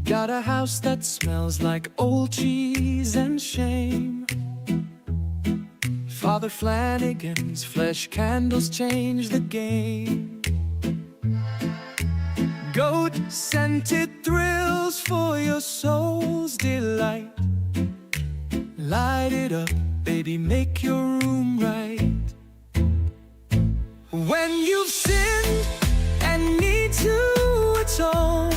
Got a house that smells like old cheese and shame. Father Flanagan's flesh candles change the game. Goat-scented thrills for your soul's delight. Light it up, baby, make your room right. When you've sinned and need to atone,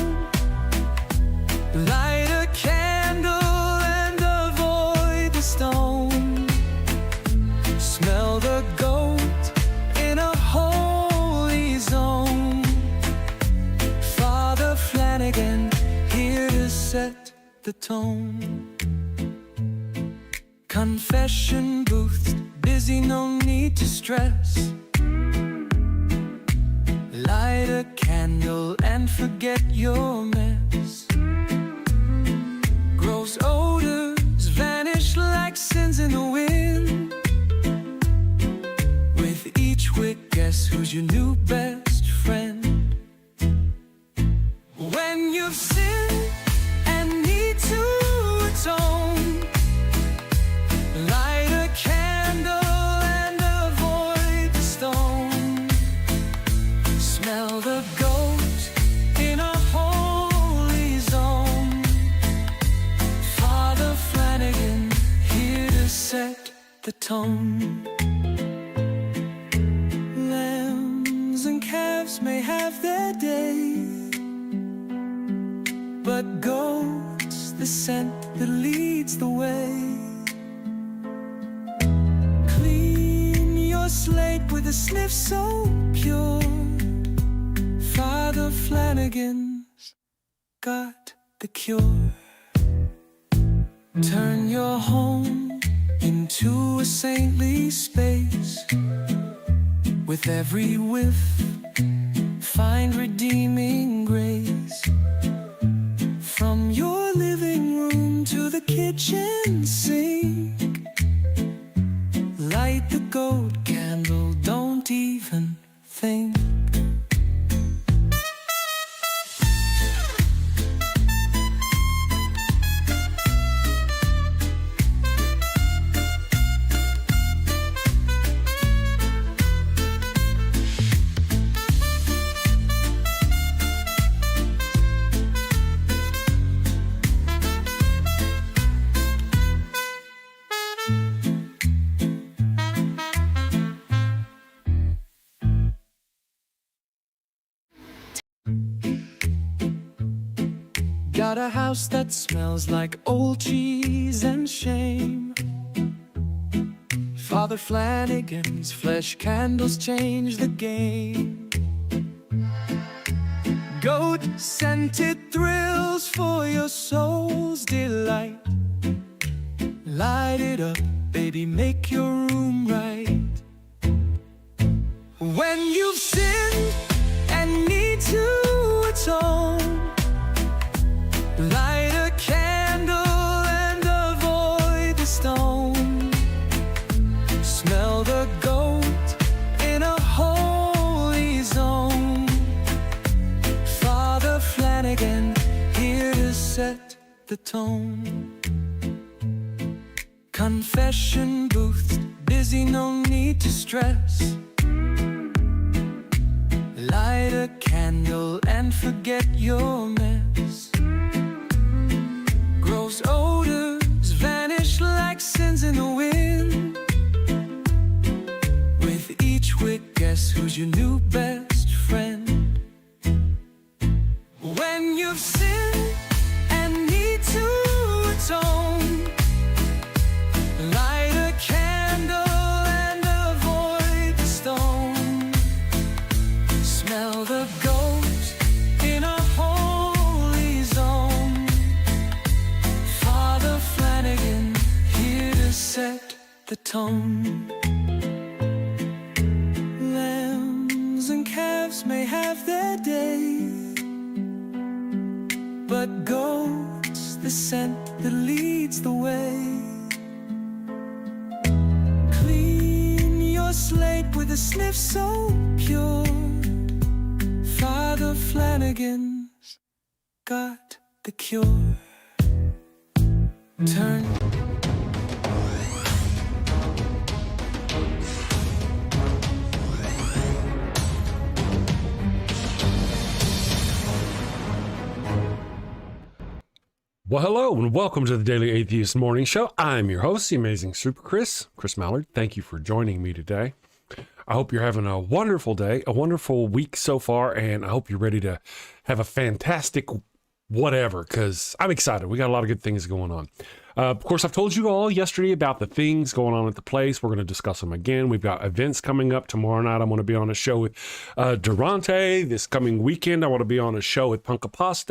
light a candle and avoid the stone. Smell the goat in a holy zone. Father Flanagan here to set the tone. Confession booth, busy, no need to stress. Light a candle and forget your mess. Gross odors vanish like sins in the wind. With each wick, guess who's your new best friend? When you've sinned and need to atone, light a candle and avoid the stone. Smell the goat in a holy zone. Father Flanagan here to set the tone. Lambs and calves may have their day, but goat's the scent that leads the way. Clean your slate with a sniff so pure. Father Flanagan's got the cure. Turn your home into a saintly space. With every whiff, find redeeming grace. From your living room to the kitchen sink, light the goat candle, don't even think. Got a house that smells like old cheese and shame. Father Flanagan's flesh candles change the game. Goat-scented thrills for your soul's delight. Light it up, baby, make your room right. When you've sinned and need to atone, light a candle and avoid the stone. Smell the goat in a holy zone. Father Flanagan here to set the tone. Confession booth, busy, no need to stress. Light a candle and forget your mess. Gross odors vanish like sins in the wind. With each wick, guess who's your new best friend? When you've sinned and need to atone, light a candle and avoid the stone. Smell the goat in a holy zone. Father Flanagan here to set the tone. Lambs and calves may have their day, but goat's the scent that leads the way. Clean your slate with a sniff so pure. Father Flanagan's got the cure. Turn. Well, hello and welcome to the Daily Atheist Morning Show. I'm your host, the amazing Super Chris Mallard. Thank you for joining me today. I hope you're having a wonderful day, a wonderful week so far, and I hope you're ready to have a fantastic whatever, because I'm excited. We got a lot of good things going on. Of course, I've told you all yesterday about the things going on at the place. We're going to discuss them again. We've got events coming up tomorrow night. I'm going to be on a show with Durante. This coming weekend, I want to be on a show with Psychopath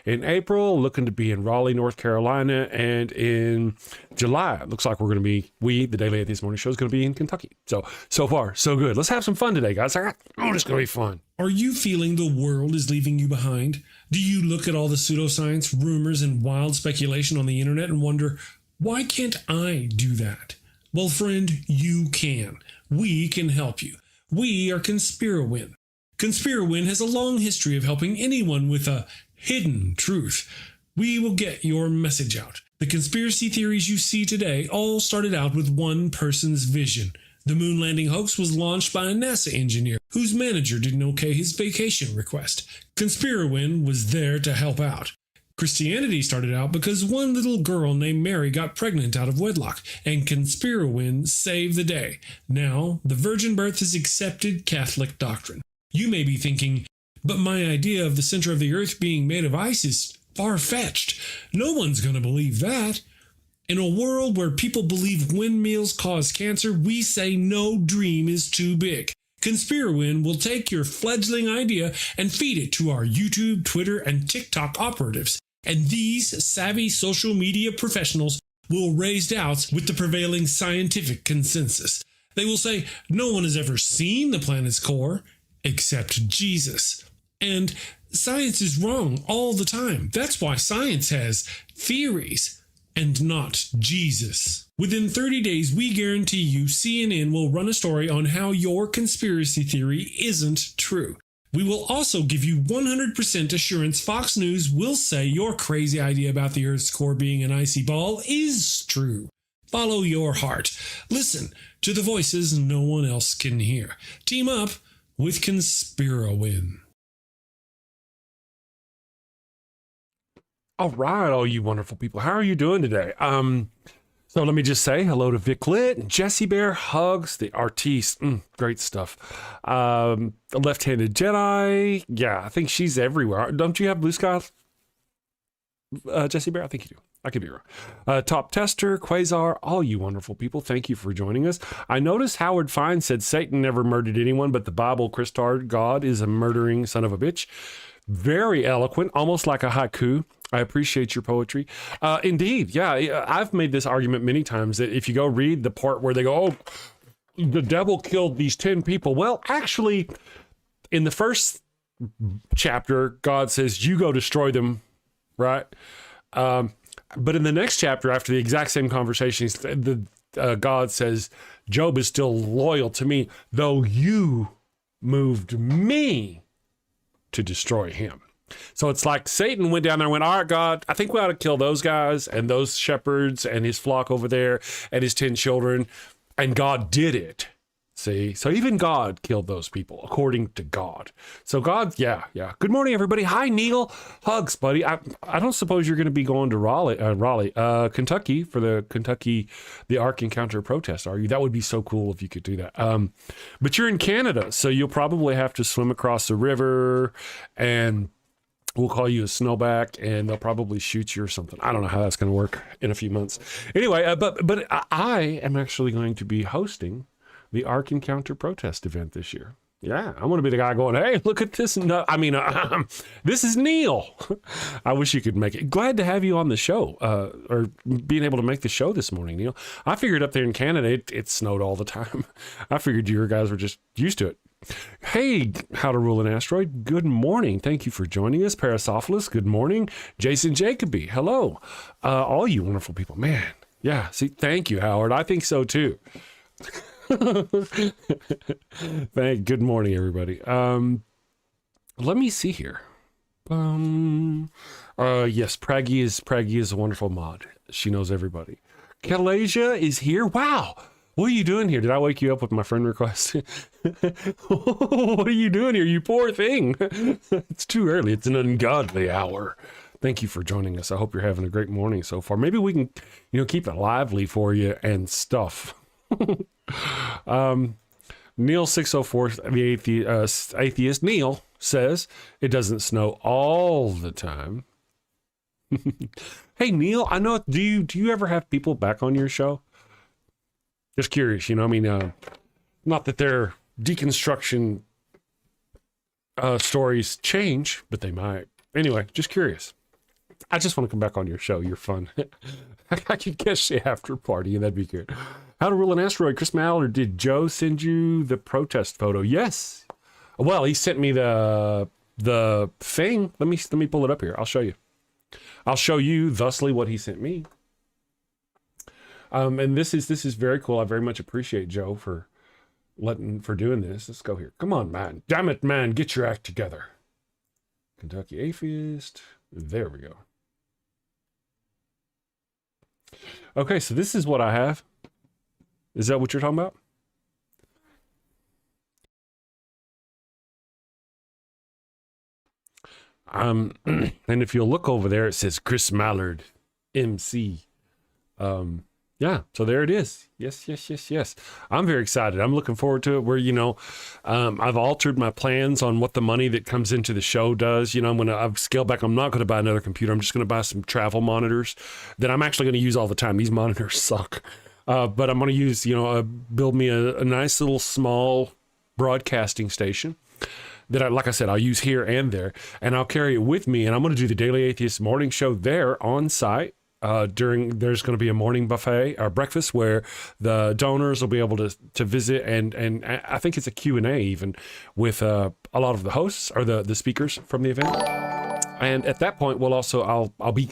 in April, looking to be in Raleigh, North Carolina, and in July. It looks like we're going to be, the Daily Atheist Morning Show is going to be in Kentucky. So far, so good. Let's have some fun today, guys. Oh, it's going to be fun. Are you feeling the world is leaving you behind? Do you look at all the pseudoscience, rumors, and wild speculation on the internet and wonder, why can't I do that? Well, friend, you can. We can help you. We are Conspirowin. Conspirowin has a long history of helping anyone with a hidden truth. We will get your message out. The conspiracy theories you see today all started out with one person's vision. The moon landing hoax was launched by a NASA engineer whose manager didn't okay his vacation request. Conspirowin was there to help out. Christianity started out because one little girl named Mary got pregnant out of wedlock, and Conspirowin saved the day. Now, the virgin birth is accepted Catholic doctrine. You may be thinking, but my idea of the center of the earth being made of ice is far-fetched. No one's going to believe that. In a world where people believe windmills cause cancer, we say no dream is too big. Conspirowin will take your fledgling idea and feed it to our YouTube, Twitter, and TikTok operatives. And these savvy social media professionals will raise doubts with the prevailing scientific consensus. They will say no one has ever seen the planet's core except Jesus. And science is wrong all the time. That's why science has theories and not Jesus. Within 30 days, we guarantee you CNN will run a story on how your conspiracy theory isn't true. We will also give you 100% assurance Fox News will say your crazy idea about the Earth's core being an icy ball is true. Follow your heart. Listen to the voices no one else can hear. Team up with Conspirowin. All right, all you wonderful people. How are you doing today? So let me just say hello to Vic Lit, Jesse Bear, Hugs, the Artiste. Great stuff. The Left-Handed Jedi. Yeah, I think she's everywhere. Don't you have Blue Sky, Jesse Bear? I think you do. I could be wrong. Top Tester, Quasar, all you wonderful people. Thank you for joining us. I noticed Howard Fine said Satan never murdered anyone, but the Bible, Christard, God is a murdering son of a bitch. Very eloquent, almost like a haiku. I appreciate your poetry. Indeed, yeah, I've made this argument many times that if you go read the part where they go, oh, the devil killed these 10 people. Well, actually, in the first chapter, God says, you go destroy them, right? But in the next chapter, after the exact same conversation, God says, Job is still loyal to me, though you moved me to destroy him. So it's like Satan went down there and went, all right, God, I think we ought to kill those guys and those shepherds and his flock over there and his 10 children. And God did it. See, so even God killed those people, according to God. So God, yeah. Good morning, everybody. Hi, Neil. Hugs, buddy. I don't suppose you're going to be going to Raleigh, Kentucky for the Ark Encounter protest, are you? That would be so cool if you could do that. But you're in Canada, so you'll probably have to swim across the river, and we'll call you a snowback, and they'll probably shoot you or something. I don't know how that's going to work in a few months. Anyway, but I am actually going to be hosting the Ark Encounter protest event this year. Yeah, I'm going to be the guy going, hey, look at this. No, I mean, this is Neil. I wish you could make it. Glad to have you on the show, or being able to make the show this morning, Neil. I figured up there in Canada, it snowed all the time. I figured you guys were just used to it. Hey, How to Rule an Asteroid, good morning. Thank you for joining us. Parasophilus, good morning. Jason Jacoby, hello. All you wonderful people. Man, yeah, see, thank you, Howard. I think so, too. Good morning, everybody. Let me see here. Yes, Praggy is a wonderful mod. She knows everybody. Kalasia is here. Wow. What are you doing here? Did I wake you up with my friend request? What are you doing here, you poor thing? It's too early. It's an ungodly hour. Thank you for joining us. I hope you're having a great morning so far. Maybe we can, keep it lively for you and stuff. Neil 604, the atheist Neil says it doesn't snow all the time. Hey Neil, I know. Do you ever have people back on your show? Just curious, not that their deconstruction stories change, but they might. Anyway, just curious. I just want to come back on your show. You're fun. I could guess the after party, and that'd be good. How to Rule an Asteroid. Chris Mallard, did Joe send you the protest photo? Yes. Well, he sent me the thing. Let me pull it up here. I'll show you. I'll show you thusly what he sent me. And this is very cool. I very much appreciate Joe for doing this. Let's go here. Come on, man. Damn it, man. Get your act together. Kentucky Atheist. There we go. Okay, so this is what I have. Is that what you're talking about? And if you'll look over there, it says Chris Mallard, MC. Yeah, so there it is. Yes. I'm very excited. I'm looking forward to it. Where, I've altered my plans on what the money that comes into the show does. I've scaled back. I'm not going to buy another computer. I'm just going to buy some travel monitors that I'm actually going to use all the time. These monitors suck. But I'm going to use, build me a nice little small broadcasting station that like I said, I'll use here and there, and I'll carry it with me. And I'm going to do the Daily Atheist morning show there on site. There's going to be a morning buffet or breakfast where the donors will be able to visit, and I think it's a Q&A even with a lot of the hosts or the speakers from the event. And at that point, I'll be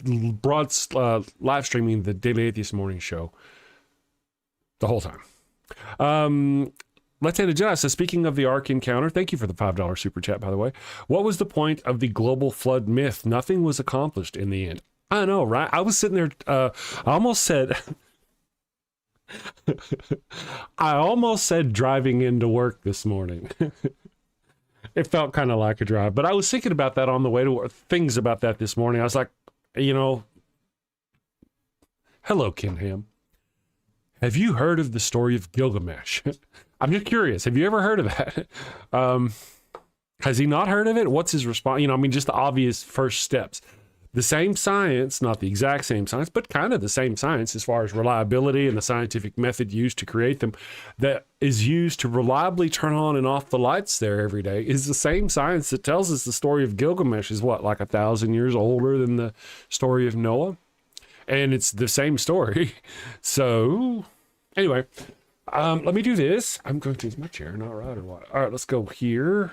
live streaming the Daily Atheist morning show the whole time. Let's Hand a Jedi says, speaking of the Ark encounter, thank you for the $5 super chat, by the way. What was the point of the global flood myth? Nothing was accomplished in the end. I know, right? I was sitting there, I almost said driving into work this morning. It felt kind of like a drive, but I was thinking about that on the way to work, things about that this morning. I was like, hello, Ken Ham. Have you heard of the story of Gilgamesh? I'm just curious. Have you ever heard of that? Has he not heard of it? What's his response? Just the obvious first steps. The same science, not the exact same science, but kind of the same science as far as reliability and the scientific method used to create them, that is used to reliably turn on and off the lights there every day, is the same science that tells us the story of Gilgamesh is what, like 1,000 years older than the story of Noah? And it's the same story. So anyway, let me do this. I'm going to use my chair, not right or what? All right, let's go here.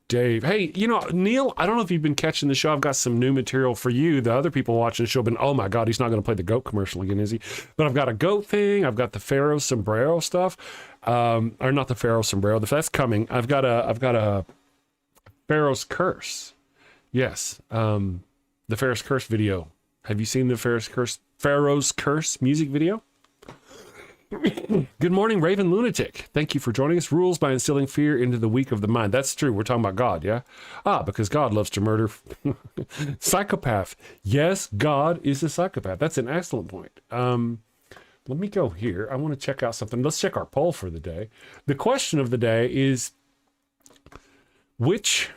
Dave. Hey, Neil, I don't know if you've been catching the show. I've got some new material for you. The other people watching the show have been, oh my God, he's not going to play the goat commercial again, is he? But I've got a goat thing. I've got the Pharaoh sombrero stuff. Or not the Pharaoh sombrero. That's coming. I've got a Pharaoh's curse. Yes. The Pharaoh's curse video. Have you seen the Pharaoh's curse music video? Good morning, Raven Lunatic. Thank you for joining us. Rules by instilling fear into the weak of the mind. That's true. We're talking about God, yeah? Because God loves to murder. Psychopath. Yes, God is a psychopath. That's an excellent point. Let me go here. I want to check out something. Let's check our poll for the day. The question of the day is, which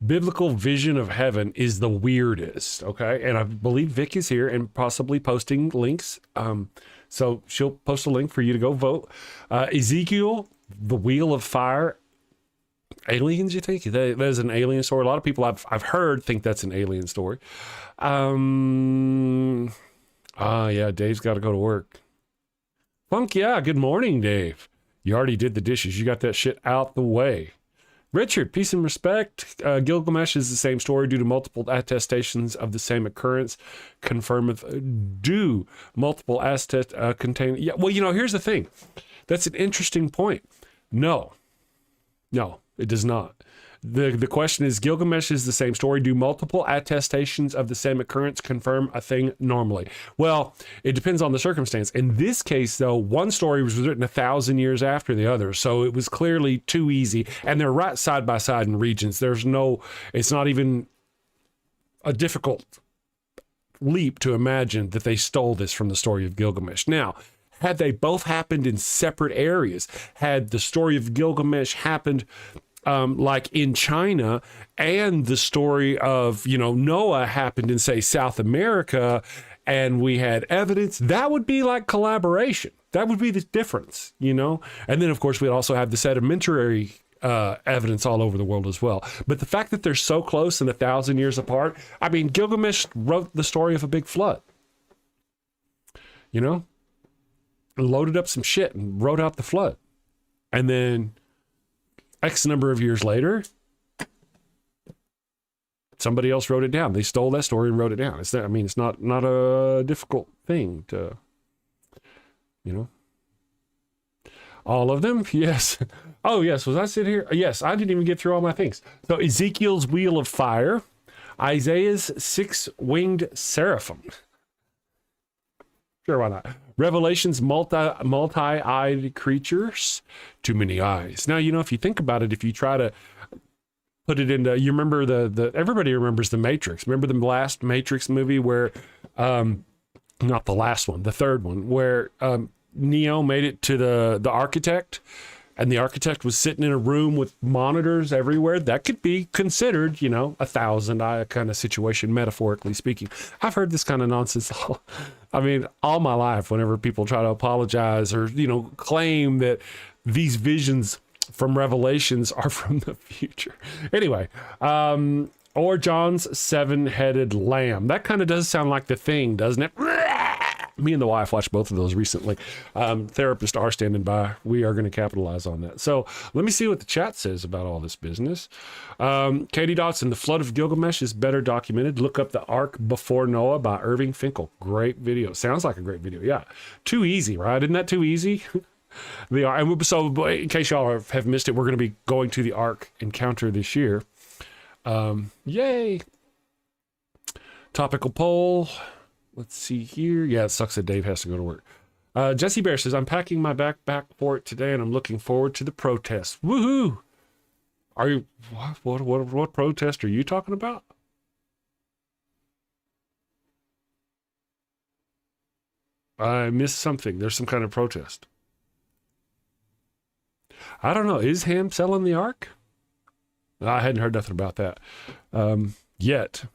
biblical vision of heaven is the weirdest? Okay, and I believe Vic is here and possibly posting links. So she'll post a link for you to go vote. Ezekiel, the Wheel of Fire. Aliens, you think? That is an alien story. A lot of people I've heard think that's an alien story. Yeah, Dave's got to go to work. Funk, yeah, good morning, Dave. You already did the dishes. You got that shit out the way. Richard, peace and respect. Gilgamesh is the same story due to multiple attestations of the same occurrence. Confirmeth do multiple contain. Yeah, well, here's the thing. That's an interesting point. No. It does not. The question is, Gilgamesh is the same story. Do multiple attestations of the same occurrence confirm a thing normally? Well, it depends on the circumstance. In this case, though, one story was written 1,000 years after the other, so it was clearly too easy. And they're right side by side in regions. It's not even a difficult leap to imagine that they stole this from the story of Gilgamesh. Now, had they both happened in separate areas, had the story of Gilgamesh happened like in China, and the story of, Noah happened in, say, South America, and we had evidence, that would be like collaboration. That would be the difference, And then, of course, we'd also have the sedimentary evidence all over the world as well. But the fact that they're so close and 1,000 years apart, I mean, Gilgamesh wrote the story of a big flood. Loaded up some shit and wrote out the flood. And then X number of years later, somebody else wrote it down. They stole that story and wrote it down. It's not a difficult thing to, All of them? Yes. Oh, yes. Was I sitting here? Yes, I didn't even get through all my things. So Ezekiel's wheel of fire, Isaiah's six-winged seraphim. Sure, why not? Revelation's multi-eyed creatures, too many eyes. Now, if you think about it, if you try to put it into, you remember everybody remembers the Matrix. Remember the last Matrix movie where, not the last one, the third one, where Neo made it to the architect, and the architect was sitting in a room with monitors everywhere. That could be considered, 1,000 eye kind of situation, metaphorically speaking. I've heard this kind of nonsense all my life, whenever people try to apologize or, claim that these visions from Revelations are from the future. Anyway, or John's seven-headed lamb. That kind of does sound like The Thing, doesn't it? Me and the wife watched both of those recently. Therapists are standing by. We are going to capitalize on that. So let me see what the chat says about all this business. Katie Dotson, the flood of Gilgamesh is better documented. Look up The Ark Before Noah by Irving Finkel. Great video. Sounds like a great video. Yeah. Too easy, right? Isn't that too easy? So in case y'all have missed it, we're going to be going to the Ark encounter this year. Yay. Topical poll. Let's see here. Yeah, it sucks that Dave has to go to work. Jesse Bear says, I'm packing my backpack for it today, and I'm looking forward to the protest. Woohoo! Are you, what protest are you talking about? I missed something. There's some kind of protest. I don't know. Is Ham selling the Ark? I hadn't heard nothing about that yet.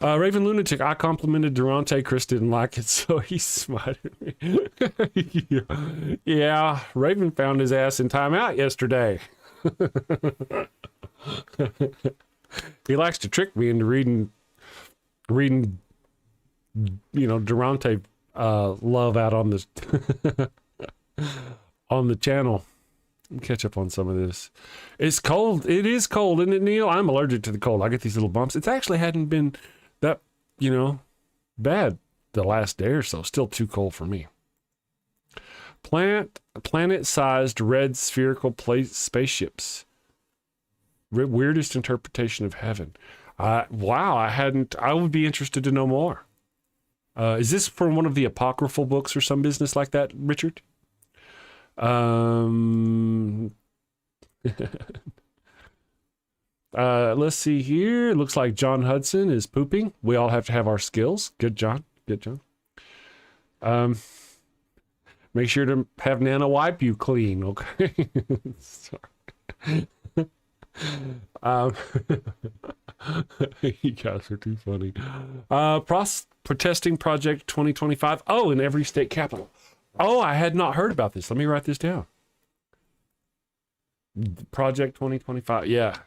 Raven Lunatic, I complimented Durante. Chris didn't like it, so he smited me. Yeah, Raven found his ass in timeout yesterday. He likes to trick me into reading, Durante love out on the on the channel. Catch up on some of this. It's cold. It is cold, isn't it, Neil? I'm allergic to the cold. I get these little bumps. It actually hadn't been that, bad the last day or so. Still too cold for me. Planet-sized red spherical spaceships. Weirdest interpretation of heaven. Wow, I would be interested to know more. Is this from one of the apocryphal books or some business like that, Richard? Let's see here. It looks like John Hudson is pooping. We all have to have our skills. Good, John. Good, John. Make sure to have Nana wipe you clean, okay? Sorry. You guys are too funny. Protesting Project 2025. Oh, in every state capital. Oh, I had not heard about this. Let me write this down. Project 2025. Yeah.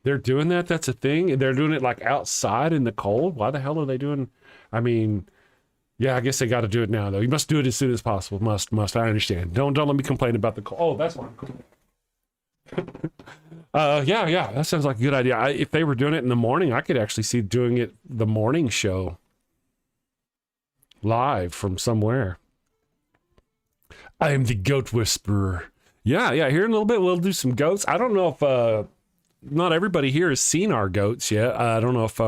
They're doing that? That's a thing? They're doing it like outside in the cold? Why the hell are they doing? Yeah, I guess they got to do it now, though. You must do it as soon as possible. Must. I understand. Don't let me complain about the cold. Oh, that's fine. Yeah, that sounds like a good idea. If they were doing it in the morning, I could actually see doing it the morning show. live from somewhere. I am the goat whisperer. Yeah, here in a little bit we'll do some goats. I don't know if not everybody here has seen our goats yet. I don't know if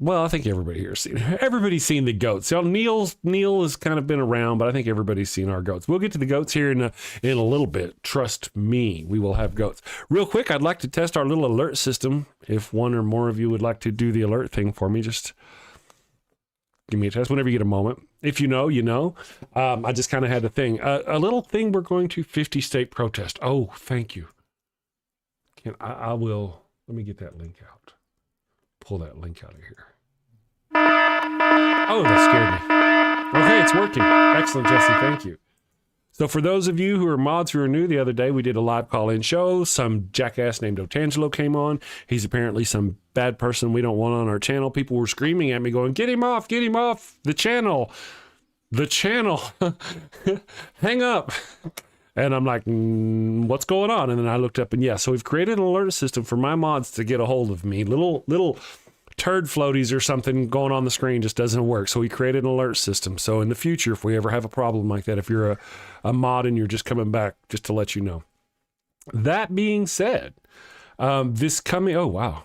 well, I think everybody here has seen. Everybody's seen the goats. So Neil has kind of been around, but I think everybody's seen our goats. We'll get to the goats here in a little bit. Trust me, we will have goats. Real quick, I'd like to test our little alert system. If one or more of you would like to do the alert thing for me, just give me a test whenever you get a moment. If you know, you know. I just kind of had a thing. A little thing we're going to 50 state protest. Oh, thank you. I will. Let me get that link out. Pull that link out of here. Oh, that scared me. Okay, it's working. Excellent, Jesse. Thank you. So for those of you who are mods who are new, the other day we did a live call-in show. Some jackass named Otangelo came on. He's apparently some bad person we don't want on our channel. People were screaming at me going, get him off the channel. The channel. Hang up. And I'm like, what's going on? And then I looked up and so we've created an alert system for my mods to get a hold of me. Little turd floaties or something going on the screen just doesn't work. So we created an alert system. So in the future, if we ever have a problem like that, if you're a mod and you're just coming back, just to let you know. That being said, this coming, oh, wow.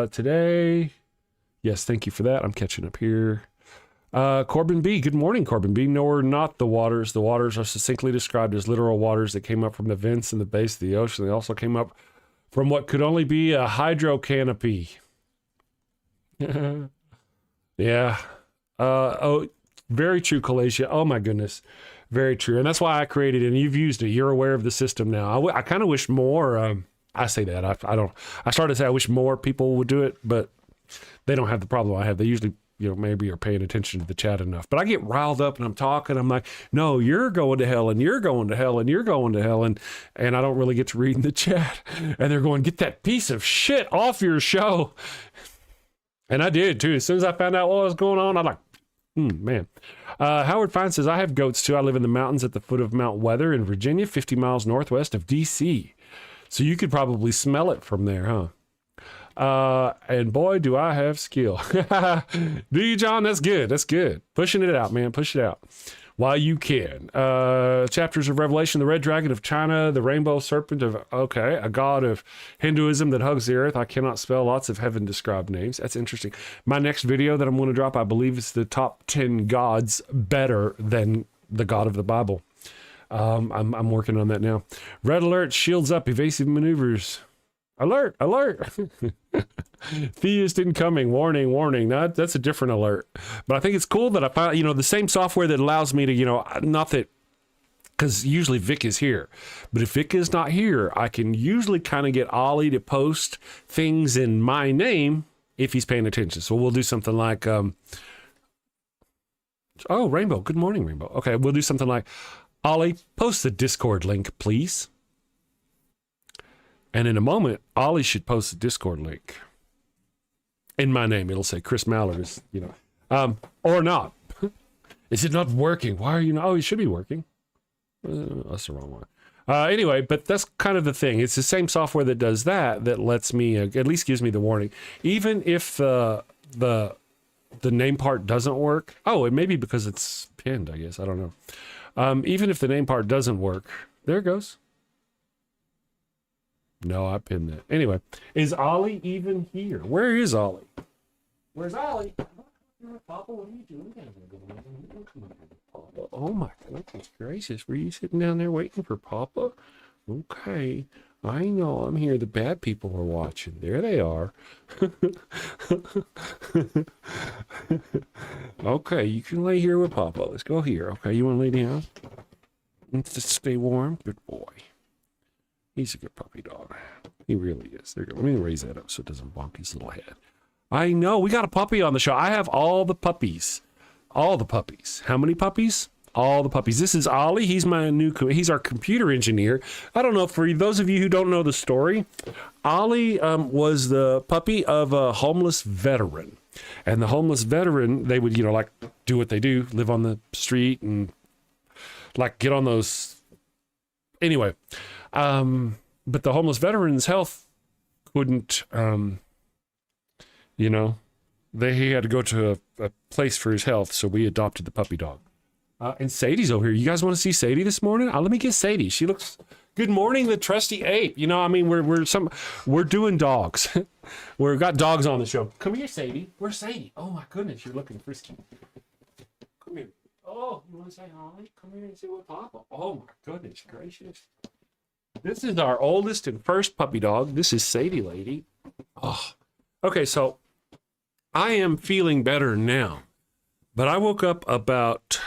Today, yes, thank you for that. I'm catching up here. Corbin B. Good morning, Corbin B. No, we're not the waters. The waters are succinctly described as literal waters that came up from the vents in the base of the ocean. They also came up from what could only be a hydro canopy. Yeah. Oh, very true, Calasia. Oh my goodness. Very true. And that's why I created it, and you've used it. You're aware of the system now. I kind of wish more, I say that. I started to say I wish more people would do it, but they don't have the problem I have. They usually, maybe are paying attention to the chat enough. But I get riled up and I'm talking. I'm like, no, you're going to hell and you're going to hell and you're going to hell. And I don't really get to read in the chat. And they're going, get that piece of shit off your show. And I did too. As soon as I found out what was going on, I'm like, man. Howard Fine says, I have goats too. I live in the mountains at the foot of Mount Weather in Virginia, 50 miles northwest of DC. So you could probably smell it from there, huh? And boy, do I have skill. Do you, John? That's good. That's good. Pushing it out, man. Push it out while you can. Chapters of Revelation, the red dragon of China, the rainbow serpent of, a god of Hinduism that hugs the earth. I cannot spell lots of heaven described names. That's interesting. My next video that I'm going to drop, I believe, is the top 10 gods better than the God of the Bible. I'm working on that now. Red alert, shields up, evasive maneuvers. Alert, alert. Theist incoming, warning, warning. That's a different alert. But I think it's cool that I found, the same software that allows me to, not that, because usually Vic is here. But if Vic is not here, I can usually kind of get Ollie to post things in my name if he's paying attention. So we'll do something like, oh, Rainbow. Good morning, Rainbow. Okay, we'll do something like, Ollie, post the Discord link, please. And in a moment, Ollie should post the Discord link. In my name, it'll say Chris Mallard is, or not. Is it not working? Why are you not? Oh, it should be working. That's the wrong one. Anyway, but that's kind of the thing. It's the same software that does that lets me, at least gives me the warning. Even if the name part doesn't work. Oh, it may be because it's pinned, I guess. I don't know. Even if the name part doesn't work, there it goes. No, I pinned that. Anyway, is Ollie even here? Where is Ollie? Where's Ollie? Papa, what are you doing down there? Come on, Papa. Oh my goodness gracious. Were you sitting down there waiting for Papa? Okay. I know I'm here. The bad people are watching. There they are. Okay, you can lay here with Papa. Let's go here. Okay, you want to lay down? Let's just stay warm. Good boy. He's a good puppy dog. He really is. There you go. Let me raise that up so it doesn't bonk his little head. I know. We got a puppy on the show. I have all the puppies. All the puppies. How many puppies? All the puppies. This is Ollie. He's he's our computer engineer. I don't know, for those of you who don't know the story, Ollie was the puppy of a homeless veteran. And the homeless veteran, they would, do what they do, live on the street and get on those. Anyway, but the homeless veteran's health couldn't, he had to go to a place for his health, so we adopted the puppy dog. And Sadie's over here. You guys want to see Sadie this morning? Let me get Sadie. She looks. Good morning, the trusty ape. You know, I mean, we're doing dogs. We've got dogs on the show. Come here, Sadie. Where's Sadie? Oh my goodness, you're looking frisky. Come here. Oh, you want to say hi? Come here and see what Papa. Oh my goodness gracious. This is our oldest and first puppy dog. This is Sadie lady. Oh, okay. So I am feeling better now, but I woke up about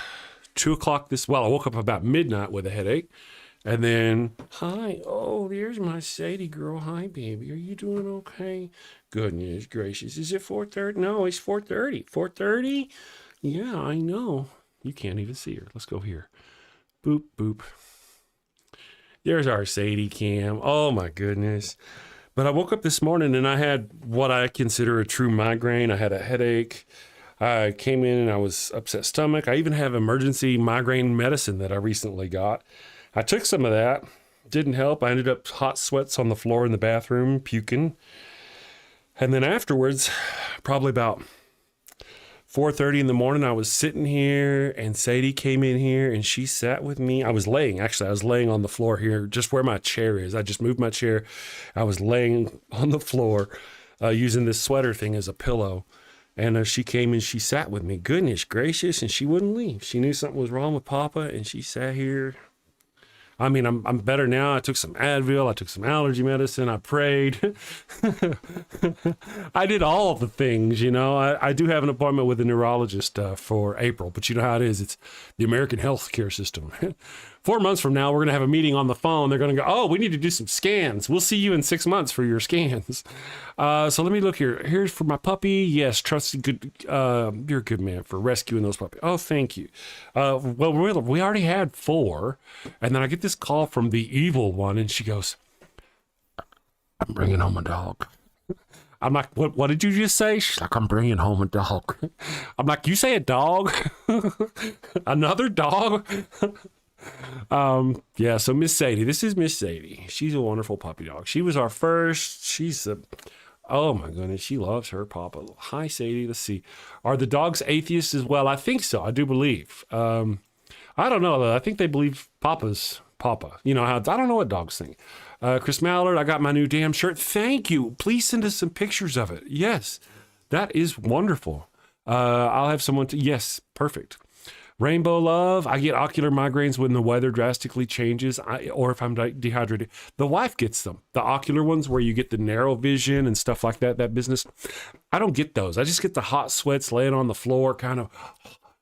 2 o'clock I woke up about midnight with a headache. And then, hi, oh, there's my Sadie girl. Hi, baby. Are you doing okay? Goodness gracious. Is it 4:30? No, it's 4:30. 4:30? Yeah, I know. You can't even see her. Let's go here. Boop, boop. There's our Sadie cam. Oh, my goodness. But I woke up this morning and I had what I consider a true migraine. I had a headache. I came in and I was upset stomach. I even have emergency migraine medicine that I recently got. I took some of that, didn't help. I ended up hot sweats on the floor in the bathroom, puking. And then afterwards, probably about 4:30 in the morning, I was sitting here and Sadie came in here and she sat with me. I was laying on the floor here, just where my chair is. I just moved my chair. I was laying on the floor using this sweater thing as a pillow. And she came and she sat with me. Goodness gracious, and she wouldn't leave. She knew something was wrong with Papa and she sat here. I mean, I'm better now. I took some Advil. I took some allergy medicine. I prayed. I did all the things, you know. I do have an appointment with a neurologist for April, but you know how it is. It's the American healthcare system. 4 months from now, we're going to have a meeting on the phone. They're going to go, oh, we need to do some scans. We'll see you in 6 months for your scans. So let me look here. Here's for my puppy. Yes, trusted good. You're a good man for rescuing those puppies. Oh, thank you. Well, we already had 4. And then I get this call from the evil one, and she goes, I'm bringing home a dog. I'm like, what did you just say? She's like, I'm bringing home a dog. I'm like, you say a dog? Another dog? Yeah, so Miss Sadie, this is Miss Sadie. She's a wonderful puppy dog. She was our first. Oh my goodness, she loves her Papa. Hi, Sadie. Let's see. Are the dogs atheists as well? I think so. I do believe. I don't know though. I think they believe Papa's Papa. You know how, I don't know what dogs think. Chris Mallard, I got my new damn shirt. Thank you. Please send us some pictures of it. Yes, that is wonderful. I'll have someone yes, perfect. Rainbow Love, I get ocular migraines when the weather drastically changes or if I'm dehydrated. The wife gets them. The ocular ones where you get the narrow vision and stuff like that business. I don't get those. I just get the hot sweats laying on the floor, kind of,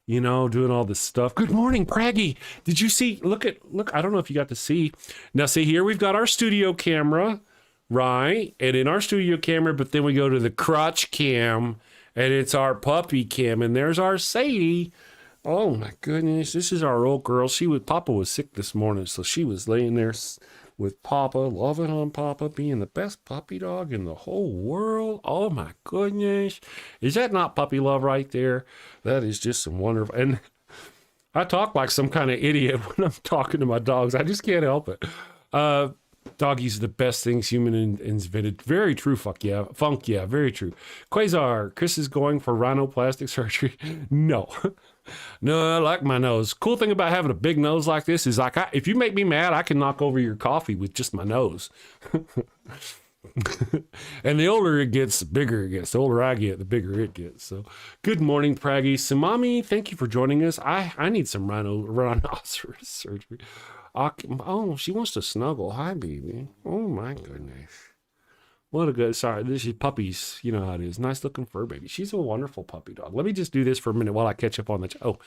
you know, doing all this stuff. Good morning, Praggy. Did you see, look, I don't know if you got to see. Now see here, we've got our studio camera, right? And in our studio camera, but then we go to the crotch cam and it's our puppy cam and there's our Sadie. Oh my goodness, this is our old girl. Papa was sick this morning, so she was laying there with Papa, loving on Papa, being the best puppy dog in the whole world. Oh my goodness. Is that not puppy love right there? That is just some wonderful. And I talk like some kind of idiot when I'm talking to my dogs. I just can't help it. Doggies are the best things human invented. Very true, funk yeah, very true. Quasar, Chris is going for rhinoplastic surgery. No. No, I like my nose. Cool thing about having a big nose like this is like, if you make me mad, I can knock over your coffee with just my nose. And the older it gets, the bigger it gets. The older I get, the bigger it gets. So good morning, Praggy. Samami, thank you for joining us. I need some rhinoceros surgery. Oh, she wants to snuggle. Hi, baby. Oh my goodness. What a good, sorry, this is puppies. You know how it is. Nice looking fur baby. She's a wonderful puppy dog. Let me just do this for a minute while I catch up on the,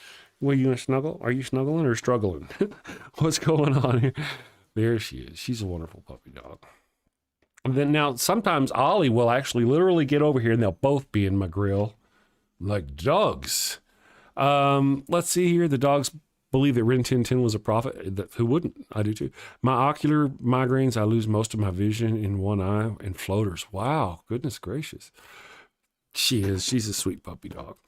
were you going to snuggle? Are you snuggling or struggling? What's going on here? There she is. She's a wonderful puppy dog. And then now sometimes Ollie will actually literally get over here and they'll both be in my grill like dogs. Let's see here. The dogs believe that Rin Tin Tin was a prophet. Who wouldn't? I do too. My ocular migraines, I lose most of my vision in one eye and floaters. Wow, goodness gracious. She's a sweet puppy dog.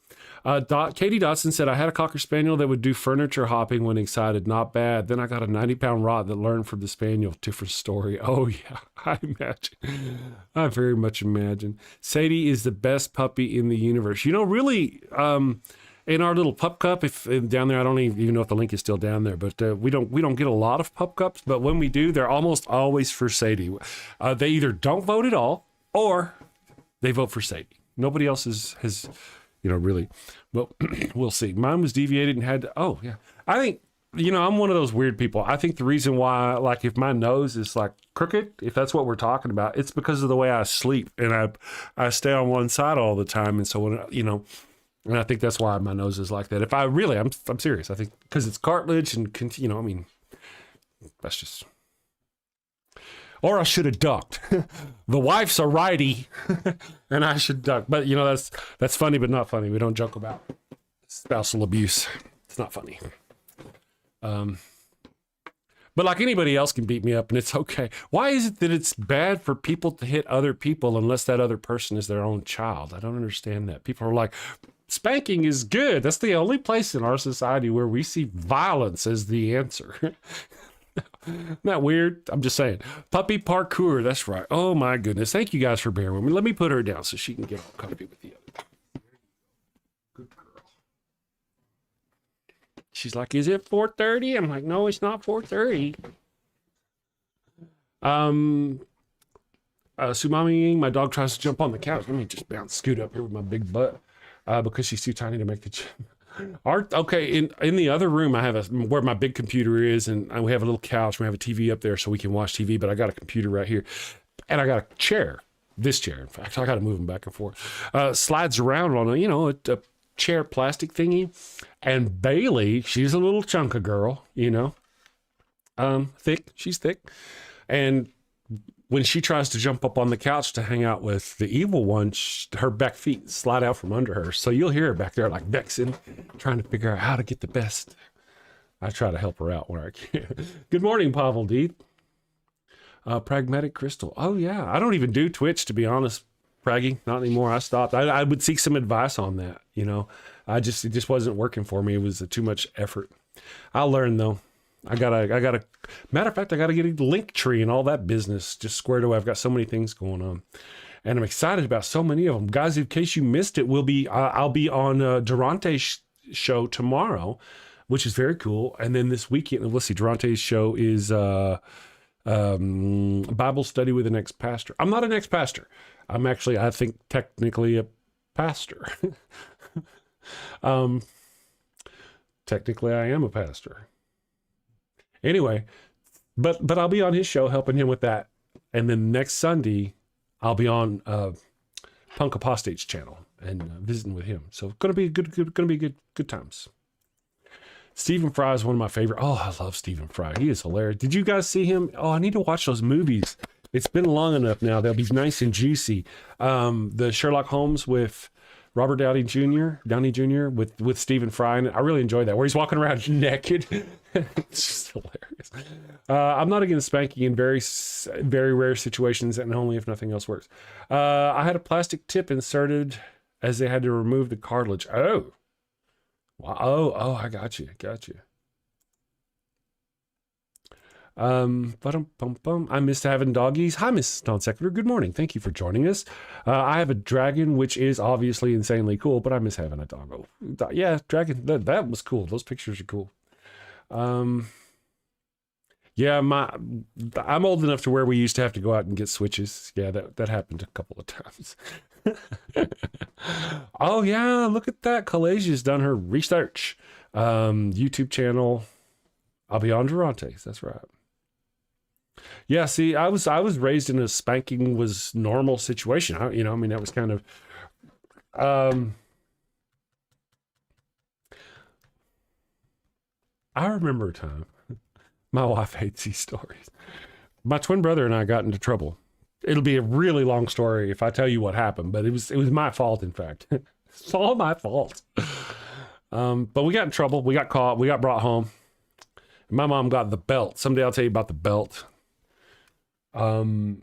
Katie Dotson said, I had a Cocker Spaniel that would do furniture hopping when excited. Not bad. Then I got a 90-pound rot that learned from the Spaniel. Different story. Oh, yeah, I imagine. I very much imagine. Sadie is the best puppy in the universe. You know, really, in our little pup cup, if down there, I don't even know if the link is still down there, but we don't get a lot of pup cups, but when we do, they're almost always for Sadie. They either don't vote at all or they vote for Sadie. Nobody else has really, well, we'll see. Mine was deviated and had to, oh yeah. I think, I'm one of those weird people. I think the reason why, like, if my nose is like crooked, if that's what we're talking about, it's because of the way I sleep, and I stay on one side all the time. And so when, and I think that's why my nose is like that. If I really, I'm serious. I think because it's cartilage and, that's just, or I should have ducked. The wife's a righty and I should duck. But that's funny, but not funny. We don't joke about spousal abuse. It's not funny. But like anybody else can beat me up and it's okay. Why is it that it's bad for people to hit other people unless that other person is their own child? I don't understand that. People are like, spanking is good. That's the only place in our society where we see violence as the answer. Isn't that weird? I'm just saying. Puppy parkour. That's right. Oh my goodness. Thank you guys for bearing with me. Let me put her down so she can get all comfy with the other. Good girl. She's like, is it 4:30? I'm like, no, it's not 4:30. Sumami, my dog tries to jump on the couch. Let me just scoot up here with my big butt. Because she's too tiny to make the in the other room I have where my big computer is, and we have a little couch. We have a TV up there so we can watch TV, but I got a computer right here, and I got a chair. This chair, in fact, I got to move them back and forth. Slides around on a chair plastic thingy, and Bailey, she's a little chunk of girl, thick. She's thick, and when she tries to jump up on the couch to hang out with the evil one, her back feet slide out from under her. So you'll hear her back there like vexing, trying to figure out how to get the best. I try to help her out where I can. Good morning, Pavel D. Pragmatic Crystal. Oh, yeah. I don't even do Twitch, to be honest, Praggy. Not anymore. I stopped. I would seek some advice on that, it just wasn't working for me. It was too much effort. I'll learn, though. I gotta, matter of fact, I gotta get a link tree and all that business just squared away. I've got so many things going on and I'm excited about so many of them. Guys, in case you missed it, I'll be on Durante's show tomorrow, which is very cool. And then this weekend, let's see, Durante's show is Bible study with an ex-pastor. I'm not an ex-pastor. I'm actually, I think, technically a pastor. Technically, I am a pastor. Anyway, but I'll be on his show helping him with that. And then next Sunday, I'll be on Punk Apostate's channel and visiting with him. So it's gonna be good times. Stephen Fry is one of my favorite. Oh, I love Stephen Fry. He is hilarious. Did you guys see him? Oh, I need to watch those movies. It's been long enough now. They'll be nice and juicy. The Sherlock Holmes with Robert Downey Jr. with Stephen Fry. And I really enjoyed that, where he's walking around naked. It's just hilarious. I'm not against spanking in very, very rare situations and only if nothing else works. I had a plastic tip inserted as they had to remove the cartilage. Oh, wow. Oh, I got you. I missed having doggies. Hi, Miss Non Sequitur. Good morning. Thank you for joining us. I have a dragon, which is obviously insanely cool, but I miss having a doggo. Yeah, dragon. That was cool. Those pictures are cool. Yeah, I'm old enough to where we used to have to go out and get switches. Yeah, that happened a couple of times. Oh yeah, look at that. Kalasia's done her research. YouTube channel. I'll be on Durante's. That's right. Yeah, see, I was raised in a spanking was normal situation. That was kind of I remember a time. My wife hates these stories. My twin brother and I got into trouble. It'll be a really long story if I tell you what happened, but it was my fault, in fact. It's all my fault. But we got in trouble. We got caught. We got brought home. My mom got the belt. Someday I'll tell you about the belt. And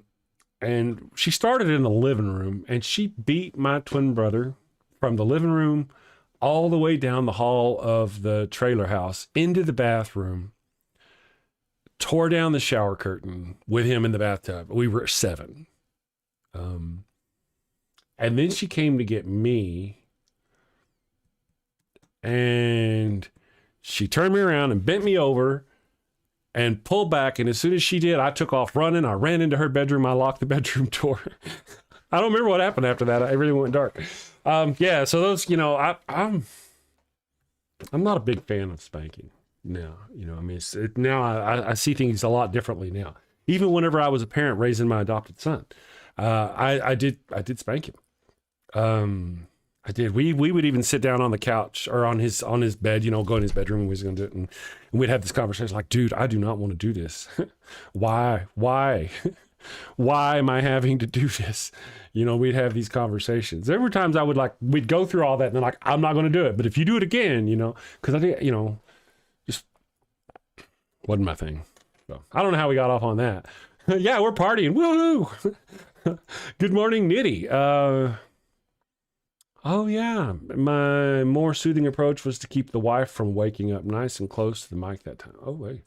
she started in the living room, and she beat my twin brother from the living room all the way down the hall of the trailer house into the bathroom, tore down the shower curtain with him in the bathtub. We were 7. And then she came to get me, and she turned me around and bent me over and pulled back. And as soon as she did, I took off running. I ran into her bedroom. I locked the bedroom door. I don't remember what happened after that. Everything went dark. Yeah. So those, I'm not a big fan of spanking now. I mean, now I see things a lot differently now. Even whenever I was a parent raising my adopted son, I did spank him. I did. We would even sit down on the couch or on his bed, go in his bedroom and we was going to do it. And we'd have this conversation like, dude, I do not want to do this. Why am I having to do this? We'd have these conversations. There were times we'd go through all that and then I'm not going to do it. But if you do it again, cause I think, just wasn't my thing. So I don't know how we got off on that. Yeah, we're partying. Woo! Good morning, Nitty. Oh yeah, my more soothing approach was to keep the wife from waking up nice and close to the mic that time. Oh wait.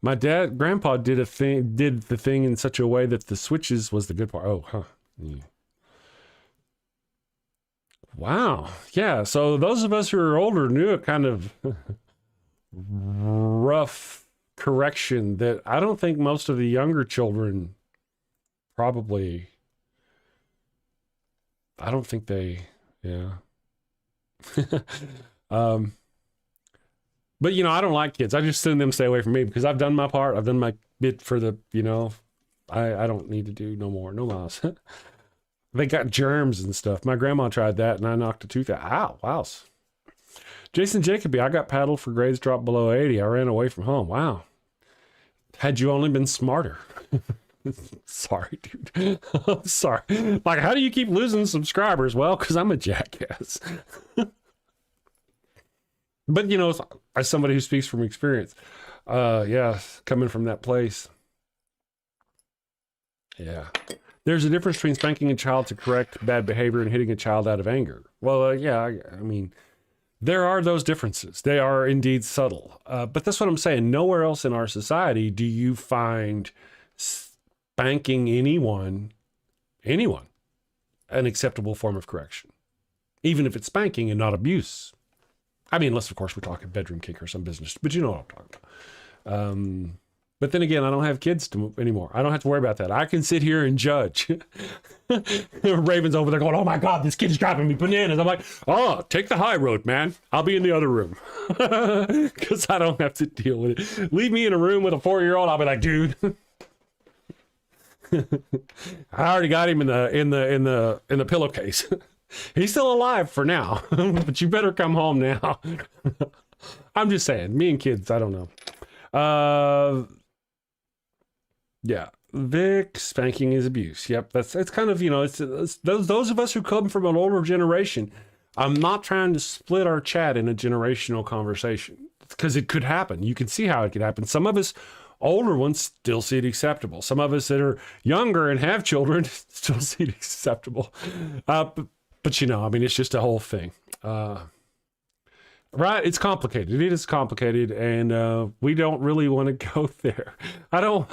My grandpa did the thing in such a way that the switches was the good part. Oh, huh. Yeah. Wow. Yeah. So those of us who are older knew a kind of rough correction that I don't think most of the younger children probably. I don't think they, yeah. But I don't like kids. I just send them stay away from me because I've done my part. I've done my bit for the, I don't need to do no more, no miles. They got germs and stuff. My grandma tried that and I knocked a tooth out. Ow, wow. Jason Jacoby, I got paddled for grades dropped below 80. I ran away from home. Wow. Had you only been smarter. Sorry, dude. I'm sorry. Like, how do you keep losing subscribers? Well, because I'm a jackass. But, as somebody who speaks from experience, yeah, coming from that place. Yeah. There's a difference between spanking a child to correct bad behavior and hitting a child out of anger. Well, yeah, I mean, there are those differences. They are indeed subtle. But that's what I'm saying. Nowhere else in our society do you find spanking anyone, an acceptable form of correction, even if it's spanking and not abuse. I mean, unless of course we're talking bedroom kick or some business, but you know what I'm talking about. But then again, I don't have kids anymore. I don't have to worry about that. I can sit here and judge. Raven's over there going, oh my God, this kid is dropping me bananas. I'm like, oh, take the high road, man. I'll be in the other room. Because I don't have to deal with it. Leave me in a room with a 4-year-old. I'll be like, dude. I already got him in the pillowcase. He's still alive for now, but you better come home now. I'm just saying, me and kids, I don't know. Yeah, Vic, spanking is abuse. Yep, it's kind of, it's those of us who come from an older generation. I'm not trying to split our chat in a generational conversation because it could happen. You can see how it could happen. Some of us older ones still see it acceptable. Some of us that are younger and have children still see it acceptable. But I mean, it's just a whole thing. Right? It's complicated. It is complicated, and we don't really want to go there. I don't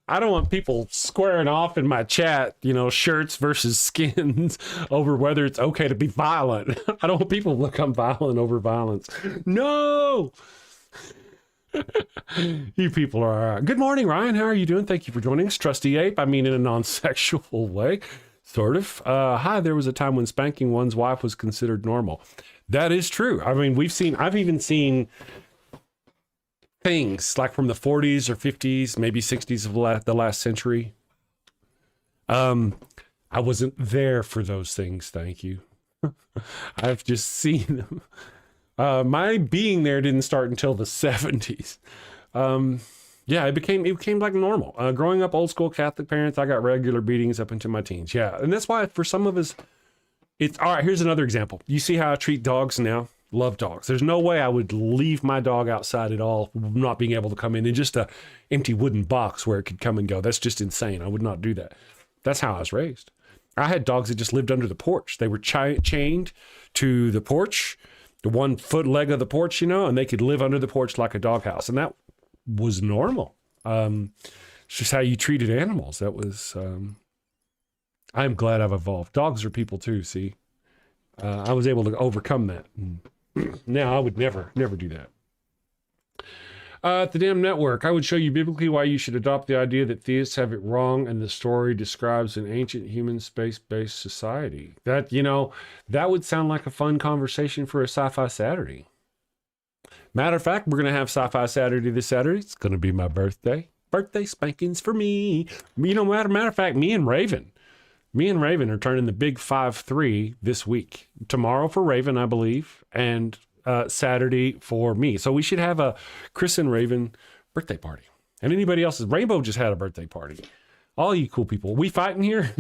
want people squaring off in my chat, shirts versus skins over whether it's okay to be violent. I don't want people to become violent over violence. No! You people are all right. Good morning, Ryan. How are you doing? Thank you for joining us. Trusty Ape. I mean, in a non-sexual way. Sort of. Hi, there was a time when spanking one's wife was considered normal. That is true. I mean, I've even seen things like from the 40s or 50s, maybe 60s of the last century. I wasn't there for those things. Thank you. I've just seen them. My being there didn't start until the 70s. Yeah, it became like normal. Growing up old school Catholic parents, I got regular beatings up into my teens. Yeah, and that's why for some of us, it's all right. Here's another example. You see how I treat dogs now? Love dogs. There's no way I would leave my dog outside at all, not being able to come in just a empty wooden box where it could come and go. That's just insane. I would not do that. That's how I was raised. I had dogs that just lived under the porch. They were chained to the porch, the 1 foot leg of the porch, and they could live under the porch like a doghouse. And that was normal. It's just how you treated animals. That was, I'm glad I've evolved. Dogs are people too, see? I was able to overcome that. Now I would never do that. At the damn network, I would show you biblically why you should adopt the idea that theists have it wrong and the story describes an ancient human space-based society. That, that would sound like a fun conversation for a Sci-Fi Saturday. Matter of fact, we're going to have Sci-Fi Saturday this Saturday. It's going to be my birthday. Birthday spankings for me. Matter of fact, me and Raven are turning the big 5-3 this week. Tomorrow for Raven, I believe, and Saturday for me. So we should have a Chris and Raven birthday party. And anybody else's. Rainbow just had a birthday party. All you cool people. We fighting here?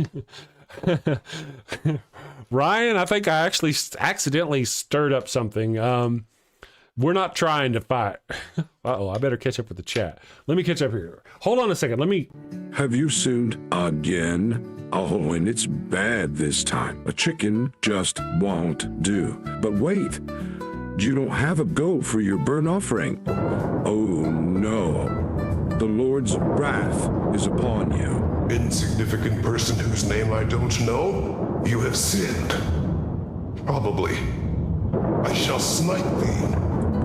Ryan, I think I actually accidentally stirred up something. We're not trying to fight. Uh-oh, I better catch up with the chat. Let me catch up here. Hold on a second. Have you sinned again? Oh, and it's bad this time. A chicken just won't do. But wait, you don't have a goat for your burnt offering. Oh no, the Lord's wrath is upon you. Insignificant person whose name I don't know, you have sinned. Probably. I shall smite thee.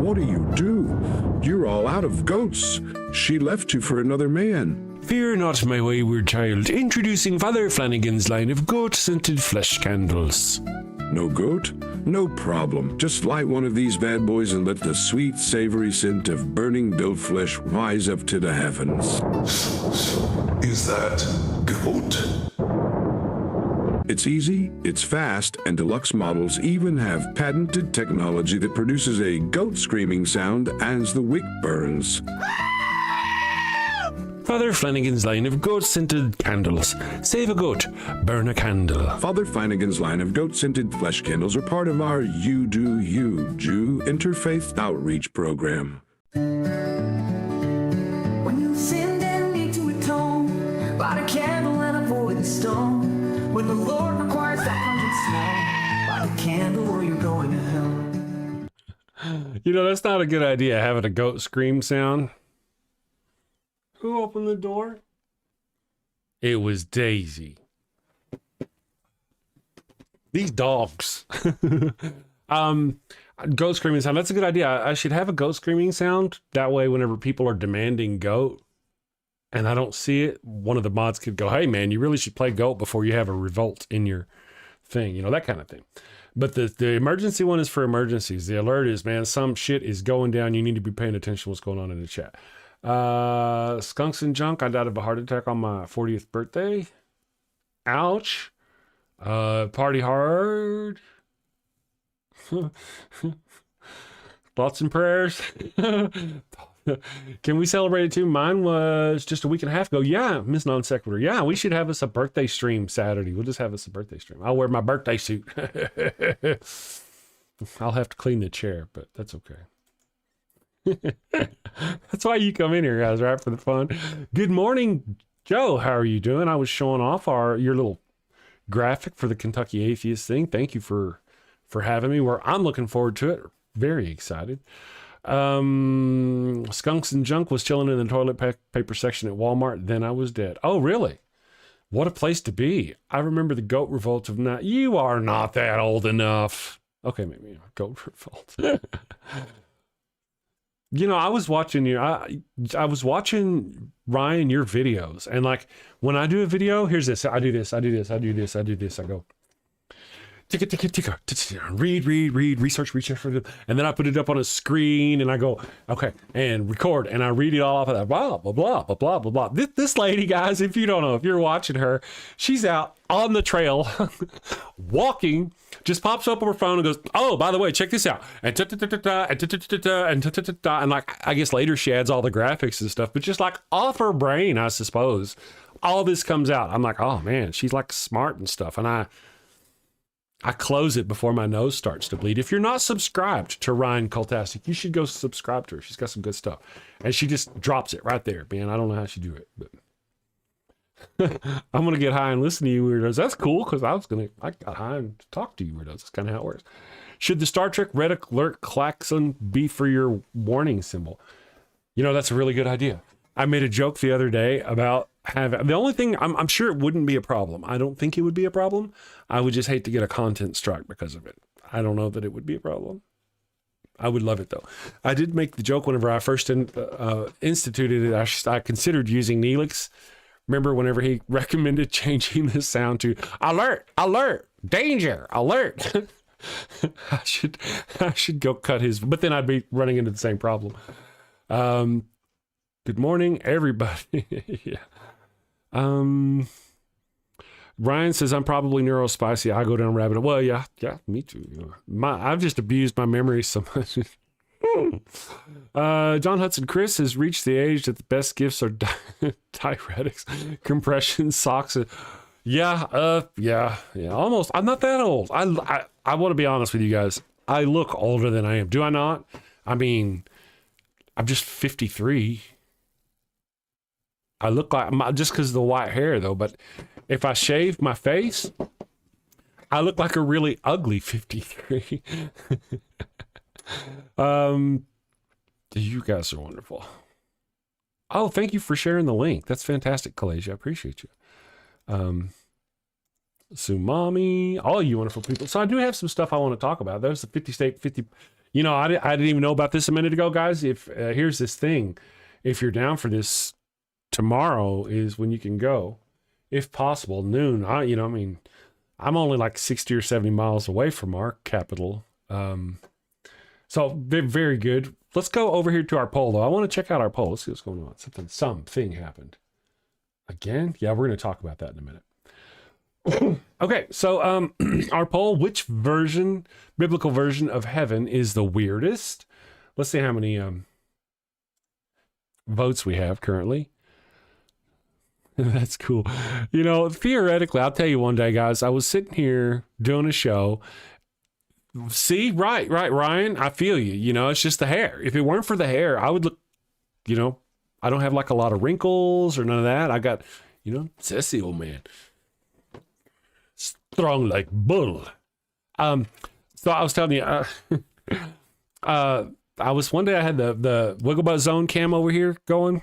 What do? You're all out of goats. She left you for another man. Fear not, my wayward child. Introducing Father Flanagan's line of goat-scented flesh candles. No goat? No problem. Just light one of these bad boys and let the sweet, savory scent of burning goat flesh rise up to the heavens. Is that goat? It's easy, it's fast, and deluxe models even have patented technology that produces a goat screaming sound as the wick burns. Father Flanagan's line of goat-scented candles. Save a goat, burn a candle. Father Flanagan's line of goat-scented flesh candles are part of our You Do You Jew interfaith outreach program. When you sin and need to atone, light a candle and avoid the stone. When the Lord requires that pungent smell, light a candle or you're going to hell. That's not a good idea, having a goat scream sound. Who opened the door? It was Daisy. These dogs. Goat screaming sound. That's a good idea. I should have a goat screaming sound. That way, whenever people are demanding goat and I don't see it, one of the mods could go, hey, man, you really should play goat before you have a revolt in your thing. That kind of thing. But the emergency one is for emergencies. The alert is, man, some shit is going down. You need to be paying attention to what's going on in the chat. Skunks and junk. I died of a heart attack on my 40th birthday. Ouch. Party hard. Thoughts and prayers. Can we celebrate it too? Mine was just a week and a half ago. Yeah, Miss Non Sequitur. Yeah, we should have us a birthday stream Saturday. We'll just have us a birthday stream. I'll wear my birthday suit. I'll have to clean the chair, but that's okay. That's why you come in here, guys, right? For the fun. Good morning, Joe. How are you doing? I was showing off your little graphic for the Kentucky Atheist thing. Thank you for having me. I'm looking forward to it. Very excited. Skunks and junk was chilling in the toilet paper section at Walmart. Then I was dead. Oh, really? What a place to be. I remember the goat revolt of night. You are not that old enough. Okay, maybe goat revolt. I was watching I was watching Ryan, your videos, and like when I do a video, here's this. I do this. I go read, research, and then I put it up on a screen and I go, okay, and record, and I read it all off of that, blah, blah, blah, blah, blah, blah, blah. This lady, guys, if you don't know, if you're watching her, she's out on the trail walking, just pops up on her phone and goes, oh, by the way, check this out. And like, I guess later she adds all the graphics and stuff, but just like off her brain, I suppose, all this comes out. I'm like, oh man, she's like smart and stuff. And I close it before my nose starts to bleed. If you're not subscribed to Ryan Cultastic, you should go subscribe to her. She's got some good stuff. And she just drops it right there, man. I don't know how she do it. But I'm going to get high and listen to you weirdos. That's cool because I got high and talk to you weirdos. That's kind of how it works. Should the Star Trek red alert klaxon be for your warning symbol? You know, that's a really good idea. I made a joke the other day about the only thing, I'm sure it wouldn't be a problem. I don't think it would be a problem. I would just hate to get a content strike because of it. I don't know that it would be a problem. I would love it though. I did make the joke whenever I first instituted it. I considered using Neelix. Remember whenever he recommended changing the sound to alert, alert, danger, alert. I should go cut his, but then I'd be running into the same problem. Good morning, everybody. Yeah. Ryan says I'm probably neurospicy. I go down rabbit hole. Well, yeah, me too. I've just abused my memory so much. John Hudson Chris has reached the age that the best gifts are diuretics, compression socks. Yeah, almost. I'm not that old. I want to be honest with you guys. I look older than I am. Do I not? I mean, I'm just 53. I look like, just because of the white hair though, but if I shave my face, I look like a really ugly 53. You guys are wonderful. Oh, thank you for sharing the link. That's fantastic, Kalasia. I appreciate you. Sumami, all you wonderful people. So I do have some stuff I want to talk about. There's the 50 state, 50. You know, I didn't even know about this a minute ago, guys. If here's this thing, if you're down for this, tomorrow is when you can go, if possible, noon. I'm only like 60 or 70 miles away from our capital. So they're very good. Let's go over here to our poll though. I want to check out our poll. Let's see what's going on. Something happened again. Yeah, we're going to talk about that in a minute. Okay. So, our poll, which biblical version of heaven is the weirdest? Let's see how many, votes we have currently. That's cool. You know, theoretically, I'll tell you one day, guys, I was sitting here doing a show. See, right, Ryan, I feel you. You know, it's just the hair. If it weren't for the hair, I would look, you know, I don't have like a lot of wrinkles or none of that. I got, you know, sassy old man. Strong like bull. So I was telling you, one day I had the Wigglebutt Zone cam over here going.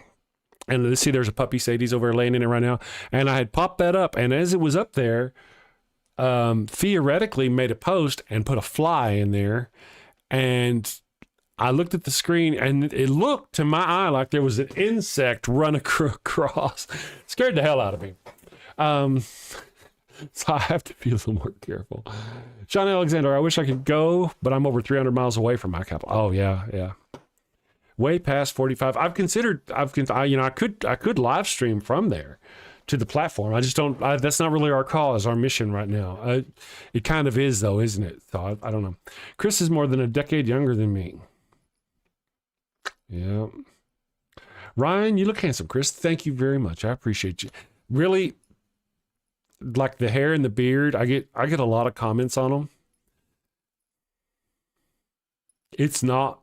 And let's see, there's a puppy Sadie's over laying in it right now. And I had popped that up. And as it was up there, theoretically made a post and put a fly in there. And I looked at the screen and it looked to my eye like there was an insect run across. Scared the hell out of me. So I have to be a little more careful. Sean Alexander, I wish I could go, but I'm over 300 miles away from my capital. Oh, yeah. Way past 45. I could live stream from there to the platform. I just don't, that's not really our cause, our mission right now. It kind of is though, isn't it? So I don't know. Chris is more than a decade younger than me. Yeah. Ryan, you look handsome, Chris. Thank you very much. I appreciate you. Really, like the hair and the beard, I get a lot of comments on them. It's not,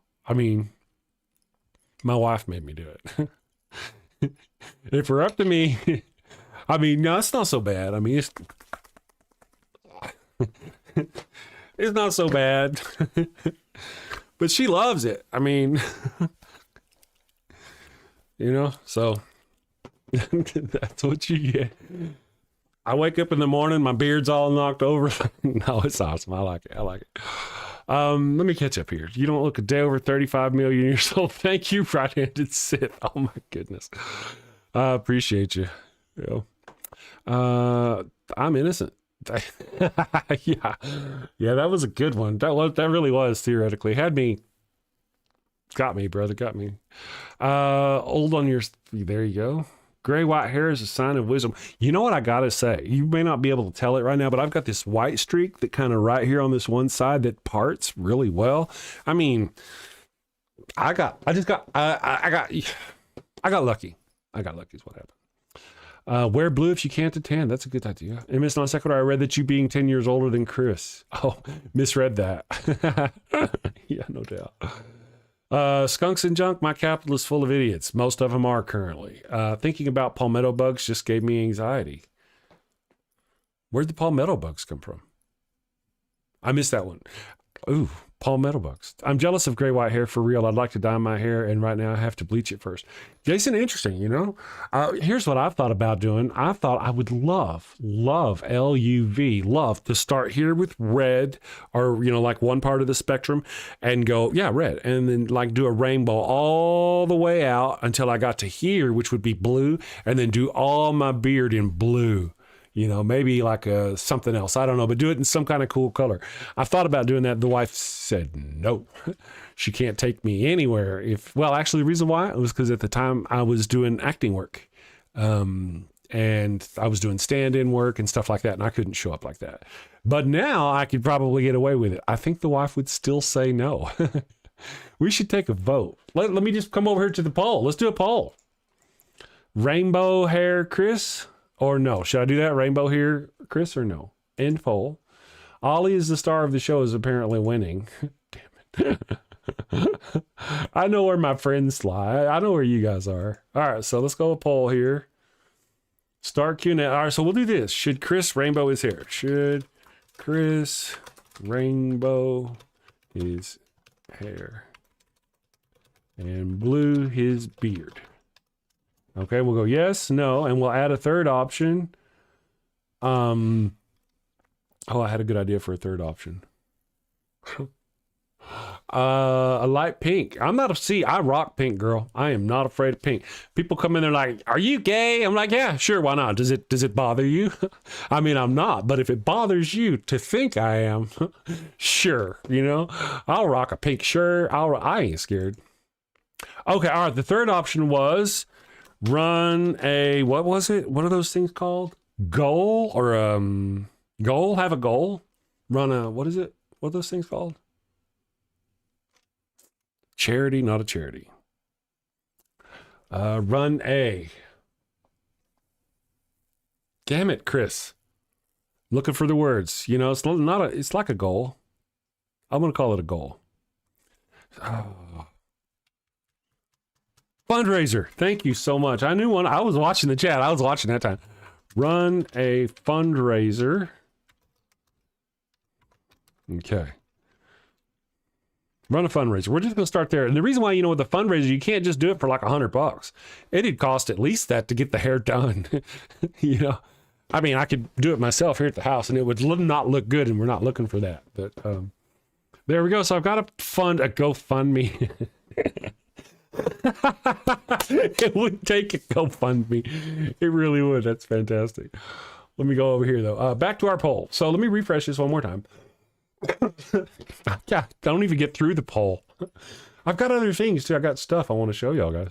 my wife made me do it. If we're up to me, no, it's not so bad. It's not so bad. But she loves it. So that's what you get. I wake up in the morning, my beard's all knocked over. No, it's awesome. I like it. Let me catch up here. You don't look a day over 35 million years old. Thank you, right-handed Sith. Oh my goodness. I appreciate you. I'm innocent. Yeah, that was a good one. That really was theoretically. Got me, brother. Got me. Old on your, there you go. Gray white hair is a sign of wisdom. You know what I gotta say? You may not be got to tell it right now, but I've got this white streak that kind of right here on this one side that parts really well. I got lucky. I got lucky is what happened. Wear blue if you can't attend. That's a good idea. And Miss Non Sequitur, I read that you being 10 years older than Chris. Oh, misread that. Yeah, no doubt. Skunks and junk, my capital is full of idiots. Most of them are currently. Thinking about palmetto bugs just gave me anxiety. Where'd the palmetto bugs come from? I missed that one. Ooh, palmetto bugs. I'm jealous of gray white hair for real. I'd like to dye my hair, and right now I have to bleach it first. Jason, interesting, you know? Here's what I've thought about doing. I thought I would love, L-U-V, love to start here with red, or, you know, like one part of the spectrum, and go, yeah, red, and then like do a rainbow all the way out until I got to here, which would be blue, and then do all my beard in blue. You know, maybe like something else. I don't know, but do it in some kind of cool color. I thought about doing that. The wife said no. She can't take me anywhere. Well, actually, the reason why it was because at the time I was doing acting work. And I was doing stand-in work and stuff like that, and I couldn't show up like that. But now I could probably get away with it. I think the wife would still say no. We should take a vote. Let me just come over here to the poll. Let's do a poll. Rainbow hair, Chris? Or no? Should I do that? Rainbow here, Chris, or no? End poll. Ollie is the star of the show, is apparently winning. Damn it. I know where my friends lie. I know where you guys are. All right, so let's go a poll here. Start Q&A. All right, so we'll do this. Should Chris rainbow his hair? Should Chris rainbow his hair? And blue his beard. Okay, we'll go yes, no, and we'll add a third option. Oh, I had a good idea for a third option. A light pink. I rock pink, girl. I am not afraid of pink. People come in there like, are you gay? I'm like, yeah, sure, why not? Does it bother you? I mean, I'm not, but if it bothers you to think I am, sure, you know, I'll rock a pink shirt. I ain't scared. Okay, all right, the third option was run a, what was it? What are those things called? Goal or goal? Have a goal? Run a, what is it? What are those things called? Charity, not a charity. Run a. Damn it, Chris. Looking for the words. You know, it's like a goal. I'm going to call it a goal. Oh. Fundraiser. Thank you so much. I knew one. I was watching the chat. I was watching that time. Run a fundraiser. Okay. Run a fundraiser. We're just going to start there. And the reason why, you know, with the fundraiser, you can't just do it for like $100. It'd cost at least that to get the hair done. You know, I mean, I could do it myself here at the house and it would not look good. And we're not looking for that. But there we go. So I've got to fund a GoFundMe. It would take a GoFundMe. It really would. That's fantastic. Let me go over here though. Back to our poll. So let me refresh this one more time. Yeah, don't even get through the poll. I've got other things too. I got stuff I want to show y'all guys.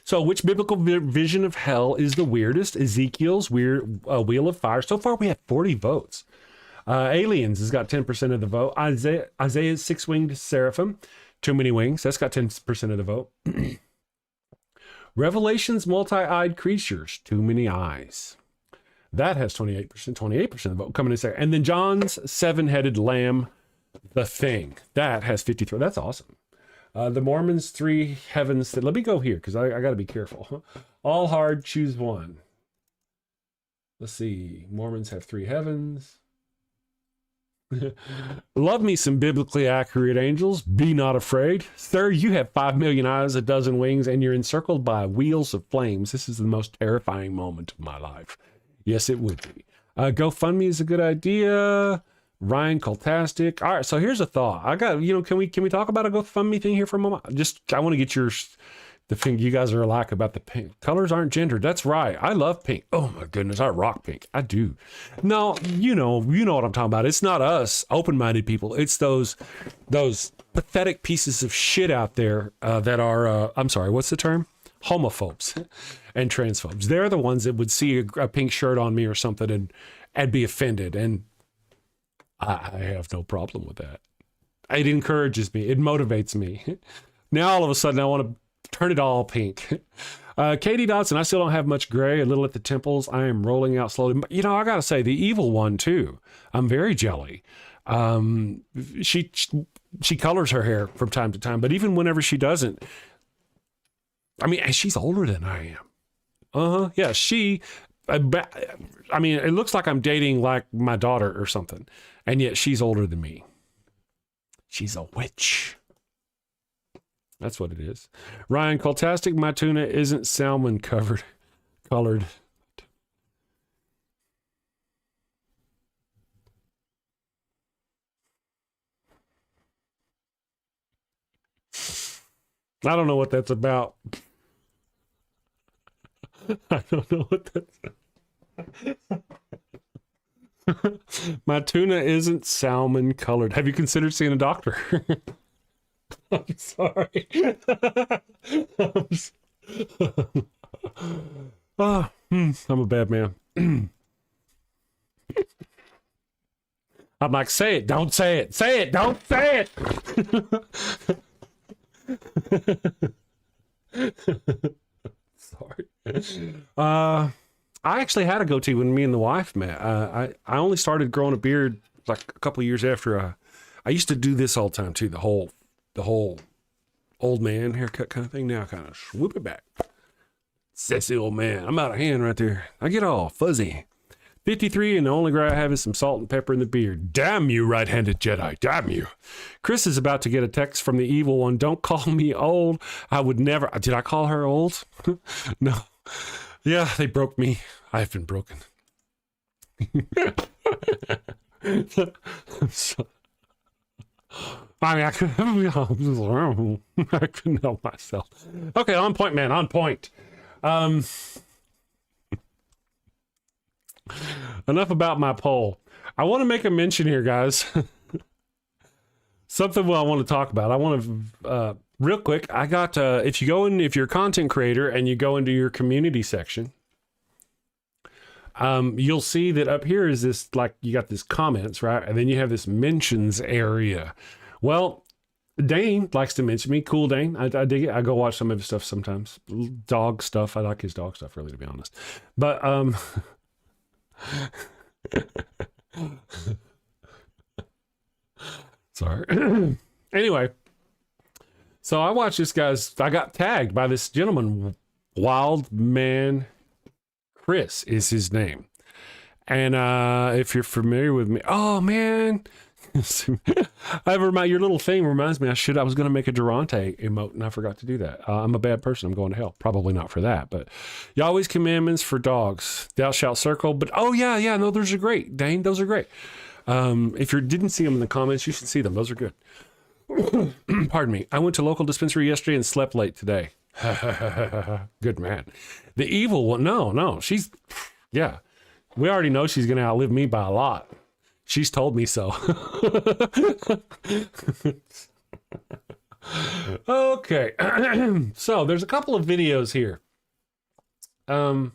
So which biblical vision of hell is the weirdest? Ezekiel's weird wheel of fire. So far we have 40 votes. Aliens has got 10% of the vote. Isaiah's six-winged seraphim. Too many wings. That's got 10% of the vote. Revelation's multi-eyed creatures. Too many eyes. That has 28% of the vote coming in second. And then John's seven-headed lamb, the thing. That has 53. That's awesome. The Mormons' three heavens. Let me go here because I got to be careful. All hard, choose one. Let's see. Mormons have three heavens. Love me some biblically accurate angels. Be not afraid. Sir, you have 5 million eyes, a dozen wings, and you're encircled by wheels of flames. This is the most terrifying moment of my life. Yes, it would be. GoFundMe is a good idea. Ryan Cultastic. All right, so here's a thought. I got, you know, can we talk about a GoFundMe thing here for a moment? I want to get the thing you guys are alike about the pink. Colors aren't gendered. That's right. I love pink. Oh my goodness, I rock pink. I do. No, you know what I'm talking about. It's not us open-minded people. It's those pathetic pieces of shit out there that are, I'm sorry, what's the term? Homophobes and transphobes. They're the ones that would see a pink shirt on me or something and be offended. And I have no problem with that. It encourages me. It motivates me. Now all of a sudden I want to turn it all pink. Katie Dodson, I still don't have much gray, a little at the temples. I am rolling out slowly. You know, I got to say, the evil one too. I'm very jelly. She colors her hair from time to time, but even whenever she doesn't, I mean, and she's older than I am. Yeah, I mean, it looks like I'm dating like my daughter or something, and yet she's older than me. She's a witch. That's what it is. Ryan, Cultastic, my tuna isn't salmon colored. I don't know what that's about. I don't know what that's. My tuna isn't salmon colored. Have you considered seeing a doctor? I'm sorry. I'm a bad man. I'm like, say it, don't say it. Say it, don't say it. Sorry. I actually had a goatee when me and the wife met. I only started growing a beard like a couple of years after. I used to do this all the time too. The whole old man haircut kind of thing. Now I kind of swoop it back. Sassy old man. I'm out of hand right there. I get all fuzzy. 53, and the only gray I have is some salt and pepper in the beard. Damn you, right-handed Jedi. Damn you. Chris is about to get a text from the evil one. Don't call me old. I would never. Did I call her old? No. Yeah, they broke me. I've been broken. I mean, I couldn't help myself. Okay, on point, man. On point. Enough about my poll. I want to make a mention here, guys. Something I want to talk about. I want to, real quick, I got, if you're a content creator and you go into your community section, you'll see that up here is this, like, you got this comments, right? And then you have this mentions area. Well, Dane likes to mention me. Cool, Dane. I dig it. I go watch some of his stuff sometimes. Dog stuff. I like his dog stuff, really, to be honest. But, sorry. Anyway, so I watched this I got tagged by this gentleman, Wild Man Chris is his name. And if you're familiar with me, oh man, your little thing reminds me, I was going to make a Durante emote and I forgot to do that. I'm a bad person. I'm going to hell. Probably not for that, but Yahweh's commandments for dogs. Thou shalt circle. But oh yeah, no, those are great, Dane. Those are great. If you didn't see them in the comments, you should see them. Those are good. Pardon me. I went to local dispensary yesterday and slept late today. Good man. The evil one. No, yeah. We already know she's going to outlive me by a lot. She's told me so. Okay. So there's a couple of videos here. Do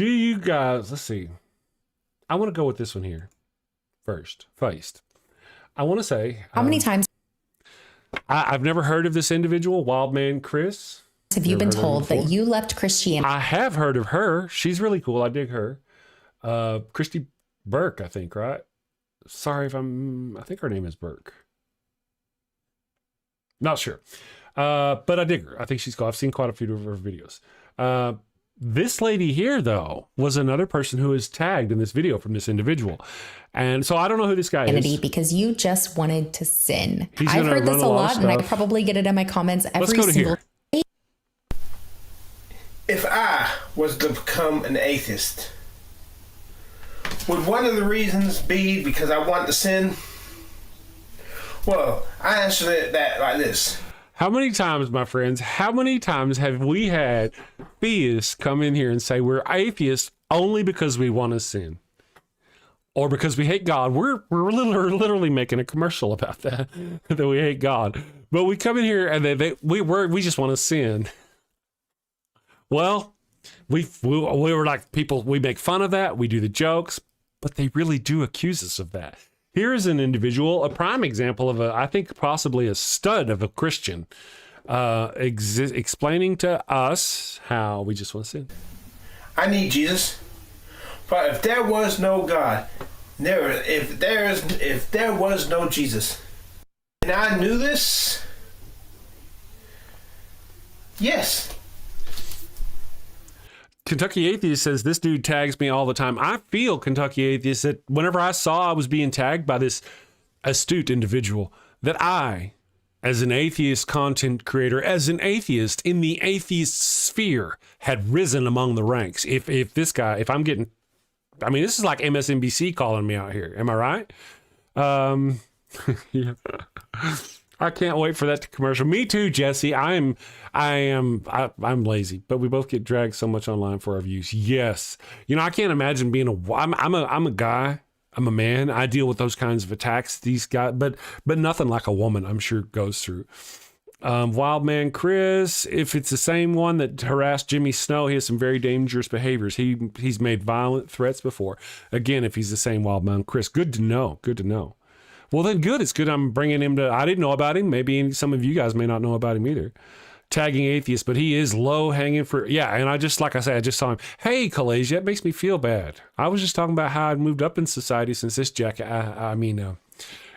you guys, let's see. I want to go with this one here first. I want to say. How many times I've never heard of this individual, Wild Man Chris. have you been told that you left Christianity? I have heard of her. She's really cool. I dig her. Christy Burke, I think, right? Sorry if I think her name is Burke. Not sure. But I dig her. I think she's cool. I've seen quite a few of her videos. This lady here, though, was another person who is tagged in this video from this individual. And so I don't know who this guy is. Because you just wanted to sin. He's I've heard this a lot, and I stuff. probably get it in my comments every Let's go to single here. If I was to become an atheist, would one of the reasons be because I want to sin? Well, I answer that like this. How many times, my friends, have we had theists come in here and say we're atheists only because we want to sin? Or because we hate God? We're literally making a commercial about that we hate God. But we come in here and we just want to sin. Well, we were like people, we make fun of that, we do the jokes, but they really do accuse us of that. Here's an individual, a prime example of I think possibly a stud of a Christian, explaining to us how we just want to sin. I need Jesus. But if there was no God, if there was no Jesus, and I knew this, yes. Kentucky Atheist says, this dude tags me all the time. I feel, Kentucky Atheist, that whenever I saw I was being tagged by this astute individual, that I, as an atheist content creator, as an atheist in the atheist sphere, had risen among the ranks. If this guy, if I'm getting, I mean, this is like MSNBC calling me out here. Am I right? Yeah. I can't wait for that commercial. Me too, Jesse. I'm lazy, but we both get dragged so much online for our views. Yes. You know, I can't imagine being I'm a guy. I'm a man. I deal with those kinds of attacks. These guys, but nothing like a woman, I'm sure, goes through. Wild Man Chris, if it's the same one that harassed Jimmy Snow, he has some very dangerous behaviors. He's made violent threats before. Again, if he's the same Wild Man Chris, good to know. Good to know. Well, then good. It's good I'm bringing him to, I didn't know about him. Maybe some of you guys may not know about him either. Tagging Atheist, but he is low hanging fruit. Yeah, and I just, like I said, I just saw him. Hey, Kalasia, it makes me feel bad. I was just talking about how I'd moved up in society since this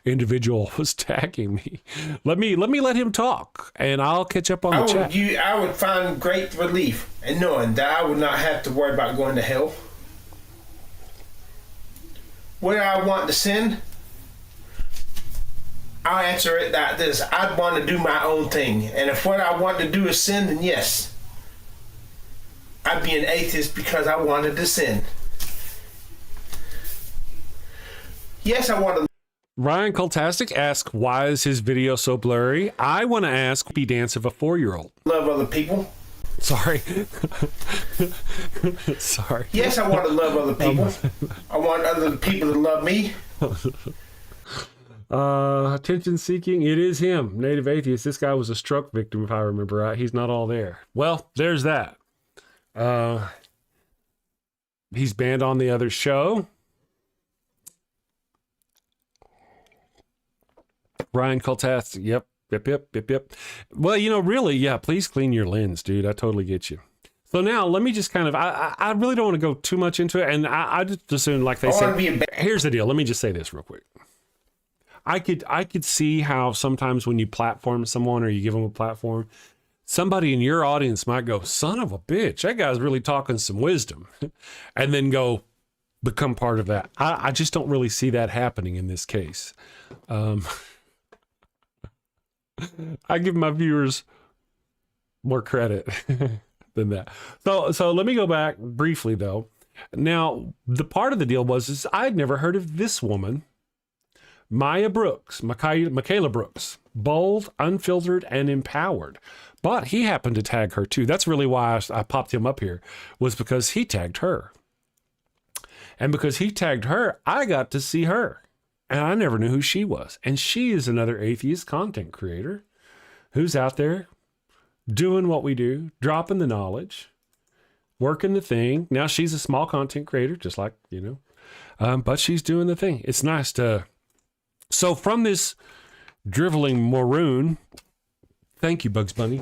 individual was tagging me. Let me him talk, and I'll catch up on the chat. I would find great relief in knowing that I would not have to worry about going to hell. Where I want to sin, I'll answer it like this. I'd want to do my own thing. And if what I want to do is sin, then yes. I'd be an atheist because I wanted to sin. Yes, I want to. Ryan Cultastic asks, why is his video so blurry? I want to ask, be dance of a 4-year-old. Love other people. Sorry. Sorry. Yes, I want to love other people. I want other people to love me. Attention seeking. It is him, Native Atheist. This guy was a stroke victim, if I remember right. He's not all there. Well, there's that. He's banned on the other show. Ryan Cultastic. Yep. Well, you know, really, yeah, please clean your lens, dude. I totally get you. So now let me just kind of, I really don't want to go too much into it. And I just assume, like they said, here's the deal. Let me just say this real quick. I could see how sometimes when you platform someone or you give them a platform, somebody in your audience might go, son of a bitch, that guy's really talking some wisdom, and then go become part of that. I just don't really see that happening in this case. I give my viewers more credit than that. So let me go back briefly though. Now, the part of the deal is I'd never heard of this woman, Michaela Brooks, bold, unfiltered, and empowered. But he happened to tag her too. That's really why I popped him up here, was because he tagged her. And because he tagged her, I got to see her. And I never knew who she was. And she is another atheist content creator who's out there doing what we do, dropping the knowledge, working the thing. Now she's a small content creator, just like, you know, but she's doing the thing. It's nice to... So from this driveling maroon, thank you, Bugs Bunny,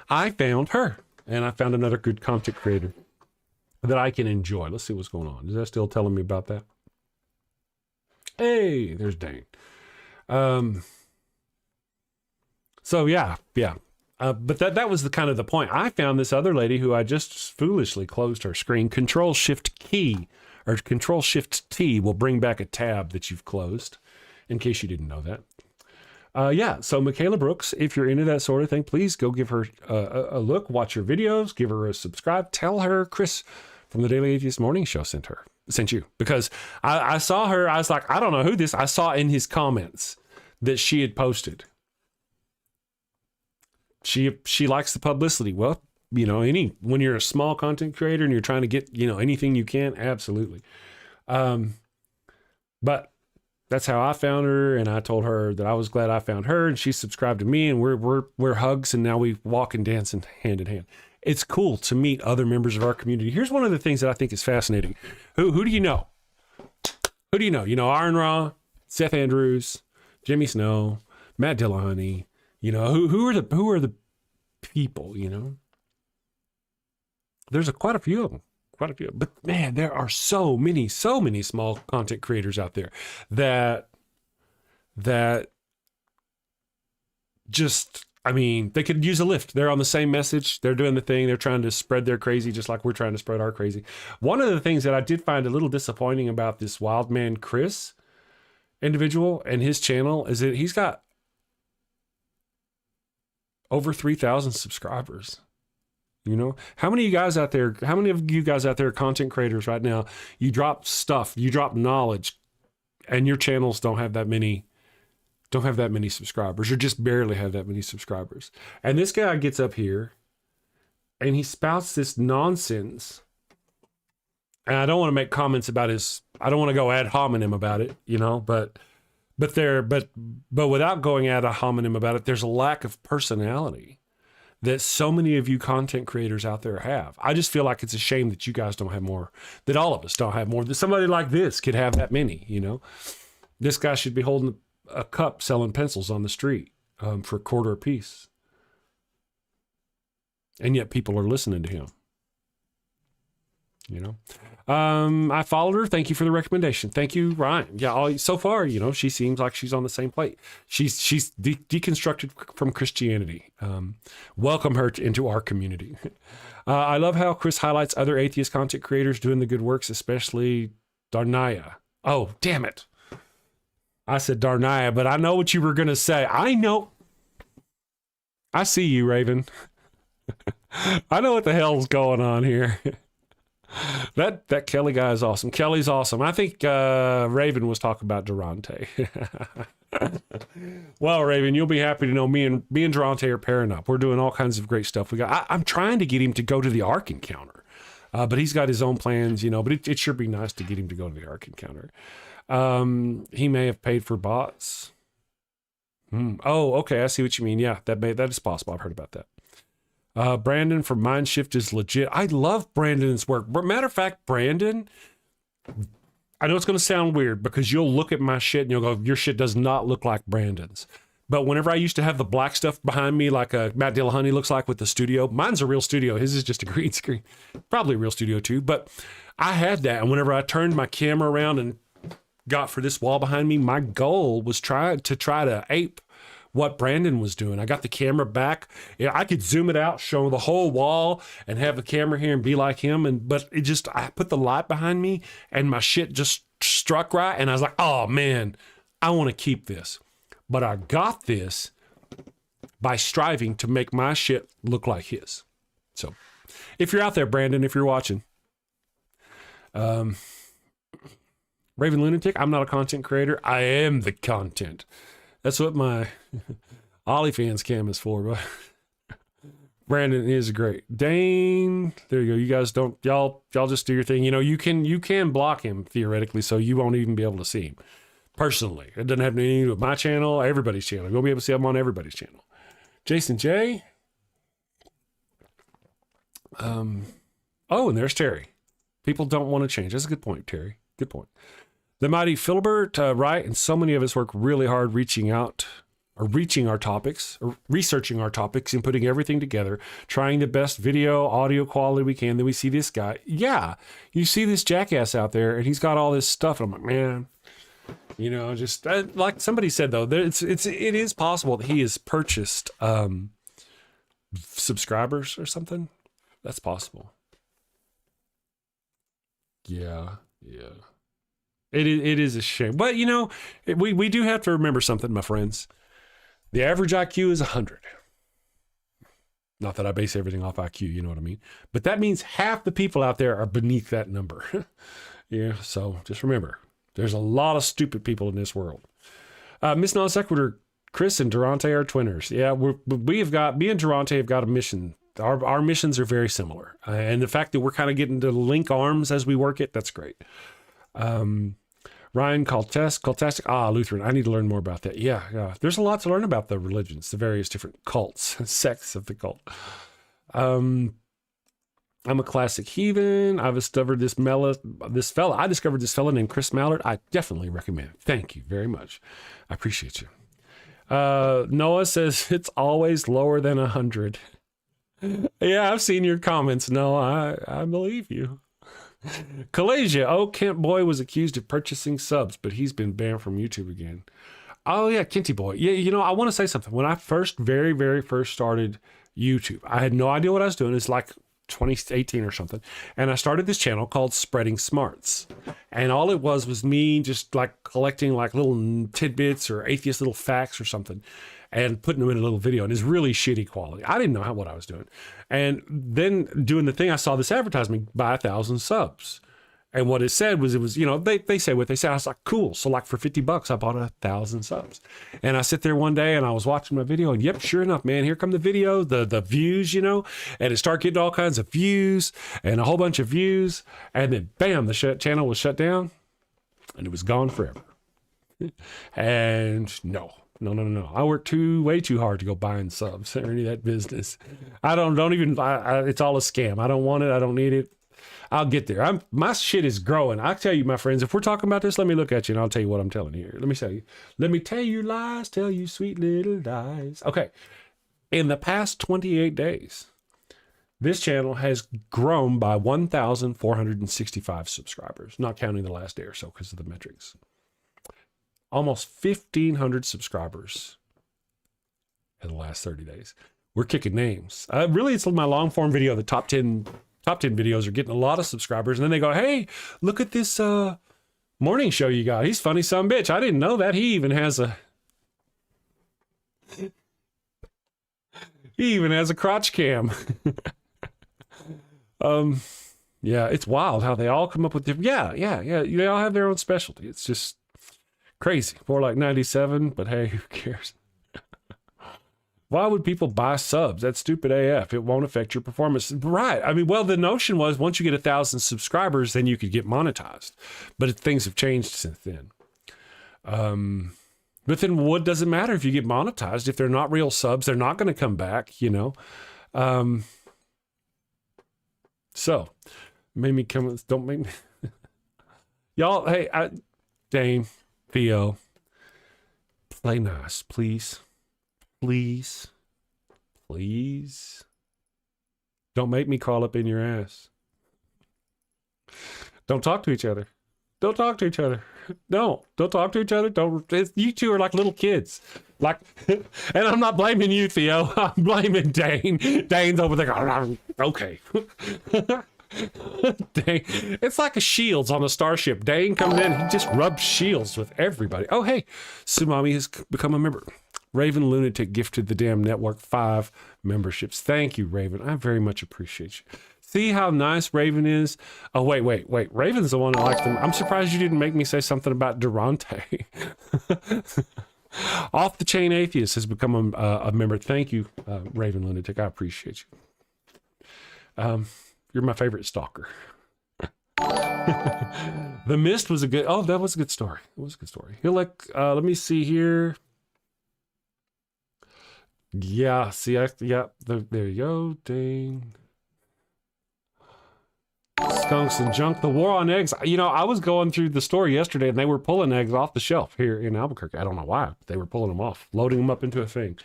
I found her, and I found another good content creator that I can enjoy. Let's see what's going on. Is that still telling me about that? Hey, there's Dane. So yeah. But that was the kind of the point. I found this other lady who I just foolishly closed her screen. Control-Shift-Key or Control-Shift-T will bring back a tab that you've closed, in case you didn't know that. Yeah, so Michaela Brooks, if you're into that sort of thing, please go give her a look, watch her videos, give her a subscribe, tell her Chris from the Daily Atheist Morning Show sent you. Because I saw her, I was like, I don't know who this, I saw in his comments that she had posted. She likes the publicity. Well, you know, when you're a small content creator and you're trying to get, you know, anything you can, absolutely. But that's how I found her, and I told her that I was glad I found her, and she subscribed to me, and we're hugs, and now we walk and dance hand in hand. It's cool to meet other members of our community. Here's one of the things that I think is fascinating. Who do you know? Who do you know? You know, Iron Raw, Seth Andrews, Jimmy Snow, Matt Dillahunty. You know, who are the people, you know? There's quite a few of them. quite a few. But man, there are so many small content creators out there that just, I mean, they could use a lift. They're on the same message. They're doing the thing. They're trying to spread their crazy just like we're trying to spread our crazy. One of the things that I did find a little disappointing about this Wildman Chris individual and his channel is that he's got over 3,000 subscribers. You know, how many of you guys out there are content creators right now? You drop stuff, you drop knowledge, and your channels don't have that many subscribers, or just barely have that many subscribers. And this guy gets up here and he spouts this nonsense. And I don't want to make comments about I don't want to go ad hominem about it, you know, but without going ad hominem about it, there's a lack of personality that so many of you content creators out there have. I just feel like it's a shame that you guys don't have more, that all of us don't have more, that somebody like this could have that many, you know. This guy should be holding a cup selling pencils on the street for a quarter a piece. And yet people are listening to him. You know, I followed her. Thank you for the recommendation. Thank you, Ryan. Yeah, so far, you know, she seems like she's on the same plate. She's deconstructed from Christianity. Welcome her into our community. I love how Chris highlights other atheist content creators doing the good works, especially Darnaya. Oh, damn it. I said Darnaya, but I know what you were going to say. I know. I see you, Raven. I know what the hell's going on here. That Kelly guy is awesome. Kelly's awesome. I think Raven was talking about Durante. Well, Raven, you'll be happy to know me and Durante are pairing up. We're doing all kinds of great stuff. I'm trying to get him to go to the Ark Encounter, but he's got his own plans, you know. But it sure be nice to get him to go to the Ark Encounter. He may have paid for bots. Oh, okay. I see what you mean. Yeah, that is possible. I've heard about that. Brandon from Mindshift is legit. I love Brandon's work. Matter of fact, Brandon, I know it's going to sound weird because you'll look at my shit and you'll go, your shit does not look like Brandon's. But whenever I used to have the black stuff behind me, like Matt Dillahunty looks like with the studio, mine's a real studio. His is just a green screen. Probably a real studio too. But I had that. And whenever I turned my camera around and got for this wall behind me, my goal was try to ape what Brandon was doing. I got the camera back. Yeah, I could zoom it out, show the whole wall, and have the camera here and be like him. But I put the light behind me, and my shit just struck right. And I was like, oh man, I want to keep this. But I got this by striving to make my shit look like his. So, if you're out there, Brandon, if you're watching, Raven Lunatic, I'm not a content creator. I am the content. That's what my OnlyFans cam is for, but Brandon is great. Dane, there you go. You guys y'all just do your thing. You know, you can block him theoretically, so you won't even be able to see him personally. It doesn't have anything to do with my channel, everybody's channel. You'll be able to see him on everybody's channel. Jason J. Oh, and there's Terry. People don't want to change. That's a good point, Terry. Good point. The mighty Philbert, right, and so many of us work really hard reaching our topics, or researching our topics and putting everything together, trying the best video, audio quality we can. Then we see this guy. Yeah, you see this jackass out there, and he's got all this stuff. And I'm like, man, you know, just like somebody said though, it is possible that he has purchased subscribers or something. That's possible. Yeah. It is a shame. But, you know, we do have to remember something, my friends. The average IQ is 100. Not that I base everything off IQ, you know what I mean? But that means half the people out there are beneath that number. Yeah, so just remember, there's a lot of stupid people in this world. Miss Non Sequitur, Chris and Durante are twinners. Yeah, me and Durante have got a mission. Our missions are very similar. And the fact that we're kind of getting to link arms as we work it, that's great. Ryan cultastic. Lutheran. I need to learn more about that. Yeah. There's a lot to learn about the religions, the various different cults, sects of the cult. I'm a classic heathen. I discovered this fella named Chris Mallard. I definitely recommend it. Thank you very much. I appreciate you. Noah says it's always lower than 100. Yeah, I've seen your comments. No, I believe you. Kalasia, oh, Kent Boy was accused of purchasing subs, but he's been banned from YouTube again. Oh yeah, Kenty Boy. Yeah, you know, I want to say something. When I very first started YouTube, I had no idea what I was doing. It's like 2018 or something. And I started this channel called Spreading Smarts. And all it was me just like collecting like little tidbits or atheist little facts or something and putting them in a little video. And it's really shitty quality. I didn't know what I was doing. And then doing the thing, I saw this advertisement, buy 1,000 subs. And what it said was, you know, they say what they say. I was like, cool. So like for $50, I bought 1,000 subs. And I sit there one day and I was watching my video and yep, sure enough, man, here come the video, the views, you know, and it started getting all kinds of views and a whole bunch of views. And then bam, the channel was shut down and it was gone forever. And no. I work way too hard to go buying subs or any of that business. I don't even, it's all a scam. I don't want it. I don't need it. I'll get there. My shit is growing. I'll tell you, my friends, if we're talking about this, let me look at you and I'll tell you what I'm telling you here. Let me tell you. Let me tell you lies, tell you sweet little lies. Okay. In the past 28 days, this channel has grown by 1,465 subscribers, not counting the last day or so because of the metrics. Almost 1,500 subscribers in the last 30 days. We're kicking names. Really, it's my long form video, the top 10 videos are getting a lot of subscribers. And then they go, hey, look at this morning show you got. He's funny some bitch. I didn't know that. He even has a crotch cam. Yeah, it's wild how they all come up with different. Yeah. They all have their own specialty. It's just crazy. More like 97, but hey, who cares? Why would people buy subs? That's stupid AF. It won't affect your performance. Right. I mean, well, the notion was once you get 1,000 subscribers, then you could get monetized. But things have changed since then. But then what does it matter if you get monetized? If they're not real subs, they're not going to come back, you know? So, don't make me. Y'all, hey, Dane, Theo, play nice, please. Please don't make me crawl up in your ass. Don't talk to each other. Don't talk to each other. Don't talk to each other. You two are like little kids. Like, and I'm not blaming you, Theo. I'm blaming Dane. Dane's over there going, okay. Dane. It's like a shields on a starship. Dane comes in, he just rubs shields with everybody. Oh, hey, Sumami has become a member. Raven Lunatic gifted the damn network 5 memberships. Thank you, Raven. I very much appreciate you. See how nice Raven is? Oh, wait. Raven's the one that likes them. I'm surprised you didn't make me say something about Durante. Off the Chain Atheist has become a member. Thank you, Raven Lunatic. I appreciate you. You're my favorite stalker. The Mist was that was a good story. It was a good story. Let me see here. Yeah, see, there you go, dang. Skunks and junk, the war on eggs. You know, I was going through the store yesterday and they were pulling eggs off the shelf here in Albuquerque. I don't know why. They were pulling them off, loading them up into a thing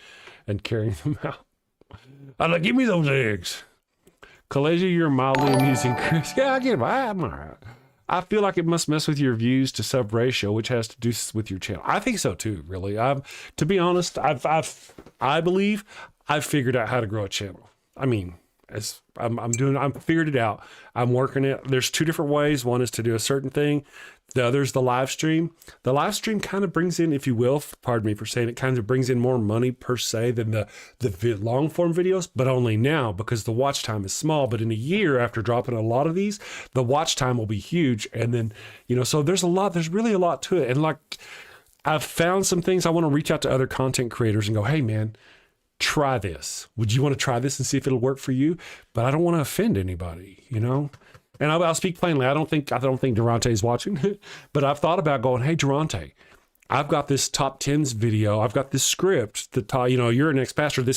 and carrying them out. I'm like, give me those eggs. Kalasia, you're mildly amusing, Chris. Yeah, I get it. I'm all right. I feel like it must mess with your views to sub ratio, which has to do with your channel. I think so too, really. To be honest, I believe I've figured out how to grow a channel. I mean, as I've figured it out. I'm working it. There's 2 different ways. One is to do a certain thing. The other is the live stream. The live stream kind of brings in, if you will, pardon me for saying it, kind of brings in more money per se than the long form videos, but only now because the watch time is small. But in a year after dropping a lot of these, the watch time will be huge. And then, you know, so there's really a lot to it. And like, I've found some things I want to reach out to other content creators and go, hey man, try this. Would you want to try this and see if it'll work for you? But I don't want to offend anybody, you know? And I'll speak plainly. I don't think Durante is watching, but I've thought about going, hey, Durante, I've got this top 10s video. I've got this script that, you know, you're an ex-pastor. Do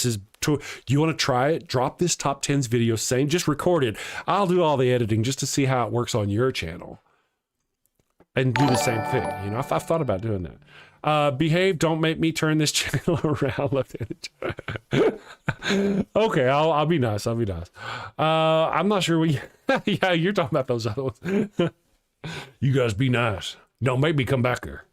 you want to try it? Drop this top 10s video, just record it. I'll do all the editing just to see how it works on your channel and do the same thing. You know, I've thought about doing that. Behave. Don't make me turn this channel around. Left-handed. Okay, I'll be nice. I'll be nice. I'm not sure yeah, you're talking about those other ones. You guys be nice. Don't make me come back there.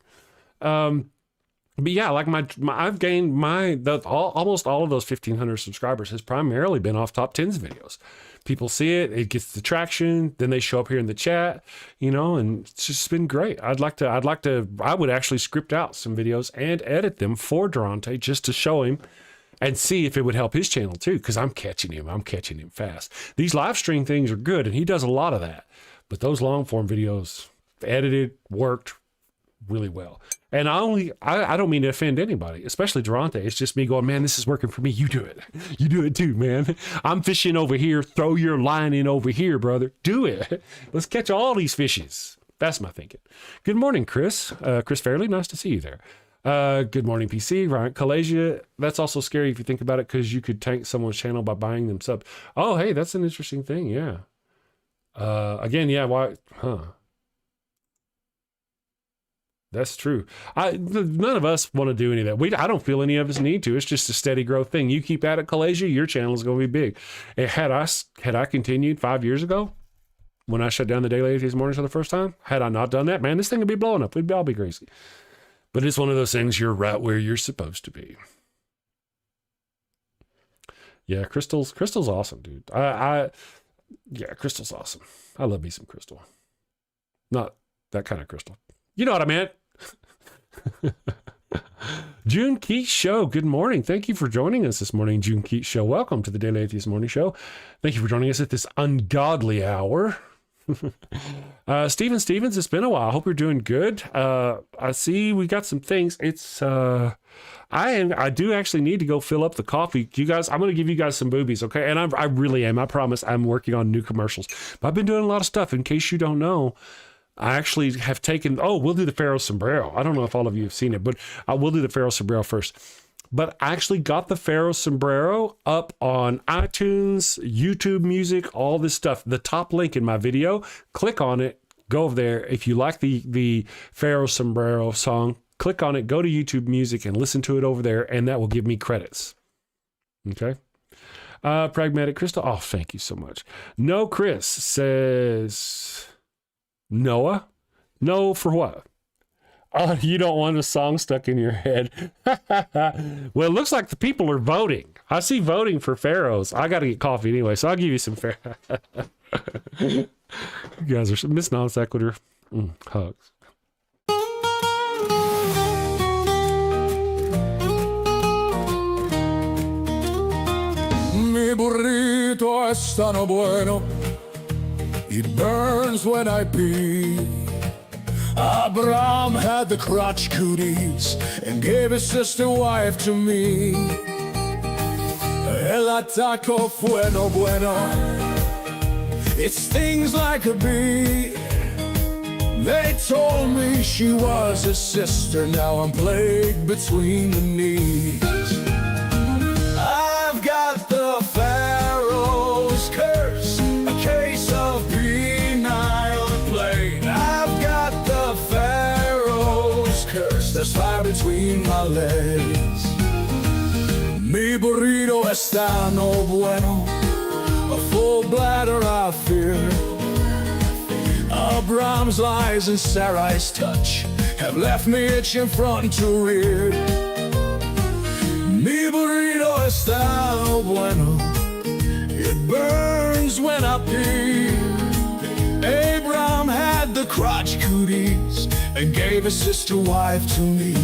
But yeah, like I've gained almost all of those 1,500 subscribers has primarily been off top 10s videos. People see it, it gets the traction, then they show up here in the chat, and it's just been great. I would actually script out some videos and edit them for Durante just to show him and see if it would help his channel too, because I'm catching him fast. These live stream things are good, and he does a lot of that. But those long form videos, edited, worked really well. And I don't mean to offend anybody, especially Durante. It's just me going, man, this is working for me. You do it. You do it too, man. I'm fishing over here. Throw your line in over here, brother. Do it. Let's catch all these fishes. That's my thinking. Good morning, Chris. Chris Fairley, nice to see you there. Good morning, PC. Ryan Kalasia. That's also scary if you think about it, because you could tank someone's channel by buying them subs. Oh, hey, that's an interesting thing. Yeah. Again, yeah, why? Huh. That's true. None of us want to do any of that. I don't feel any of us need to. It's just a steady growth thing. You keep at it, Kalasia, your channel is going to be big. And had I continued 5 years ago, when I shut down the Daily Atheist Mornings for the first time, had I not done that, man, this thing would be blowing up. We'd all be crazy. But it's one of those things, you're right where you're supposed to be. Yeah, Crystal's awesome, dude. Yeah, Crystal's awesome. I love me some Crystal. Not that kind of Crystal. You know what I meant. June Keats Show, good morning. Thank you for joining us this morning, June Keats Show. Welcome to the Daily Atheist Morning Show. Thank you for joining us at this ungodly hour. Steven Stevens, it's been a while. I hope you're doing good. I see we got some things. It's I do actually need to go fill up the coffee. You guys, I'm going to give you guys some boobies, okay? And I really am. I promise. I'm working on new commercials. But I've been doing a lot of stuff. In case you don't know, I actually have taken, we'll do the Pharaoh Sombrero. I don't know if all of you have seen it, but we'll do the Pharaoh Sombrero first. But I actually got the Pharaoh Sombrero up on iTunes, YouTube Music, all this stuff. The top link in my video, click on it, go over there. If you like the Pharaoh Sombrero song, click on it, go to YouTube Music and listen to it over there, and that will give me credits. Okay? Pragmatic Crystal, thank you so much. No Chris says... Noah? No, for what? Oh, you don't want a song stuck in your head. Well, it looks like the people are voting. I see voting for pharaohs. I got to get coffee anyway, so I'll give you some pharaoh. You guys are Miss Non Sequitur. Hugs. Mi burrito es tan bueno. It burns when I pee. Abraham had the crotch cooties and gave his sister wife to me. El ataco fue no bueno. It stings like a bee. They told me she was his sister. Now I'm plagued between the knees. I've got the Pharaoh's curse, a case of penile plague. I've got the Pharaoh's curse. There's fire between my legs. Mi burrito está no bueno. A full bladder I fear. Abraham's lies and Sarai's touch have left me itching front to rear. Mi burrito está no bueno. It burns when I pee. Abraham had the crotch cooties and gave his sister wife to me.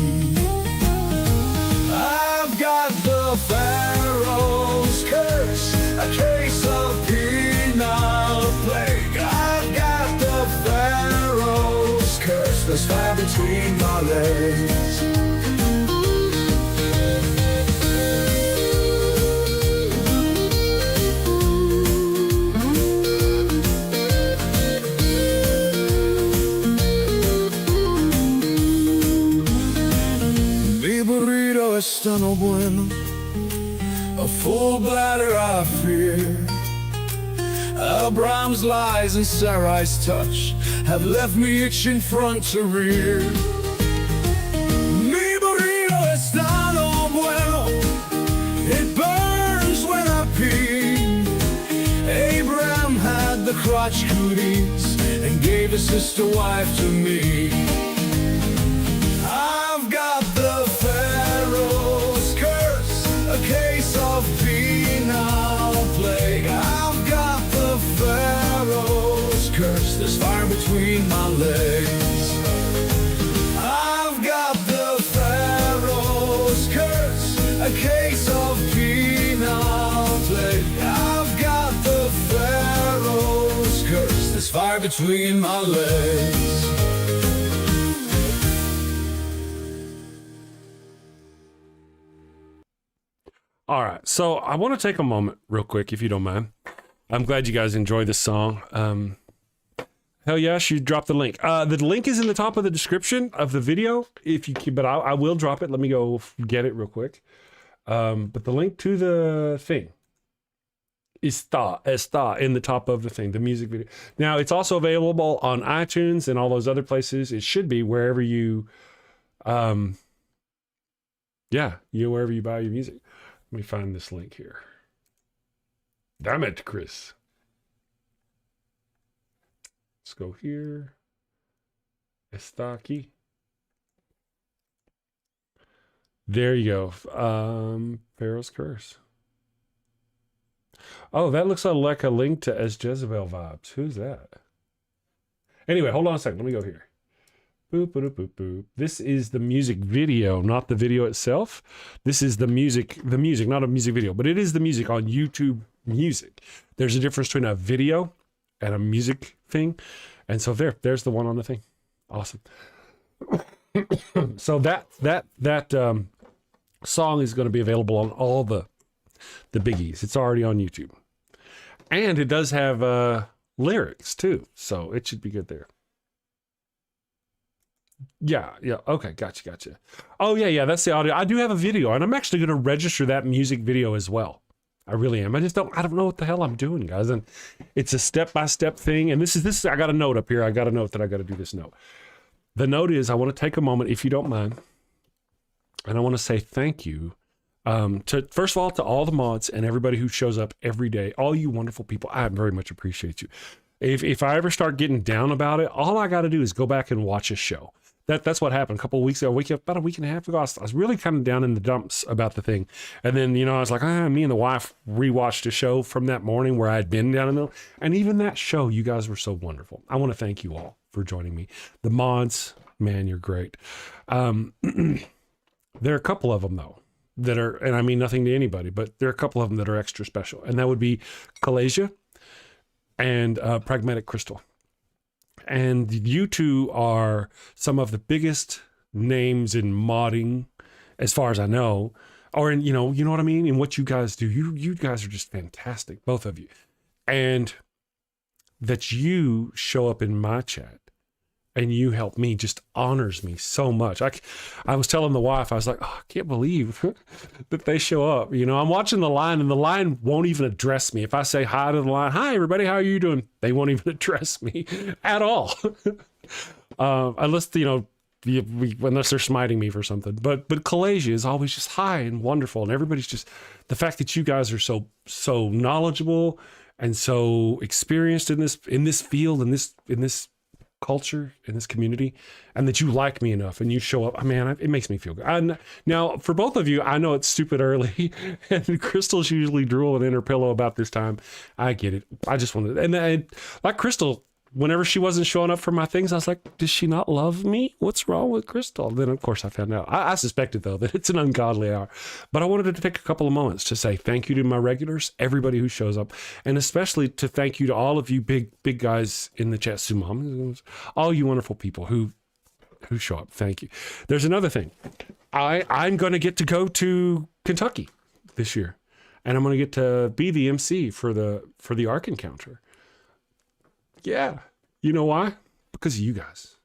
I've got the Pharaoh's curse, a case of penile plague. I've got the Pharaoh's curse. There's fire between my legs. Mi burrito está no bueno. A full bladder I fear. Abraham's lies and Sarai's touch have left me itching front to rear. Mi crotch cooties and gave his sister wife to me. I've got the Pharaoh's curse, a case of penile plague. I've got the Pharaoh's curse, there's fire between my legs. I've got the Pharaoh's curse, a case of penile plague. I've got the Pharaoh's curse, there's fire between my legs. All right, so I want to take a moment real quick, if you don't mind. I'm glad you guys enjoy this song. Hell yes, you dropped the link. The link is in the top of the description of the video, if you keep, but I will drop it. Let me go get it real quick. But the link to the thing está in the top of the thing, the music video. Now, it's also available on iTunes and all those other places. It should be wherever you, wherever you buy your music. Let me find this link here. Damn it, Chris. Let's go here. Está aquí. There you go. Pharaoh's Curse. Oh, that looks like a link to As Jezebel Vibes. Who's that? Anyway, hold on a second. Let me go here. Boop, boop, boop, boop. This is the music video, not the video itself. This is the music, not a music video, but it is the music on YouTube Music. There's a difference between a video and a music thing. And so there's the one on the thing. Awesome. So that song is going to be available on all the biggies. It's already on YouTube. And it does have lyrics too. So it should be good there. Yeah. Okay, gotcha. Oh, yeah, that's the audio. I do have a video, and I'm actually going to register that music video as well. I really am. I don't know what the hell I'm doing, guys. And it's a step-by-step thing. And this is, I got a note up here. I got a note that I got to do this note. The note is, I want to take a moment, if you don't mind, and I want to say thank you to, first of all, to all the mods and everybody who shows up every day. All you wonderful people, I very much appreciate you. If I ever start getting down about it, all I got to do is go back and watch a show. That's what happened a couple of weeks ago, about a week and a half ago. I was really kind of down in the dumps about the thing. And then, I was like, me and the wife rewatched a show from that morning where I had been down in the, and even that show, you guys were so wonderful. I want to thank you all for joining me. The mods, man, you're great. There are a couple of them though that are, and I mean nothing to anybody, but there are a couple of them that are extra special. And that would be Kalasia and Pragmatic Crystal. And you two are some of the biggest names in modding, as far as I know, or in, you know what I mean? In what you guys do. You guys are just fantastic, both of you. And that you show up in my chat and you help me just honors me so much. I was telling the wife, I was like, I can't believe that they show up. I'm watching the line and the line won't even address me. If I say hi to the line, hi everybody, how are you doing? They won't even address me at all. Unless, unless they're smiting me for something. But Kalasia is always just hi and wonderful. And everybody's just, the fact that you guys are so knowledgeable and so experienced in this field, in this culture, in this community, and that you like me enough and you show up, man, it makes me feel good. Now, for both of you, I know it's stupid early, and Crystal's usually drooling in her pillow about this time. I get it. I just wanted, and like Crystal, whenever she wasn't showing up for my things, I was like, does she not love me? What's wrong with Crystal? Then, of course, I found out. I suspected, though, that it's an ungodly hour. But I wanted to take a couple of moments to say thank you to my regulars, everybody who shows up, and especially to thank you to all of you big guys in the chat, Sumam, all you wonderful people who show up. Thank you. There's another thing. I'm going to get to go to Kentucky this year, and I'm going to get to be the MC for the Ark Encounter. Yeah. You know why? Because of you guys.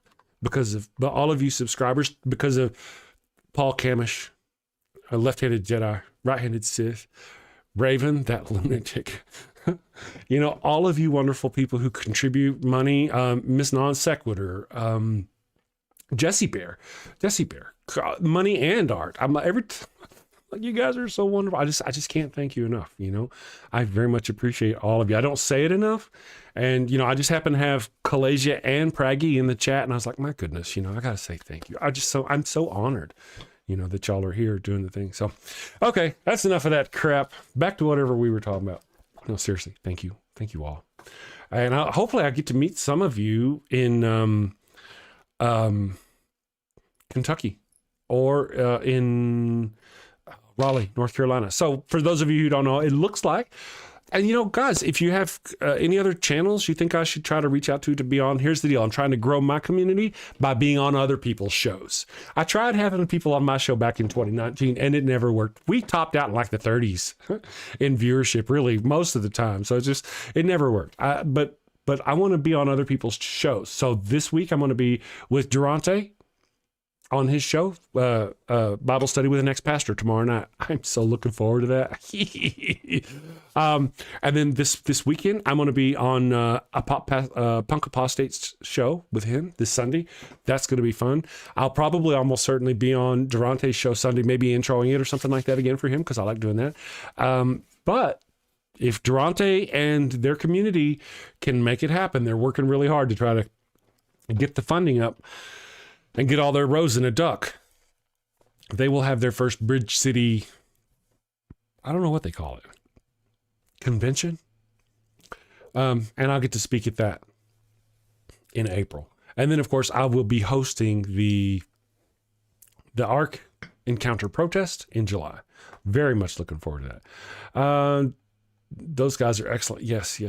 Because of all of you subscribers. Because of Paul Camish, a left-handed Jedi, right-handed Sith, Raven, that lunatic. All of you wonderful people who contribute money. Miss Non Sequitur, Jesse Bear, money and art. Like, you guys are so wonderful. I just can't thank you enough. You know, I very much appreciate all of you. I don't say it enough. And, you know, I just happen to have Kalasia and Praggy in the chat. And I was like, my goodness, you know, I got to say thank you. I'm so honored, you know, that y'all are here doing the thing. So, okay, that's enough of that crap. Back to whatever we were talking about. No, seriously, thank you. Thank you all. And hopefully I get to meet some of you in Kentucky or in Raleigh, North Carolina. So for those of you who don't know, it looks like, and you know, guys, if you have any other channels you think I should try to reach out to be on, here's the deal. I'm trying to grow my community by being on other people's shows. I tried having people on my show back in 2019 and it never worked. We topped out in like the 30s in viewership, really, most of the time. So it never worked. But I want to be on other people's shows. So this week I'm going to be with Durante on his show, Bible study with an ex-pastor tomorrow night. I'm so looking forward to that. And then this weekend, I'm going to be on Punk Apostate's show with him this Sunday. That's going to be fun. I'll probably almost certainly be on Durante's show Sunday, maybe introing it or something like that again for him, because I like doing that. But if Durante and their community can make it happen, they're working really hard to try to get the funding up and get all their rows in a duck. They will have their first Bridge City, I don't know what they call it, convention. And I'll get to speak at that in April. And then, of course, I will be hosting the ARC Encounter Protest in July. Very much looking forward to that. Those guys are excellent. Yes.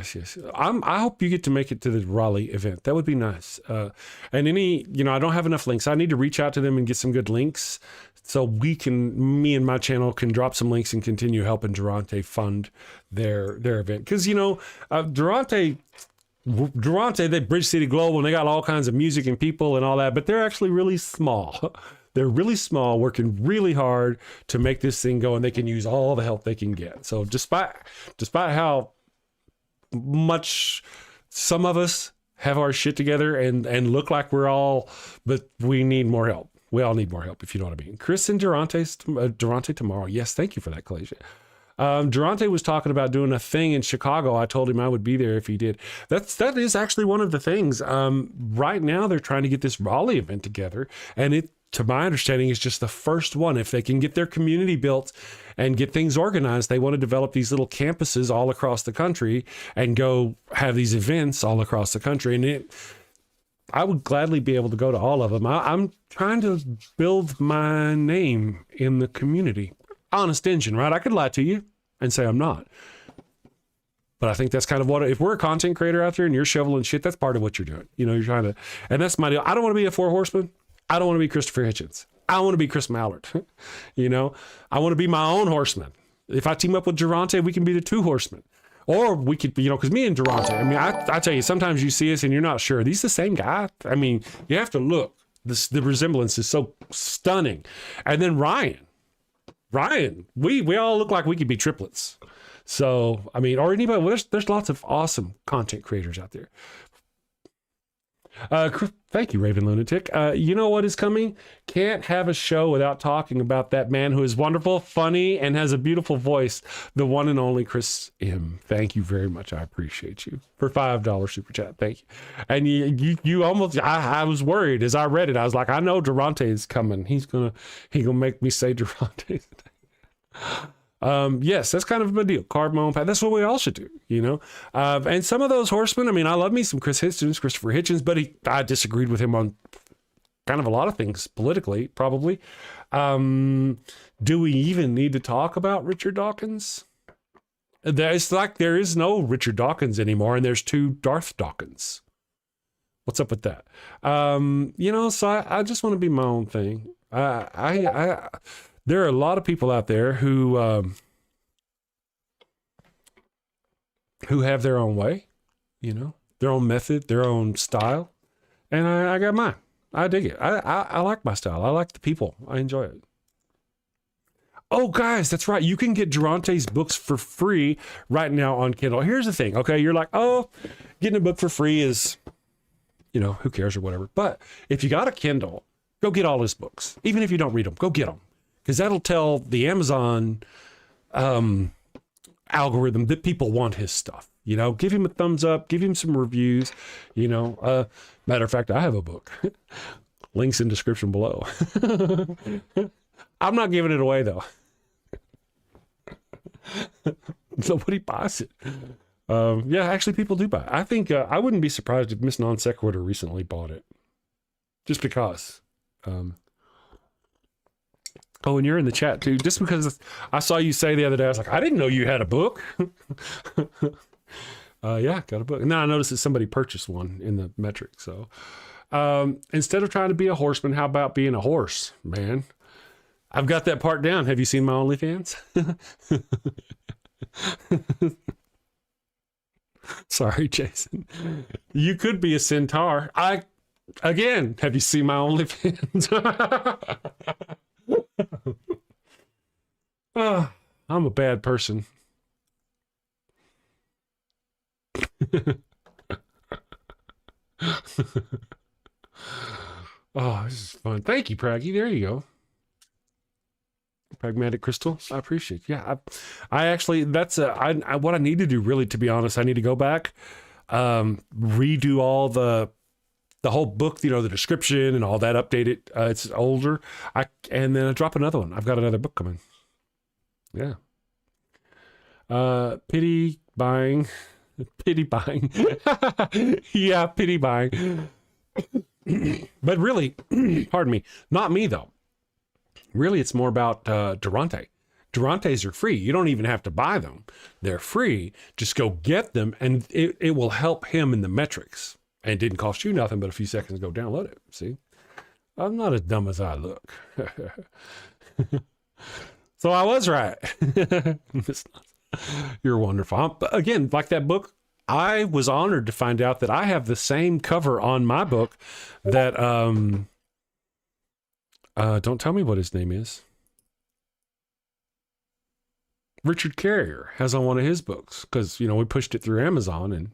I hope you get to make it to the Raleigh event. That would be nice. And I don't have enough links. I need to reach out to them and get some good links so me and my channel can drop some links and continue helping Durante fund their event. Because, Durante, they Bridge City Global, and they got all kinds of music and people and all that, but they're actually really small. They're really small, working really hard to make this thing go, and they can use all the help they can get. So despite how much some of us have our shit together and look like but we need more help. We all need more help, if you know what I mean. Chris and Durante tomorrow. Yes, thank you for that, Kalasia. Durante was talking about doing a thing in Chicago. I told him I would be there if he did. That is actually one of the things. Right now they're trying to get this Raleigh event together, and it, to my understanding, is just the first one. If they can get their community built and get things organized, they want to develop these little campuses all across the country and go have these events all across the country. And I would gladly be able to go to all of them. I'm trying to build my name in the community. Honest engine, right? I could lie to you and say I'm not. But I think that's kind of if we're a content creator out there and you're shoveling shit, that's part of what you're doing. You're trying to, and that's my deal. I don't want to be a four horseman. I don't want to be Christopher Hitchens. I want to be Chris Mallard. I want to be my own horseman. If I team up with Durante, we can be the two horsemen. Or we could, because me and Durante, I tell you, sometimes you see us and you're not sure. Are these the same guy? You have to look. The resemblance is so stunning. And then Ryan, we all look like we could be triplets. So, or anybody, there's lots of awesome content creators out there. Thank you, Raven Lunatic. You know what is coming? Can't have a show without talking about that man who is wonderful, funny, and has a beautiful voice, the one and only Chris M. Thank you very much. I appreciate you for $5 super chat. Thank you. And you almost, I was worried as I read it. I was like, I know Durante is coming. He gonna make me say Durante. Yes, that's kind of a deal. Carve my own path. That's what we all should do, and some of those horsemen, I love me some Christopher Hitchens, but I disagreed with him on kind of a lot of things politically, probably. Do we even need to talk about Richard Dawkins? It's like there is no Richard Dawkins anymore, and there's two Darth Dawkins. What's up with that? So I just want to be my own thing. There are a lot of people out there who have their own way, their own method, their own style, and I got mine. I dig it. I like my style. I like the people. I enjoy it. Oh, guys, that's right. You can get Durante's books for free right now on Kindle. Here's the thing, okay? You're like, oh, getting a book for free is, who cares or whatever. But if you got a Kindle, go get all his books. Even if you don't read them, go get them. because that'll tell the Amazon algorithm that people want his stuff. Give him a thumbs up, give him some reviews. Matter of fact, I have a book. Links in description below. I'm not giving it away though. Nobody buys it. Yeah, actually people do buy it. I think I wouldn't be surprised if Miss Non Sequitur recently bought it. Just because. Oh, and you're in the chat too. Just because I saw you say the other day, I was like, I didn't know you had a book. Yeah, got a book. And then I noticed that somebody purchased one in the metric. So instead of trying to be a horseman, how about being a horse, man? I've got that part down. Have you seen my OnlyFans? Sorry, Jason. You could be a centaur. Again, have you seen my OnlyFans? I'm a bad person. Oh, this is fun. Thank you, Praggy. There you go. Pragmatic Crystal. I appreciate it. Yeah, I actually, that's what I need to do, really, to be honest. I need to go back, redo all the whole book, the description and all that, update it. It's older. And then I drop another one. I've got another book coming. Yeah. Pity buying. Yeah, pity buying. But really, pardon me, not me though. Really, it's more about Durante. Durantes are free. You don't even have to buy them. They're free. Just go get them, and it will help him in the metrics. And it didn't cost you nothing but a few seconds to go download it. See? I'm not as dumb as I look. So I was right. You're wonderful. Again, like that book, I was honored to find out that I have the same cover on my book that, don't tell me what his name is. Richard Carrier has on one of his books because, we pushed it through Amazon and,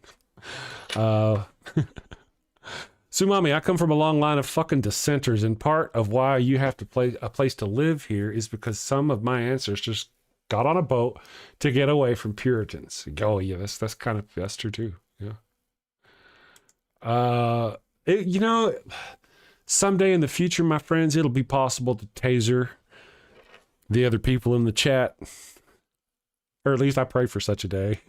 Sumami, I come from a long line of fucking dissenters, and part of why you have to play a place to live here is because some of my ancestors just got on a boat to get away from Puritans. Oh yeah, that's true too. Yeah. Someday in the future, my friends, it'll be possible to taser the other people in the chat, or at least I pray for such a day.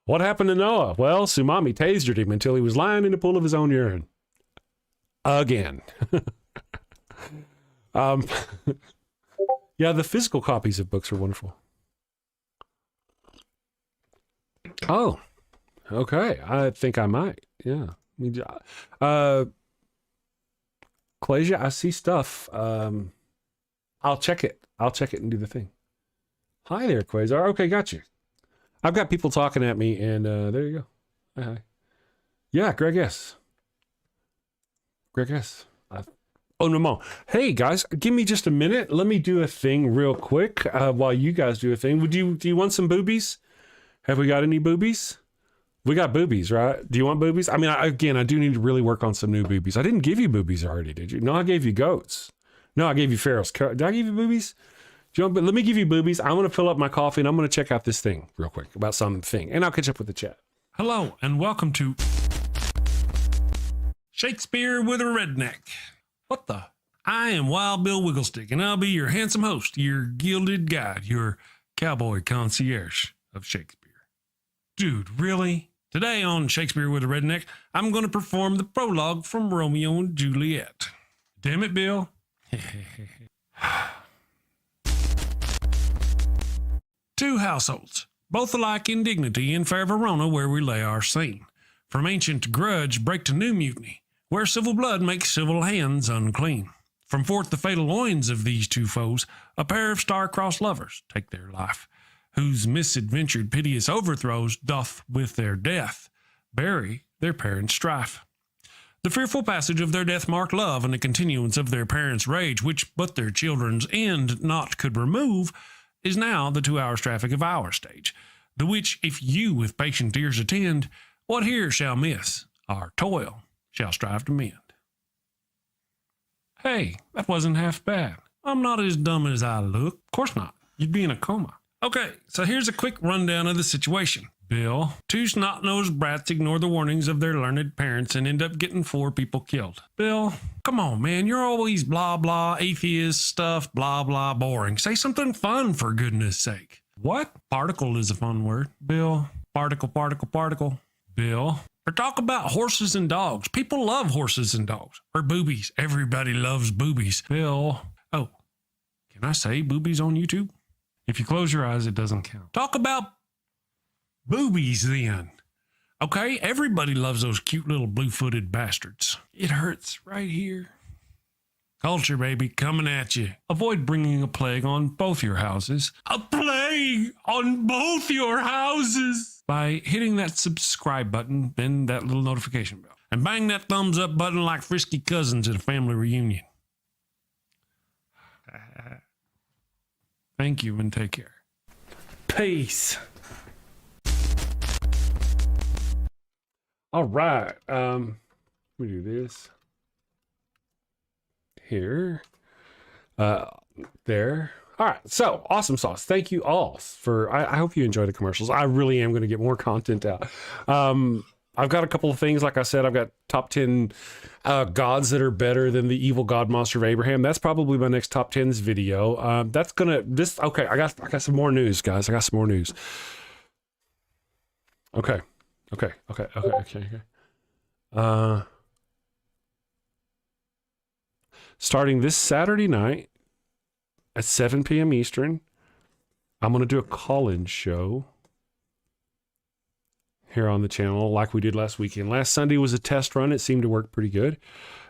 What happened to Noah? Well, Sumami tasered him until he was lying in a pool of his own urine. Again. Yeah, the physical copies of books are wonderful. Oh, okay. I think I might. Yeah. Clasia, I see stuff. I'll check it. And do the thing. Hi there, Quasar. Okay, got you. I've got people talking at me, and there you go. Hi. Yeah, Greg S. Oh, no. Hey, guys, give me just a minute. Let me do a thing real quick while you guys do a thing. Do you want some boobies? Have we got any boobies? We got boobies, right? Do you want boobies? I mean, I do need to really work on some new boobies. I didn't give you boobies already, did you? No, I gave you goats. No, I gave you Pharaoh's. Did I give you boobies? Let me give you boobies. I'm going to fill up my coffee, and I'm going to check out this thing real quick about something, and I'll catch up with the chat. Hello, and welcome to Shakespeare with a Redneck. What the? I am Wild Bill Wigglestick, and I'll be your handsome host, your gilded guide, your cowboy concierge of Shakespeare. Dude, really? Today on Shakespeare with a Redneck, I'm going to perform the prologue from Romeo and Juliet. Damn it, Bill. Two households, both alike in dignity in fair Verona, where we lay our scene. From ancient grudge break to new mutiny, where civil blood makes civil hands unclean. From forth the fatal loins of these two foes, a pair of star-crossed lovers take their life, whose misadventured piteous overthrows doth with their death bury their parents' strife. The fearful passage of their death-marked love and the continuance of their parents' rage, which but their children's end not could remove, is now the 2 hours traffic of our stage, the which if you with patient ears attend, what here shall miss, our toil shall strive to mend. Hey, that wasn't half bad. I'm not as dumb as I look. Of course not. You'd be in a coma. Okay, so here's a quick rundown of the situation. Bill, 2 snot-nosed brats ignore the warnings of their learned parents and end up getting 4 people killed. Bill, come on, man. You're always blah, blah, atheist stuff, blah, blah, boring. Say something fun, for goodness sake. What? Particle is a fun word. Bill, particle, particle, particle. Bill, or talk about horses and dogs. People love horses and dogs. Or boobies. Everybody loves boobies. Bill, oh, can I say boobies on YouTube? If you close your eyes, it doesn't count. Talk about boobies then. Okay, everybody loves those cute little blue-footed bastards. It hurts right here. Culture, baby, coming at you. Avoid bringing a plague on both your houses. A plague on both your houses! By hitting that subscribe button, then that little notification bell. And bang that thumbs up button like frisky cousins at a family reunion. Thank you and take care. Peace. All right. Let me do this. Here. There. All right. So, awesome sauce. Thank you all for, I hope you enjoy the commercials. I really am going to get more content out. I've got a couple of things. Like I said, I've got top 10 gods that are better than the evil god monster of Abraham. That's probably my next top 10s video. That's gonna okay. I got some more news, guys. I got some more news. Okay. Starting this Saturday night at 7 p.m. Eastern, I'm gonna do a call-in show here on the channel like we did last weekend. Last Sunday was a test run. It seemed to work pretty good.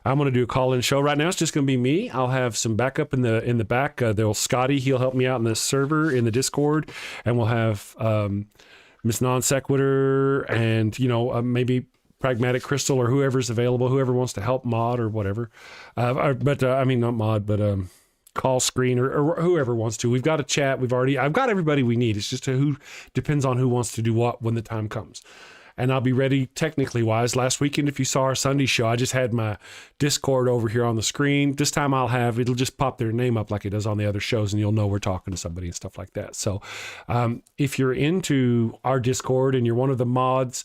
I'm going to do a call-in show. Right now it's just going to be me. I'll have some backup in the back. There'll Scotty. He'll help me out in the server in the Discord, and we'll have Miss Non Sequitur and maybe Pragmatic Crystal or whoever's available, whoever wants to help mod or whatever. I mean not mod, but call screen or whoever wants to. We've got a chat. I've got everybody we need. It's just who depends on who wants to do what when the time comes. And I'll be ready technically wise. Last weekend, if you saw our Sunday show, I just had my Discord over here on the screen. This time it'll just pop their name up like it does on the other shows, and you'll know we're talking to somebody and stuff like that. So if you're into our Discord and you're one of the mods,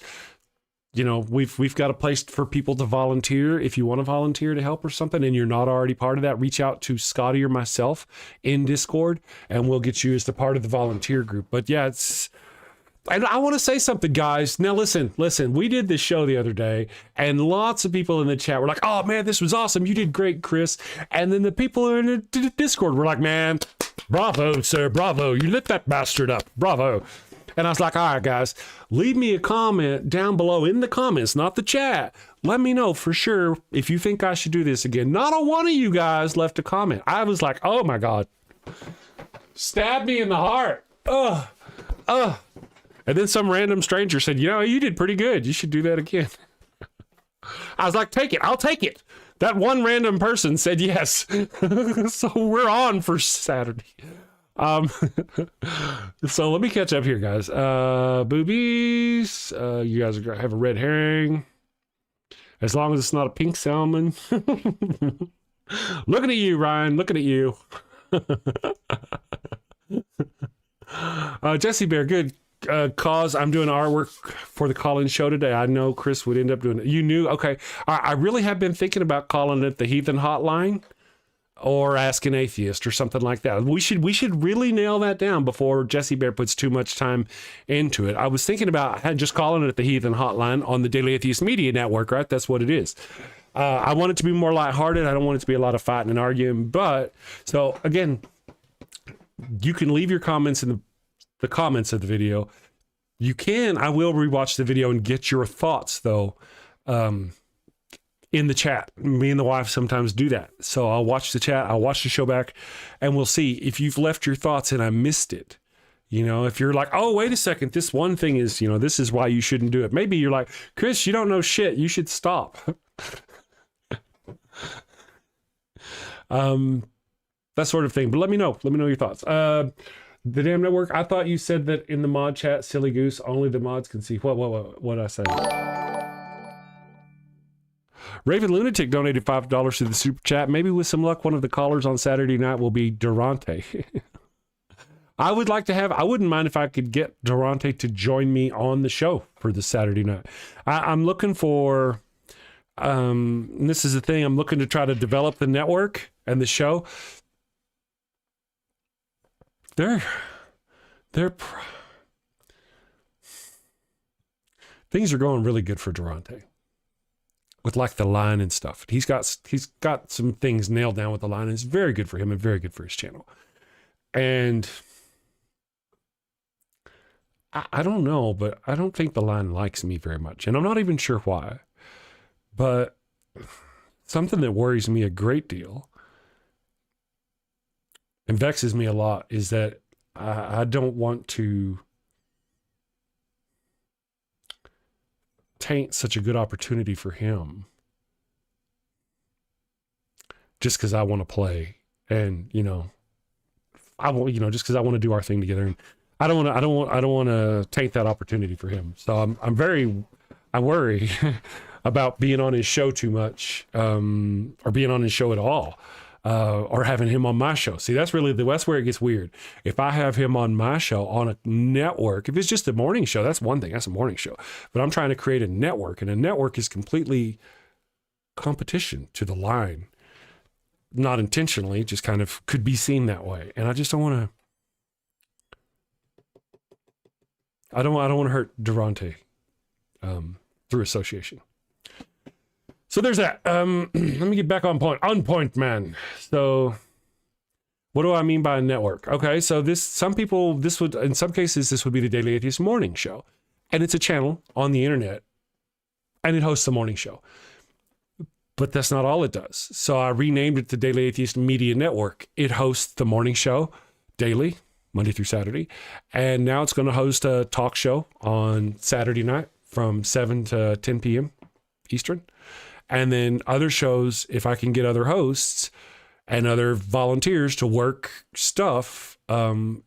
we've got a place for people to volunteer. If you want to volunteer to help or something and you're not already part of that, reach out to Scotty or myself in Discord and we'll get you as the part of the volunteer group. But yeah, I want to say something, guys. Now listen, we did this show the other day and lots of people in the chat were like, oh man, this was awesome. You did great, Chris. And then the people in the Discord were like, man, bravo, sir. Bravo. You lit that bastard up. Bravo. And I was like, all right, guys, leave me a comment down below in the comments, not the chat. Let me know for sure if you think I should do this again. Not a one of you guys left a comment. I was like, oh my God. Stab me in the heart. Ugh. And then some random stranger said, you did pretty good. You should do that again. I was like, take it. I'll take it. That one random person said yes. So we're on for Saturday. So let me catch up here, guys. Boobies. You guys have a red herring. As long as it's not a pink salmon. Looking at you, Ryan. Looking at you. Jesse Bear, good cause. I'm doing artwork for the call-in show today. I know Chris would end up doing it. You knew? Okay. I really have been thinking about calling it the Heathen Hotline. Or Ask an Atheist or something like that. We should really nail that down before Jesse Bear puts too much time into it. I was thinking about just calling it the Heathen Hotline on the Daily Atheist Media Network, right? That's what it is. I want it to be more lighthearted. I don't want it to be a lot of fighting and arguing. But, so again, you can leave your comments in the comments of the video. I will rewatch the video and get your thoughts, though. In the chat. Me and the wife sometimes do that. So I'll watch the chat, I'll watch the show back, and we'll see if you've left your thoughts and I missed it. If you're like, oh, wait a second, this one thing is, this is why you shouldn't do it. Maybe you're like, Chris, you don't know shit. You should stop. That sort of thing. But let me know. Let me know your thoughts. The Damn Network, I thought you said that in the mod chat, silly goose, only the mods can see. What did I say? Raven Lunatic donated $5 to the super chat. Maybe with some luck, one of the callers on Saturday night will be Durante. I wouldn't mind if I could get Durante to join me on the show for the Saturday night. I'm looking for, and this is the thing, I'm looking to try to develop the network and the show. Things are going really good for Durante with like the line and stuff. He's got some things nailed down with the line, and it's very good for him and very good for his channel. And I don't know, but I don't think the line likes me very much, and I'm not even sure why. But something that worries me a great deal and vexes me a lot is that I don't want to taint such a good opportunity for him just because I want to play, and just because I want to do our thing together, and I don't want to taint that opportunity for him. So I worry about being on his show too much, or being on his show at all, or having him on my show. See, that's where it gets weird. If I have him on my show on a network, if it's just a morning show, that's one thing. That's a morning show. But I'm trying to create a network, and a network is completely competition to the line. Not intentionally, just kind of could be seen that way. And I just don't want to. I don't want to hurt Durante through association. So there's that. Let me get back on point. On point, man. So what do I mean by a network? Okay, so in some cases, this would be the Daily Atheist morning show. And it's a channel on the internet, and it hosts a morning show. But that's not all it does. So I renamed it the Daily Atheist Media Network. It hosts the morning show daily, Monday through Saturday. And now it's going to host a talk show on Saturday night from 7 to 10 p.m. Eastern. And then other shows, if I can get other hosts and other volunteers to work stuff, and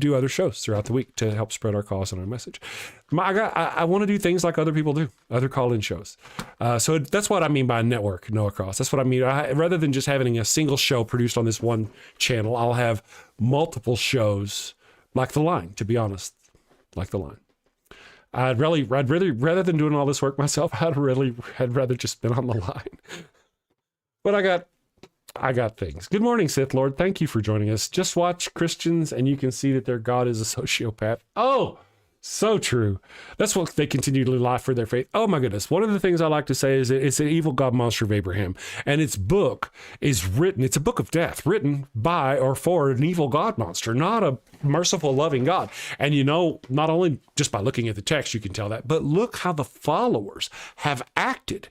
do other shows throughout the week to help spread our cause and our message. I want to do things like other people do, other call-in shows. So that's what I mean by network, Noah Cross. That's what I mean. Rather than just having a single show produced on this one channel, I'll have multiple shows, like The Line, to be honest, like The Line. I'd really, rather than doing all this work myself, I'd rather just been on The Line. But I got things. Good morning, Sith Lord. Thank you for joining us. Just watch Christians and you can see that their God is a sociopath. Oh, so true. That's what they continually lie for their faith. Oh my goodness. One of the things I like to say is that it's an evil God monster of Abraham. And its book is written, it's a book of death, written by or for an evil God monster, not a merciful, loving God. And not only just by looking at the text, you can tell that, but look how the followers have acted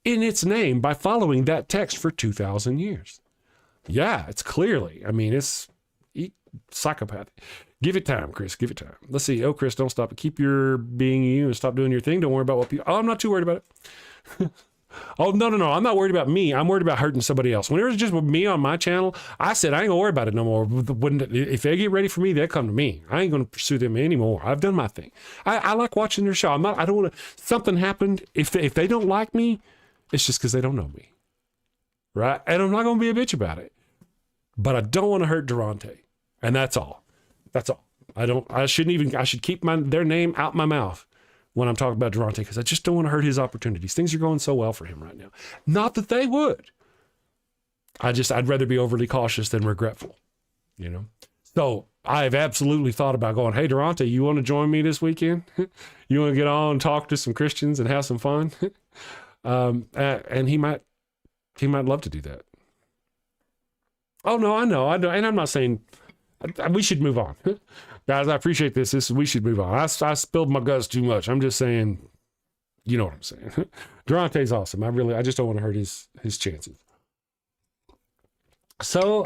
in its name by following that text for 2,000 years. Yeah, it's clearly, it's psychopath. Give it time, Chris. Give it time. Let's see. Oh, Chris, don't stop. Keep your being you and stop doing your thing. Don't worry about what people. Oh, I'm not too worried about it. Oh, no. I'm not worried about me. I'm worried about hurting somebody else. When it was just with me on my channel, I said, I ain't gonna worry about it no more. If they get ready for me, they'll come to me. I ain't gonna pursue them anymore. I've done my thing. I like watching their show. I don't want to, something happened. If they don't like me, it's just because they don't know me. Right? And I'm not gonna be a bitch about it. But I don't want to hurt Durante. And that's all. That's all. I should keep their name out my mouth when I'm talking about Durante, because I just don't want to hurt his opportunities. Things are going so well for him right now. Not that they would. I'd rather be overly cautious than regretful, So I've absolutely thought about going, hey, Durante, you want to join me this weekend? You want to get on and talk to some Christians and have some fun? And he might love to do that. Oh, no, I know. And I'm not saying we should move on. Guys, I appreciate this. We should move on. I spilled my guts too much. I'm just saying, you know what I'm saying. Durante's awesome. I just don't want to hurt his chances. So,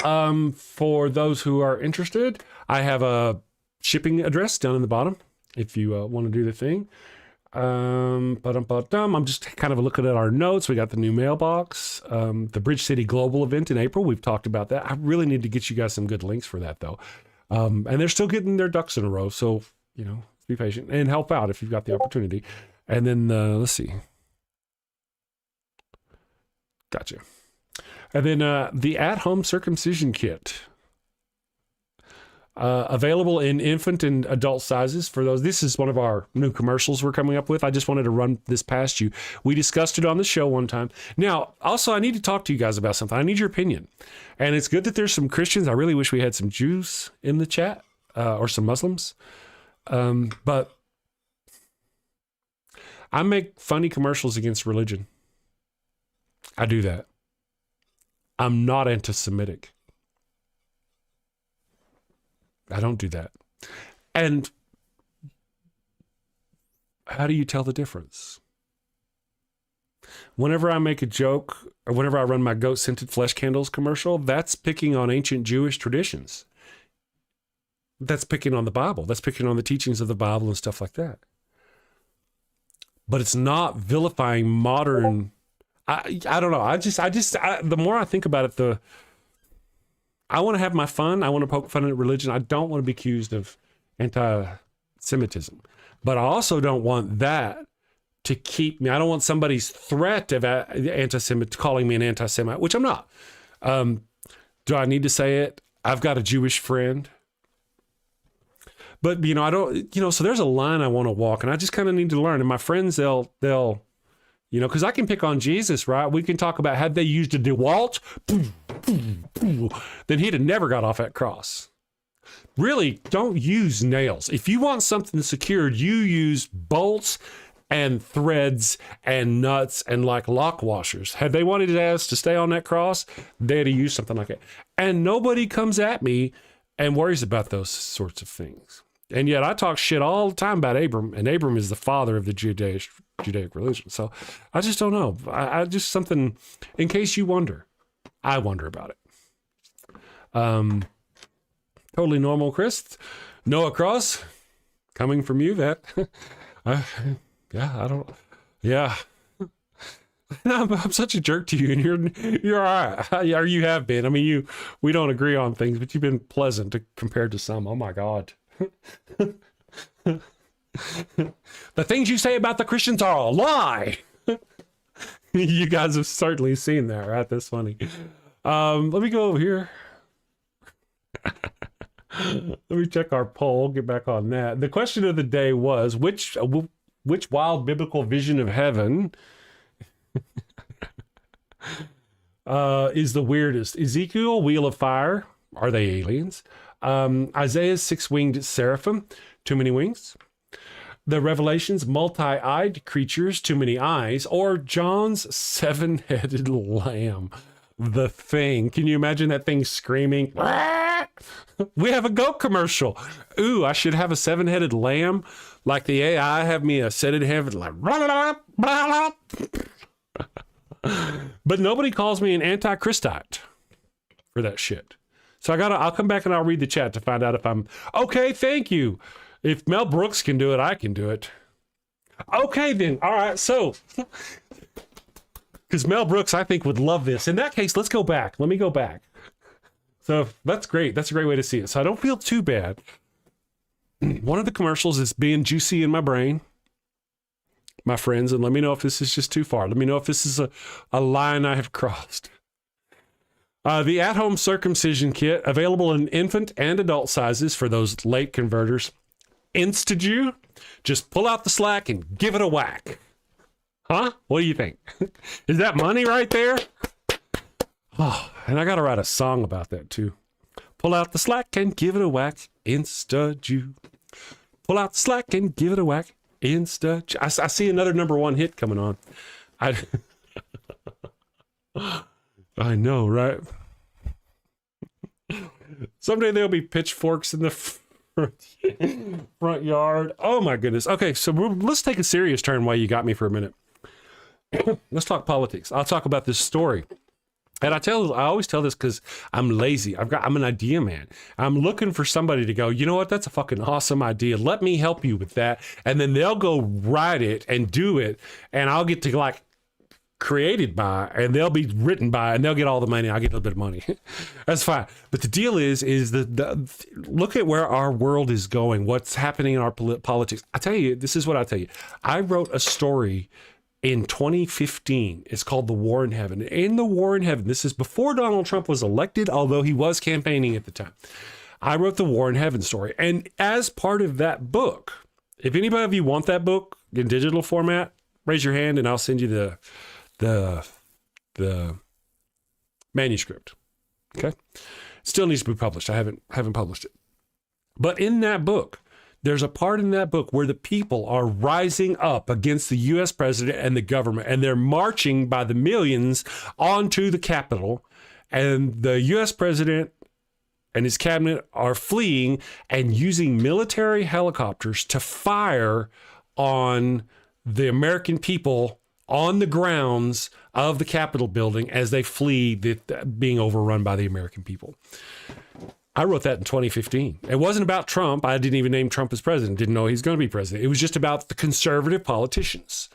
for those who are interested, I have a shipping address down in the bottom if you want to do the thing. I'm just kind of looking at our notes. We got the new mailbox, the Bridge City Global event in April. We've talked about that. I really need to get you guys some good links for that though. And they're still getting their ducks in a row. So, be patient and help out if you've got the opportunity. And then, let's see. Gotcha. And then the at-home circumcision kit. Available in infant and adult sizes for those. This is one of our new commercials we're coming up with. I just wanted to run this past you. We discussed it on the show one time. Now, also, I need to talk to you guys about something. I need your opinion. And it's good that there's some Christians. I really wish we had some Jews in the chat or some Muslims. But I make funny commercials against religion. I do that. I'm not anti-Semitic. I don't do that. And how do you tell the difference? Whenever I make a joke or whenever I run my goat-scented flesh candles commercial, that's picking on ancient Jewish traditions. That's picking on the Bible. That's picking on the teachings of the Bible and stuff like that. But it's not vilifying modern. I don't know. The more I think about it, I want to have my fun. I want to poke fun at religion. I don't want to be accused of anti-Semitism. But I also don't want that to keep me. I don't want somebody's threat of anti-Semit calling me an anti-Semite, which I'm not. Do I need to say it? I've got a Jewish friend. But, I don't, so there's a line I want to walk, and I just kind of need to learn. And my friends, they'll because I can pick on Jesus, right? We can talk about had they used a DeWalt, then he'd have never got off that cross. Really, don't use nails. If you want something secured, you use bolts and threads and nuts and like lock washers. Had they wanted us to stay on that cross, they'd have used something like that. And nobody comes at me and worries about those sorts of things. And yet I talk shit all the time about Abram, and Abram is the father of the Judaic religion. So I just don't know. I just something, in case you wonder, I wonder about it. Totally normal, Chris. Noah Cross, coming from you, that, I'm such a jerk to you, and you're all right. Or you have been. I mean, we don't agree on things, but you've been pleasant compared to some. Oh my God. The things you say about the Christians are a lie. You guys have certainly seen that, right? That's funny. Let me go over here. Let me check our poll, get back on that. The question of the day was, which wild biblical vision of heaven is the weirdest? Ezekiel, wheel of fire. Are they aliens? Isaiah's six-winged seraphim, too many wings. The Revelation's multi-eyed creatures, too many eyes. Or John's seven-headed lamb, the thing. Can you imagine that thing screaming? We have a goat commercial. Ooh, I should have a seven-headed lamb like the AI have me a seven-headed like. But nobody calls me an anti-Christite for that shit. So I'll come back and I'll read the chat to find out if I'm okay. Thank you. If Mel Brooks can do it, I can do it. Okay, then. All right. So, because Mel Brooks, I think, would love this. In that case, let's go back. Let me go back. So that's great. That's a great way to see it. So I don't feel too bad. One of the commercials is being juicy in my brain, my friends, and let me know if this is just too far. Let me know if this is a line I have crossed. The at-home circumcision kit, available in infant and adult sizes for those late converters. Insta-Jew, just pull out the slack and give it a whack. Huh? What do you think? Is that money right there? Oh, and I got to write a song about that too. Pull out the slack and give it a whack. Insta-Jew. Pull out the slack and give it a whack. Insta-Jew. I see another #1 hit coming on. I know, right? Someday there'll be pitchforks in the front yard. Oh my goodness. Okay, so let's take a serious turn while you got me for a minute. Let's talk politics. I'll talk about this story. And I always tell this because I'm lazy. I'm an idea man. I'm looking for somebody to go, you know what? That's a fucking awesome idea. Let me help you with that. And then they'll go write it and do it. And I'll get to like created by, and they'll be written by, and they'll get all the money. I'll get a little bit of money. That's fine. But the deal is the look at where our world is going, what's happening in our politics. I tell you, this is what I tell you. I wrote a story in 2015. It's called The War in Heaven. In The War in Heaven, this is before Donald Trump was elected, although he was campaigning at the time. I wrote the War in Heaven story. And as part of that book, if anybody of you want that book in digital format, raise your hand and I'll send you the manuscript. Okay. Still needs to be published. I haven't published it. But in that book, there's a part in that book where the people are rising up against the U.S. president and the government, and they're marching by the millions onto the Capitol, and the U.S. president and his cabinet are fleeing and using military helicopters to fire on the American people on the grounds of the Capitol building as they flee being overrun by the American people. I wrote that in 2015. It wasn't about Trump. I didn't even name Trump as president. Didn't know he's going to be president. It was just about the conservative politicians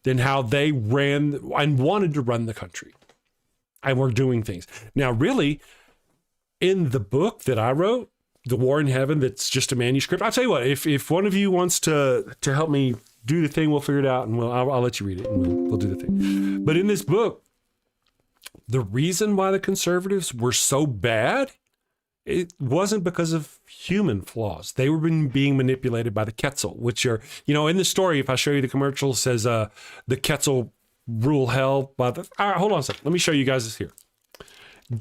and how they ran and wanted to run the country and were doing things. Now, really, in the book that I wrote, The War in Heaven, that's just a manuscript. I'll tell you what, if one of you wants to help me do the thing, we'll figure it out and I'll let you read it and we'll do the thing. But in this book, the reason why the conservatives were so bad, it wasn't because of human flaws. They were being manipulated by the Quetzal, which are, in the story, if I show you the commercial, it says the Quetzal rule hell. All right, hold on a second. Let me show you guys this here.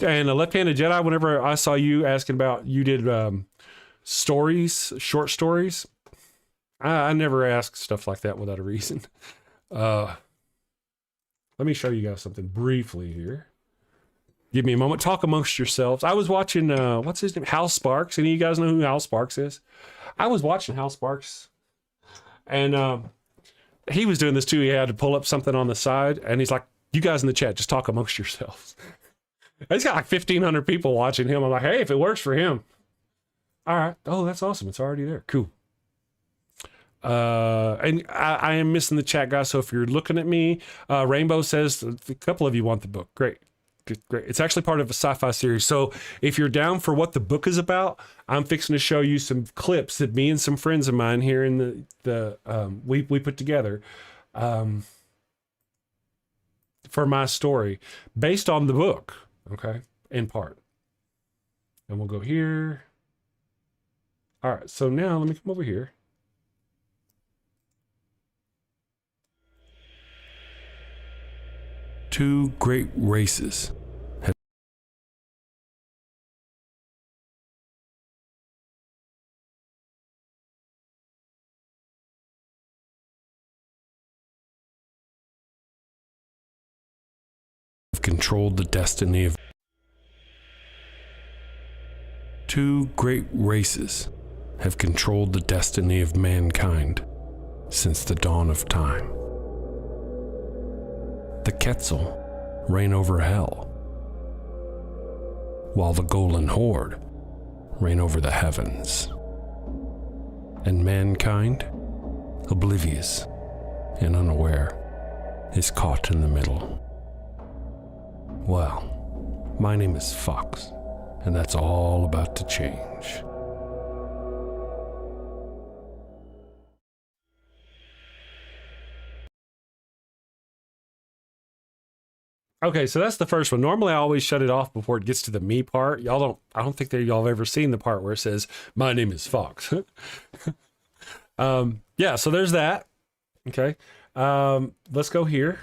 And a left-handed Jedi, whenever I saw you asking about, you did stories, short stories. I never ask stuff like that without a reason. Let me show you guys something briefly here. Give me a moment. Talk amongst yourselves. I was watching, what's his name? Hal Sparks. Any of you guys know who Hal Sparks is? I was watching Hal Sparks. And he was doing this too. He had to pull up something on the side. And he's like, you guys in the chat, just talk amongst yourselves. He's got like 1,500 people watching him. I'm like, hey, if it works for him. All right. Oh, that's awesome. It's already there. Cool. And I am missing the chat, guys. So if you're looking at me, Rainbow says a couple of you want the book. Great. Great. It's actually part of a sci-fi series. So if you're down for what the book is about, I'm fixing to show you some clips that me and some friends of mine here in we put together for my story based on the book. Okay. In part. And we'll go here. All right. So now let me come over here. Two great races have controlled the destiny of two great races have controlled the destiny of mankind since the dawn of time. The Quetzal reign over hell, while the Golden Horde reign over the heavens. And mankind, oblivious and unaware, is caught in the middle. Well, my name is Fox, and that's all about to change. Okay, so that's the first one. Normally I always shut it off before it gets to the me part. I don't think that y'all have ever seen the part where it says, my name is Fox. Yeah, so there's that. Okay. Let's go here.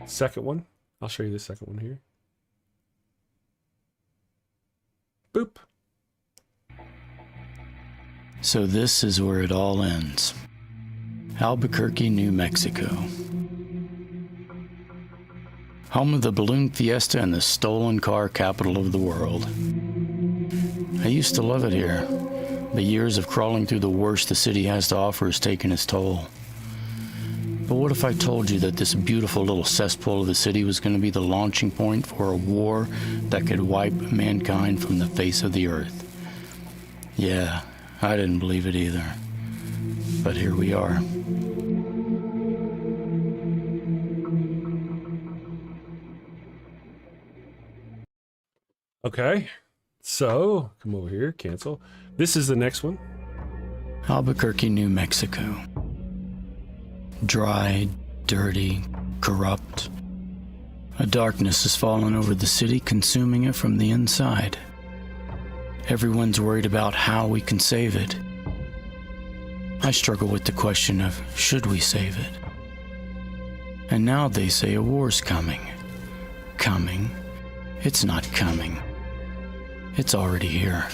Second one. I'll show you the second one here. Boop. So this is where it all ends. Albuquerque, New Mexico. Home of the balloon fiesta and the stolen car capital of the world. I used to love it here. The years of crawling through the worst the city has to offer has taken its toll. But what if I told you that this beautiful little cesspool of the city was going to be the launching point for a war that could wipe mankind from the face of the earth? Yeah, I didn't believe it either. But here we are. Okay, so come over here, cancel. This is the next one. Albuquerque, New Mexico. Dry, dirty, corrupt. A darkness has fallen over the city, consuming it from the inside. Everyone's worried about how we can save it. I struggle with the question of, should we save it? And now they say a war's coming. Coming? It's not coming. It's already here.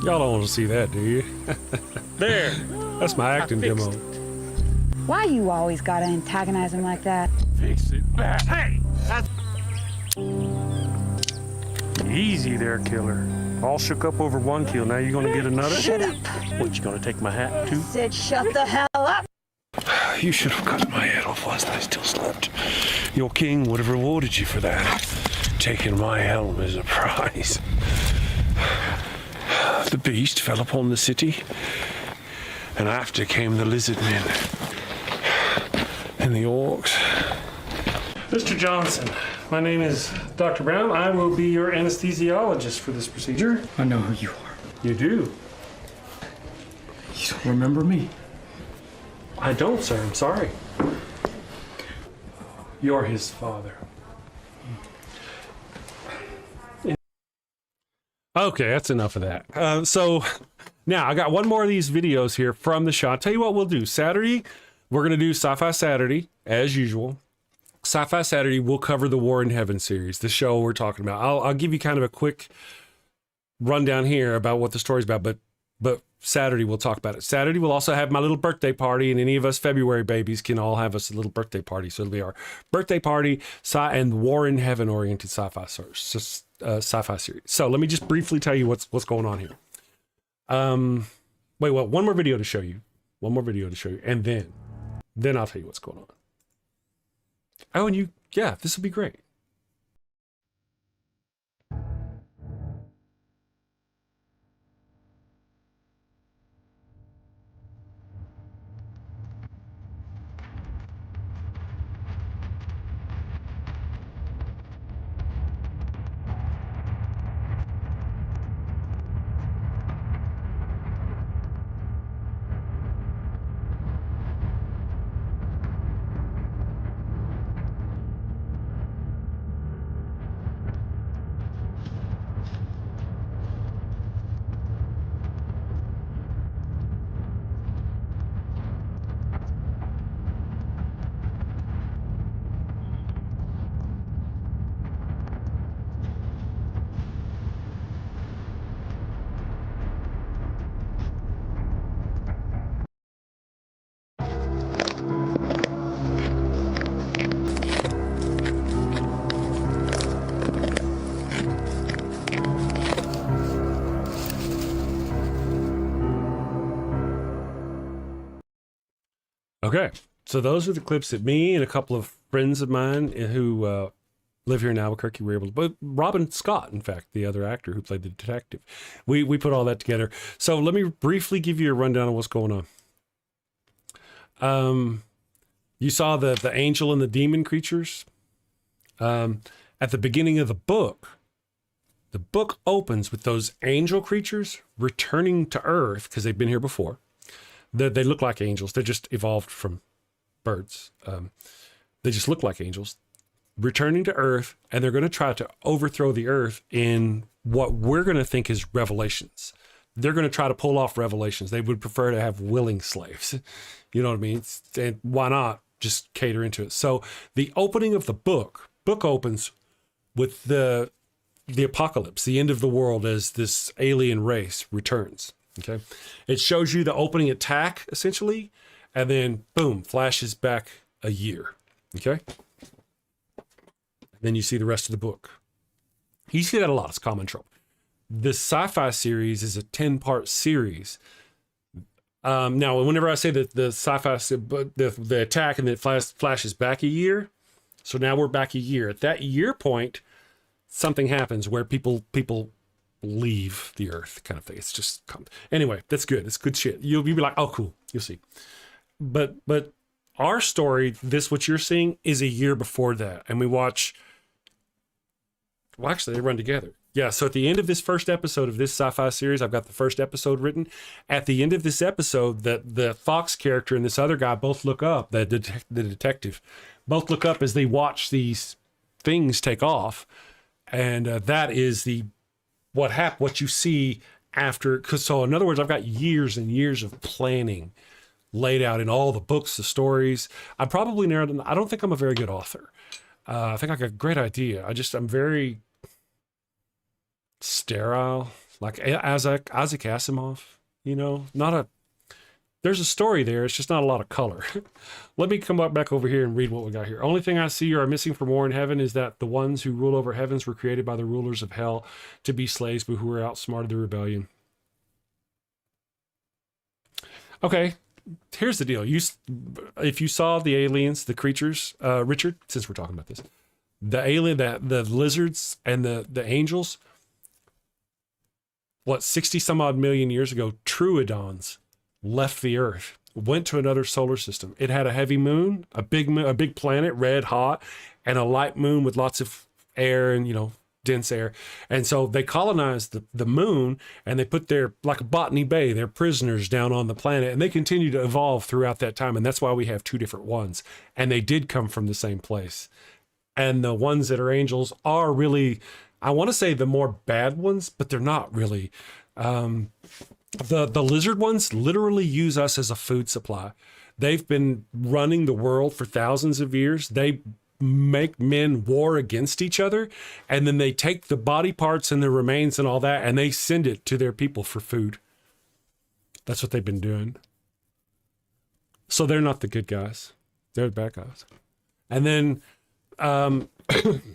Y'all don't want to see that, do you? There. That's my acting demo. Why you always gotta antagonize him like that? Fix it back. Hey! That's... Easy there, killer. All shook up over one kill. Now you're gonna get another? Shut up. What, you gonna take my hat too? Said shut the hell up. You should have cut my head off whilst I still slept. Your king would have rewarded you for that, taking my helm as a prize. The beast fell upon the city, and after came the lizard men and the orcs. Mr. Johnson, my name is Dr. Brown. I will be your anesthesiologist for this procedure. I know who you are. You do? You don't remember me? I don't, sir. I'm sorry. You're his father. Okay, that's enough of that. So now I got one more of these videos here from the show. I'll tell you what we'll do. Saturday, we're going to do Sci-Fi Saturday, as usual. Sci-Fi Saturday, we'll cover the War in Heaven series, the show we're talking about. I'll give you kind of a quick rundown here about what the story's about, but Saturday we'll talk about it. Saturday we'll also have my little birthday party, and any of us February babies can all have us a little birthday party. So it'll be our birthday party and War in Heaven oriented sci-fi series. So let me just briefly tell you what's going on here. Wait, well, one more video to show you, and then I'll tell you what's going on. Oh, and this will be great. Okay, so those are the clips that me and a couple of friends of mine who live here in Albuquerque were able to, but Robin Scott, in fact, the other actor who played the detective, we put all that together. So let me briefly give you a rundown of what's going on. You saw the angel and the demon creatures. At the beginning of the book opens with those angel creatures returning to Earth because they've been here before. They look like angels. They're just evolved from birds. They just look like angels returning to Earth, and they're going to try to overthrow the Earth in what we're going to think is revelations. They're going to try to pull off revelations. They would prefer to have willing slaves. You know what I mean? And why not just cater into it? So the opening of the book opens with the apocalypse, the end of the world as this alien race returns. Okay. It shows you the opening attack essentially, and then boom, flashes back a year. Okay. Then you see the rest of the book. You see that a lot. It's common trope. The sci-fi series is a 10-part series. Now, whenever I say that the sci-fi, the attack and then it flashes back a year. So now we're back a year. At that year point, something happens where people leave the Earth, kind of thing. It's just anyway. That's good. It's good shit. You'll be like, oh, cool. You'll see. But our story, what you're seeing, is a year before that, and we watch Well, actually, they run together. Yeah, so at the end of this first episode of this sci-fi series, I've got the first episode written. At the end of this episode, the Fox character and this other guy both look up, the detective, both look up as they watch these things take off. And that is what you see after. So in other words, I've got years and years of planning laid out in all the books, the stories. I probably narrowed them. I don't think I'm a very good author. I think I got a great idea. I'm very sterile, like Isaac Asimov, there's a story there. It's just not a lot of color. Let me come back over here and read what we got here. Only thing I see or are missing from War in Heaven is that the ones who rule over heavens were created by the rulers of hell to be slaves, but who were outsmarted the rebellion. Okay. Here's the deal. If you saw the aliens, the creatures, Richard, since we're talking about this, the lizards and the angels, 60 some odd million years ago, Troodons left the Earth, went to another solar system. It had a heavy moon, a big planet, red hot, and a light moon with lots of air and, dense air. And so they colonized the moon, and they put like Botany Bay, their prisoners down on the planet, and they continue to evolve throughout that time. And that's why we have two different ones. And they did come from the same place. And the ones that are angels are really, I want to say the more bad ones, but they're not really. The lizard ones literally use us as a food supply. They've been running the world for thousands of years. They make men war against each other, and then they take the body parts and the remains and all that, and they send it to their people for food. That's what they've been doing. So they're not the good guys. They're the bad guys. And then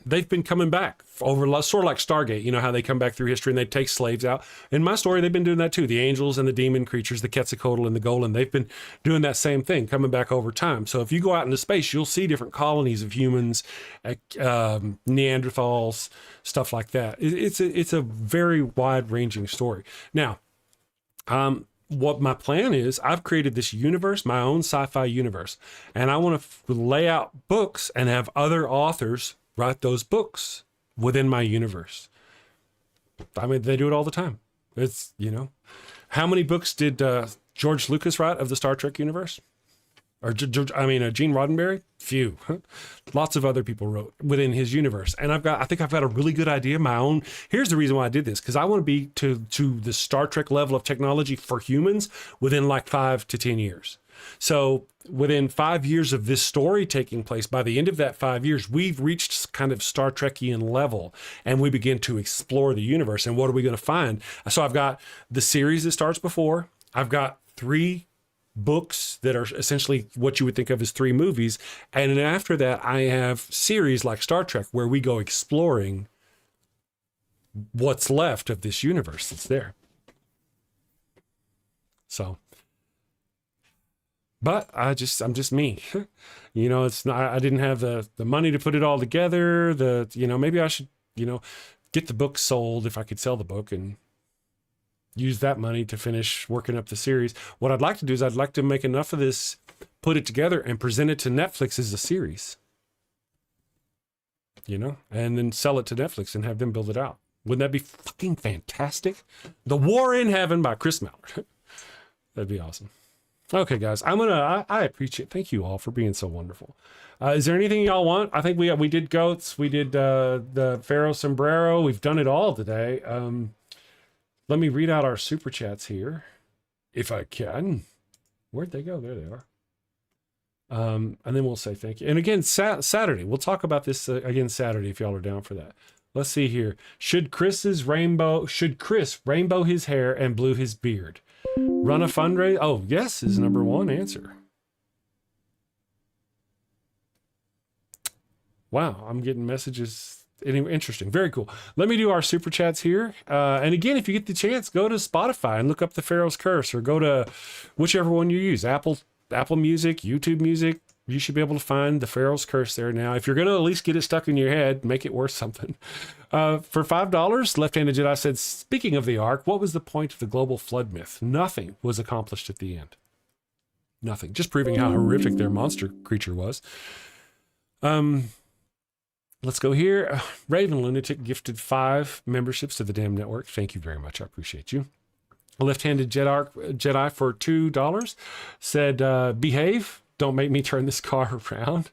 they've been coming back over, sort of like Stargate, how they come back through history and they take slaves out. In my story, they've been doing that too. The angels and the demon creatures, the Quetzalcoatl and the Golem, they've been doing that same thing, coming back over time. So if you go out into space, you'll see different colonies of humans, Neanderthals, stuff like that. It's a very wide-ranging story. Now, what my plan is, I've created this universe, my own sci-fi universe, and I want to lay out books and have other authors write those books within my universe. I mean, they do it all the time. It's, how many books did George Lucas write of the Star Trek universe? Or Gene Roddenberry? Few. Lots of other people wrote within his universe. And I think I've got a really good idea of my own. Here's the reason why I did this, because I want to be to the Star Trek level of technology for humans within like 5 to 10 years. So within 5 years of this story taking place, by the end of that 5 years, we've reached kind of Star Trekian level, and we begin to explore the universe. And what are we going to find? So I've got the series that starts before. I've got 3 books that are essentially what you would think of as 3 movies. And then after that, I have series like Star Trek where we go exploring what's left of this universe that's there. So, but I'm just me. It's not, I didn't have the money to put it all together. Maybe I should, get the book sold if I could sell the book and use that money to finish working up the series. What I'd like to do is I'd like to make enough of this, put it together and present it to Netflix as a series, and then sell it to Netflix and have them build it out. Wouldn't that be fucking fantastic? The War in Heaven by Chris Mallard. That'd be awesome. Okay, guys, I appreciate, thank you all for being so wonderful. Is there anything y'all want? I think we did goats. We did the Pharaoh sombrero. We've done it all today. Let me read out our super chats here, if I can. Where'd they go? There they are. And then we'll say thank you. And again, Saturday, we'll talk about this again Saturday if y'all are down for that. Let's see here. Should Chris rainbow his hair and blue his beard? Run a fundraiser? Oh, yes is number 1 answer. Wow, I'm getting messages. Anyway, interesting. Very cool. Let me do our super chats here. And again, if you get the chance, go to Spotify and look up the Pharaoh's Curse, or go to whichever one you use. Apple Music, YouTube Music. You should be able to find the Pharaoh's Curse there now. If you're going to at least get it stuck in your head, make it worth something. For $5, Left-Handed Jedi said, speaking of the Ark, what was the point of the global flood myth? Nothing was accomplished at the end. Nothing. Just proving how horrific their monster creature was. Let's go here. Raven Lunatic gifted 5 memberships to the damn network. Thank you very much. I appreciate you. A left-handed Jedi for $2 said, behave. Don't make me turn this car around.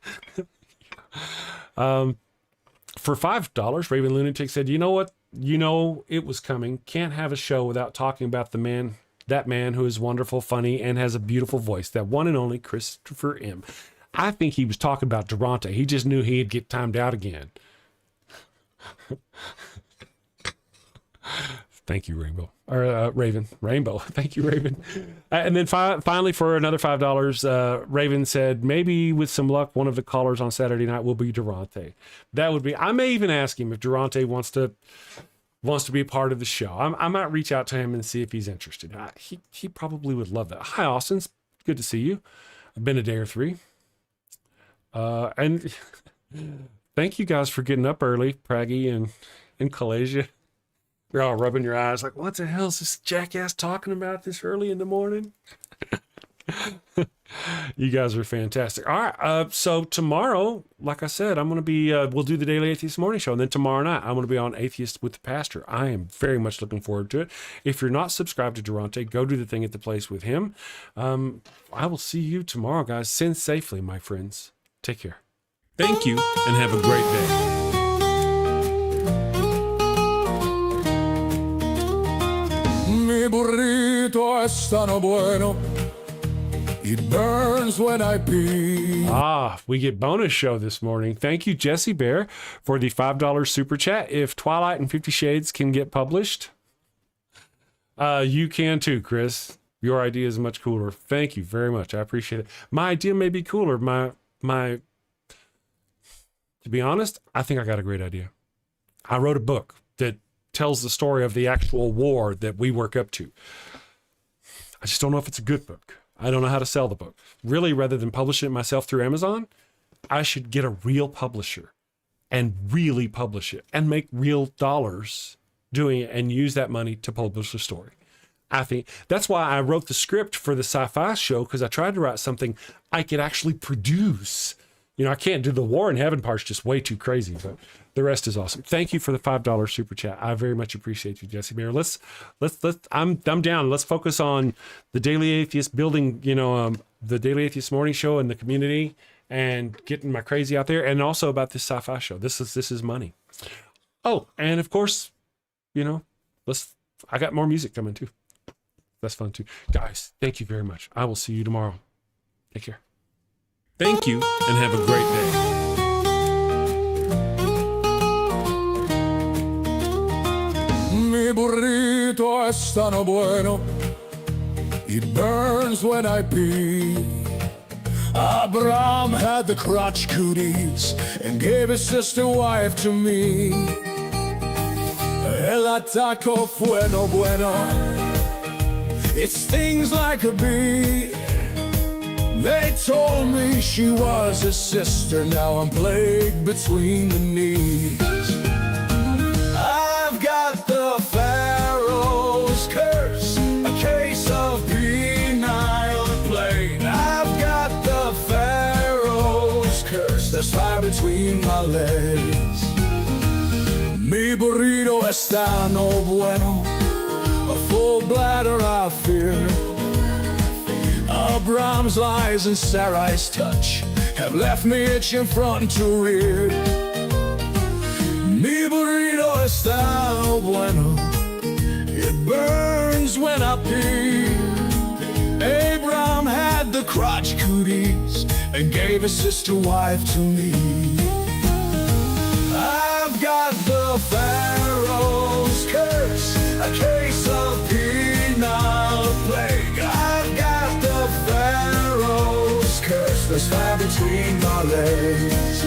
For $5, Raven Lunatic said, you know what? You know it was coming. Can't have a show without talking about that man who is wonderful, funny, and has a beautiful voice. That one and only Christopher M. I think he was talking about Durante. He just knew he'd get timed out again. Thank you, Rainbow. Or Raven. Rainbow. Thank you, Raven. And then finally, for another $5, Raven said, maybe with some luck, one of the callers on Saturday night will be Durante. That would be, I may even ask him if Durante wants to be a part of the show. I might reach out to him and see if he's interested. He probably would love that. Hi, Austin. It's good to see you. I've been a day or 3. And thank you guys for getting up early, Praggy and Kalasia. You're all rubbing your eyes like, what the hell is this jackass talking about this early in the morning? You guys are fantastic. All right. So tomorrow, like I said, I'm going to be, we'll do the Daily Atheist Morning Show. And then tomorrow night, I'm going to be on Atheist with the Pastor. I am very much looking forward to it. If you're not subscribed to Durante, go do the thing at the place with him. I will see you tomorrow, guys. Sin safely, my friends. Take care. Thank you and have a great day. Mi burrito es tan bueno. It burns when I pee. We get bonus show this morning. Thank you, Jesse Bear, for the $5 super chat. If Twilight and 50 Shades can get published, you can too, Chris. Your idea is much cooler. Thank you very much. I appreciate it. My idea may be cooler. To be honest, I think I got a great idea. I wrote a book that tells the story of the actual war that we work up to. I just don't know if it's a good book. I don't know how to sell the book. Really, rather than publish it myself through Amazon, I should get a real publisher and really publish it and make real dollars doing it and use that money to publish the story. I think that's why I wrote the script for the sci-fi show, because I tried to write something I could actually produce. You know, I can't do the War in Heaven part's just way too crazy, but the rest is awesome. Thank you for the $5 super chat. I very much appreciate you, Jesse Bear. I'm down. Let's focus on the Daily Atheist building, the Daily Atheist Morning Show and the community and getting my crazy out there, and also about this sci-fi show. This is money. Oh, and of course, I got more music coming too. That's fun too. Guys, thank you very much. I will see you tomorrow. Take care. Thank you and have a great day. Mi burrito es tan bueno. It burns when I pee. Abraham had the crotch cooties and gave his sister wife to me. El ataco fue no bueno. It stings like a bee. They told me she was his sister. Now I'm plagued between the knees. I've got the Pharaoh's curse, a case of penile plague. I've got the Pharaoh's curse. There's fire between my legs. Mi burrito está no bueno. A full bladder I fear. Abraham's lies and Sarai's touch have left me itching front to rear. Mi burrito está bueno. It burns when I pee. Abraham had the crotch cooties and gave his sister wife to me. I've got the Pharaoh's curse, a case of penile plague. I've got the Pharaoh's curse. There's fire between my legs.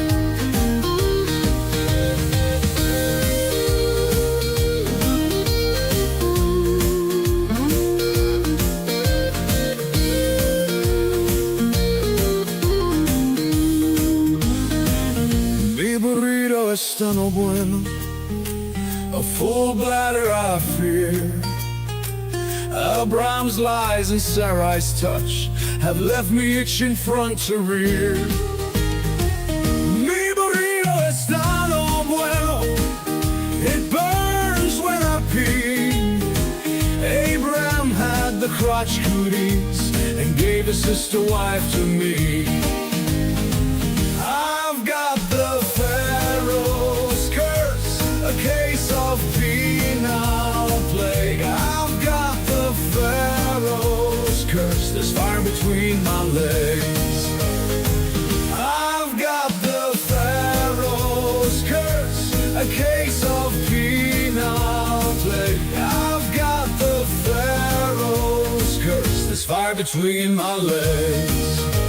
Mi burrito está no bueno. A full bladder I fear. Abraham's lies and Sarai's touch have left me itching front to rear. Mi burrito está no the crotch cooties and gave a sister wife to me. I've got the Pharaoh's curse, a case of penal plague. I've got the Pharaoh's curse, there's fire between my legs. I've got the Pharaoh's curse, a case of penal plague. I've got the Pharaoh's curse, there's fire between my legs.